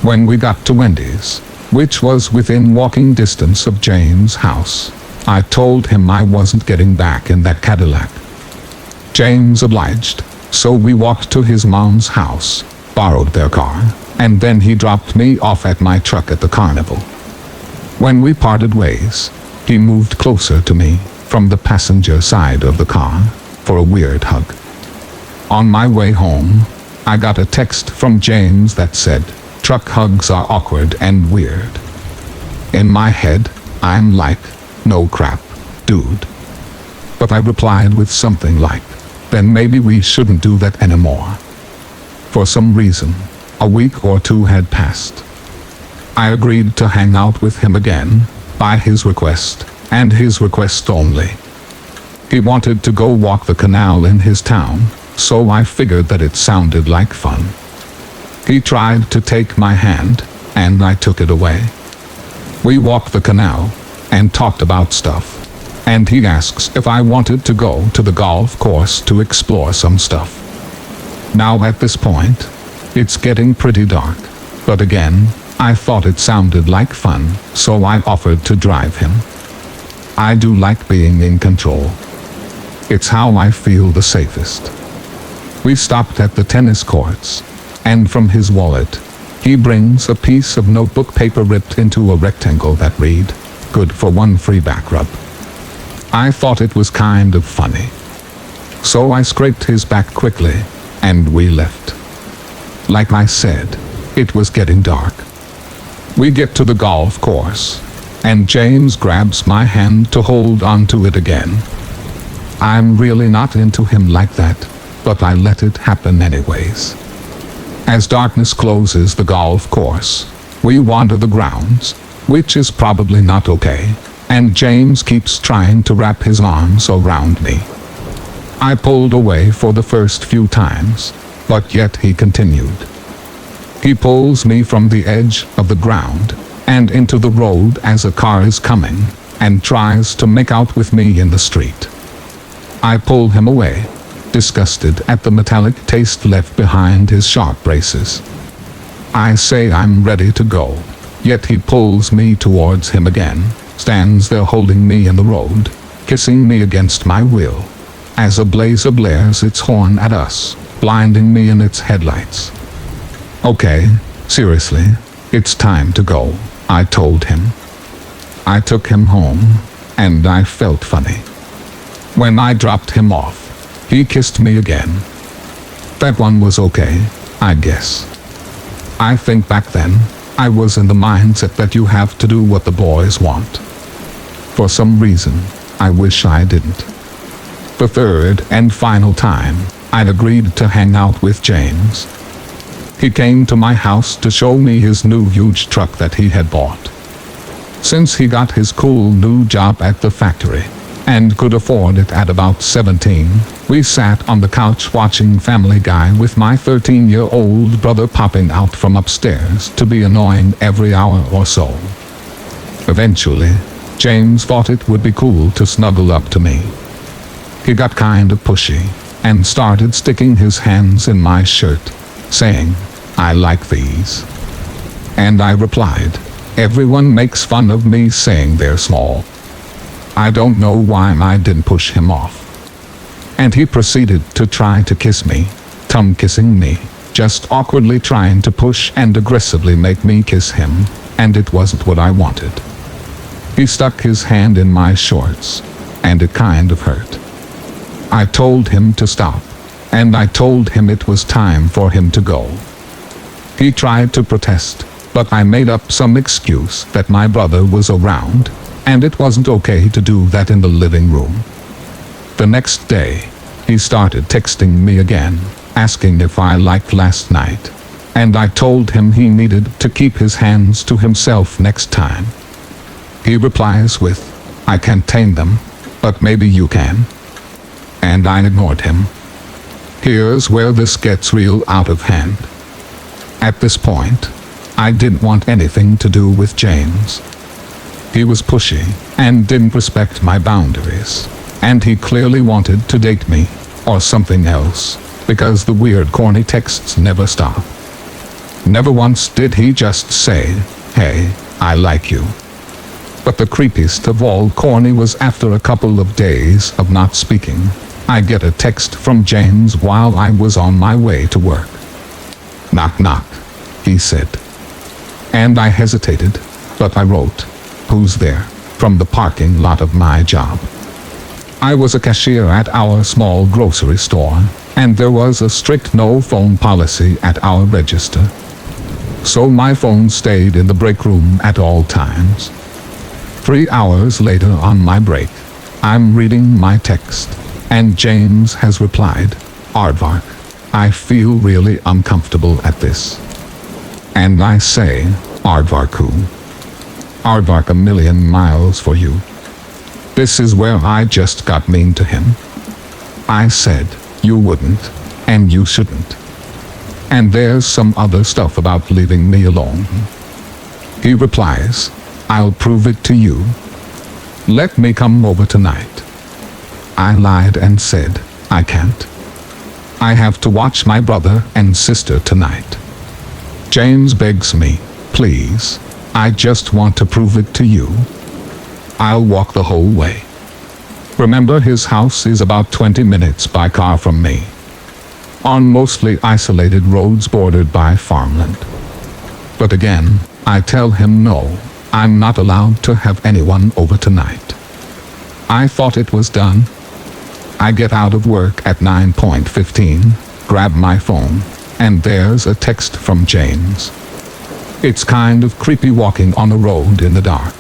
When we got to Wendy's, which was within walking distance of James' house, I told him I wasn't getting back in that Cadillac. James obliged, so we walked to his mom's house, borrowed their car, and then he dropped me off at my truck at the carnival. When we parted ways, he moved closer to me from the passenger side of the car for a weird hug. On my way home, I got a text from James that said, "Truck hugs are awkward and weird." In my head, I'm like, no crap, dude. But I replied with something like, then maybe we shouldn't do that anymore. For some reason, a week or two had passed. I agreed to hang out with him again, by his request, and his request only. He wanted to go walk the canal in his town, so I figured that it sounded like fun. He tried to take my hand, and I took it away. We walked the canal, and talked about stuff, and he asks if I wanted to go to the golf course to explore some stuff. Now at this point, it's getting pretty dark, but again, I thought it sounded like fun, so I offered to drive him. I do like being in control. It's how I feel the safest. We stopped at the tennis courts, and from his wallet, he brings a piece of notebook paper ripped into a rectangle that read, "Good for one free back rub." I thought it was kind of funny. So I scraped his back quickly, and we left. Like I said, it was getting dark. We get to the golf course, and James grabs my hand to hold onto it again. I'm really not into him like that, but I let it happen anyways. As darkness closes the golf course, we wander the grounds, which is probably not okay, and James keeps trying to wrap his arms around me. I pulled away for the first few times, but yet he continued. He pulls me from the edge of the ground and into the road as a car is coming, and tries to make out with me in the street. I pull him away, disgusted at the metallic taste left behind his sharp braces. I say I'm ready to go, yet he pulls me towards him again, stands there holding me in the road, kissing me against my will, as a blazer blares its horn at us, blinding me in its headlights. Okay, seriously, it's time to go, I told him. I took him home, and I felt funny. When I dropped him off, he kissed me again. That one was okay, I guess. I think back then, I was in the mindset that you have to do what the boys want. For some reason, I wish I didn't. The third and final time, I'd agreed to hang out with James. He came to my house to show me his new huge truck that he had bought. Since he got his cool new job at the factory, and could afford it at about 17, we sat on the couch watching Family Guy with my 13-year-old brother popping out from upstairs to be annoying every hour or so. Eventually, James thought it would be cool to snuggle up to me. He got kind of pushy, and started sticking his hands in my shirt, saying, "I like these." And I replied, "Everyone makes fun of me saying they're small." I don't know why I didn't push him off. And he proceeded to try to kiss me, tongue kissing me, just awkwardly trying to push and aggressively make me kiss him, and it wasn't what I wanted. He stuck his hand in my shorts, and it kind of hurt. I told him to stop, and I told him it was time for him to go. He tried to protest, but I made up some excuse that my brother was around, and it wasn't okay to do that in the living room. The next day, he started texting me again, asking if I liked last night, and I told him he needed to keep his hands to himself next time. He replies with, "I can't tame them, but maybe you can." And I ignored him. Here's where this gets real out of hand. At this point, I didn't want anything to do with James. He was pushy, and didn't respect my boundaries, and he clearly wanted to date me, or something else, because the weird corny texts never stop. Never once did he just say, "Hey, I like you." But the creepiest of all corny was after a couple of days of not speaking, I get a text from James while I was on my way to work. "Knock knock," he said. And I hesitated, but I wrote, "Who's there?" from the parking lot of my job. I was a cashier at our small grocery store, and there was a strict no phone policy at our register. So my phone stayed in the break room at all times. 3 hours later on my break, I'm reading my text, and James has replied, "Aardvark, I feel really uncomfortable at this." And I say, "Aardvarku. Aardvark a million miles for you." This is where I just got mean to him. I said, "You wouldn't, and you shouldn't." And there's some other stuff about leaving me alone. He replies, "I'll prove it to you. Let me come over tonight." I lied and said, "I can't. I have to watch my brother and sister tonight." James begs me, "Please, I just want to prove it to you. I'll walk the whole way." Remember, his house is about 20 minutes by car from me, on mostly isolated roads bordered by farmland. But again, I tell him no, I'm not allowed to have anyone over tonight. I thought it was done. I get out of work at 9:15, grab my phone, and there's a text from James. It's kind of creepy walking on a road in the dark.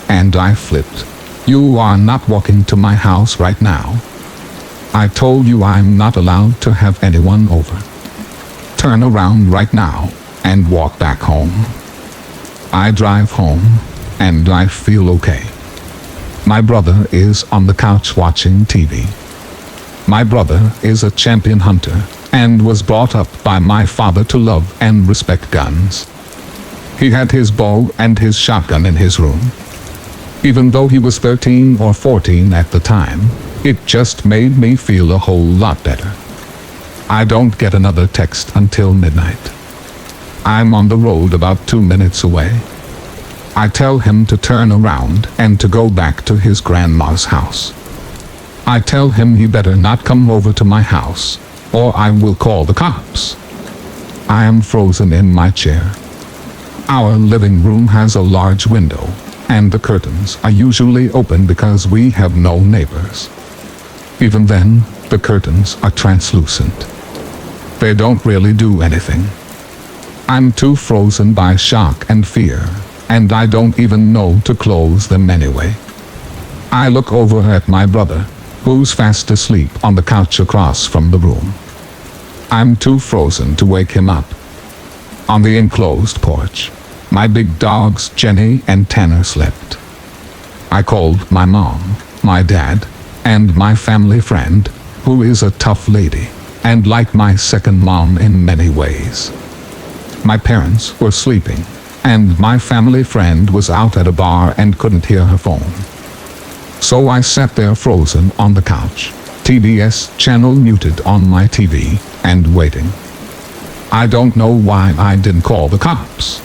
And I flipped. "You are not walking to my house right now. I told you I'm not allowed to have anyone over. Turn around right now and walk back home." I drive home, and I feel okay. My brother is on the couch watching TV. My brother is a champion hunter, and was brought up by my father to love and respect guns. He had his bow and his shotgun in his room. Even though he was 13 or 14 at the time, it just made me feel a whole lot better. I don't get another text until midnight. I'm on the road about 2 minutes away. I tell him to turn around and to go back to his grandma's house. I tell him he better not come over to my house, or I will call the cops. I am frozen in my chair. Our living room has a large window, and the curtains are usually open because we have no neighbors. Even then, the curtains are translucent. They don't really do anything. I'm too frozen by shock and fear, and I don't even know to close them anyway. I look over at my brother, who's fast asleep on the couch across from the room. I'm too frozen to wake him up. On the enclosed porch, my big dogs Jenny and Tanner slept. I called my mom, my dad, and my family friend, who is a tough lady, and like my second mom in many ways. My parents were sleeping, and my family friend was out at a bar and couldn't hear her phone. So I sat there frozen on the couch, TBS channel muted on my TV, and waiting. I don't know why I didn't call the cops.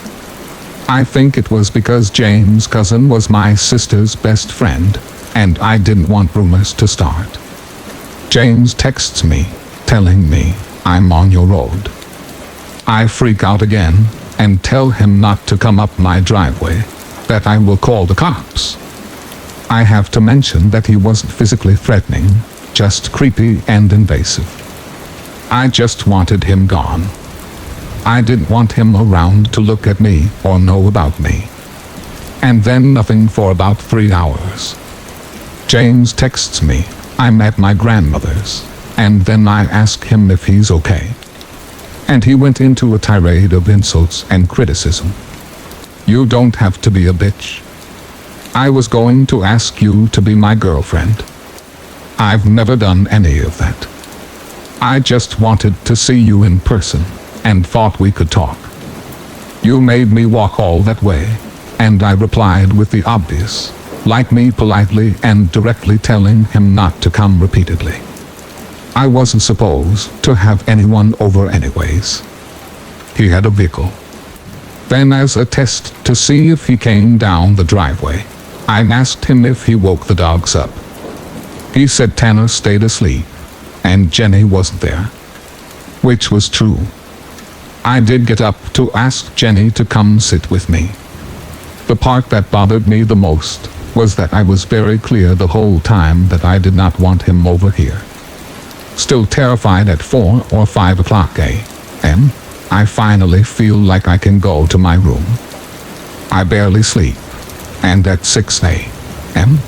I think it was because James' cousin was my sister's best friend, and I didn't want rumors to start. James texts me, telling me I'm on your road. I freak out again, and tell him not to come up my driveway, that I will call the cops. I have to mention that he wasn't physically threatening, just creepy and invasive. I just wanted him gone. I didn't want him around to look at me or know about me. And then nothing for about 3 hours. James texts me, I'm at my grandmother's, and then I ask him if he's okay. And he went into a tirade of insults and criticism. You don't have to be a bitch. I was going to ask you to be my girlfriend. I've never done any of that. I just wanted to see you in person, and thought we could talk. You made me walk all that way, and I replied with the obvious, like me politely and directly telling him not to come repeatedly. I wasn't supposed to have anyone over anyways. He had a vehicle. Then as a test to see if he came down the driveway, I asked him if he woke the dogs up. He said Tanner stayed asleep, and Jenny wasn't there. Which was true. I did get up to ask Jenny to come sit with me. The part that bothered me the most was that I was very clear the whole time that I did not want him over here. Still terrified at 4 or 5 o'clock a.m., I finally feel like I can go to my room. I barely sleep, and at 6 a.m.,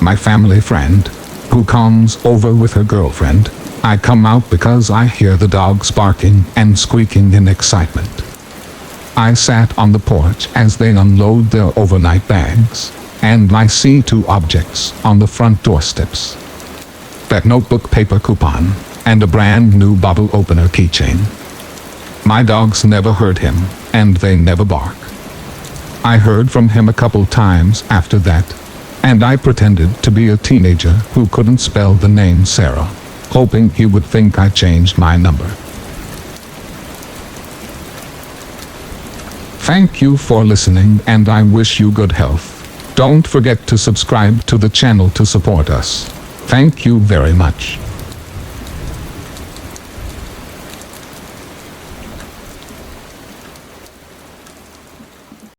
my family friend, who comes over with her girlfriend, I come out because I hear the dogs barking and squeaking in excitement. I sat on the porch as they unload their overnight bags, and I see 2 objects on the front doorsteps. That notebook paper coupon, and a brand new bottle opener keychain. My dogs never hurt him, and they never bark. I heard from him a couple times after that, and I pretended to be a teenager who couldn't spell the name Sarah, hoping he would think I changed my number. Thank you for listening, and I wish you good health. Don't forget to subscribe to the channel to support us. Thank you very much.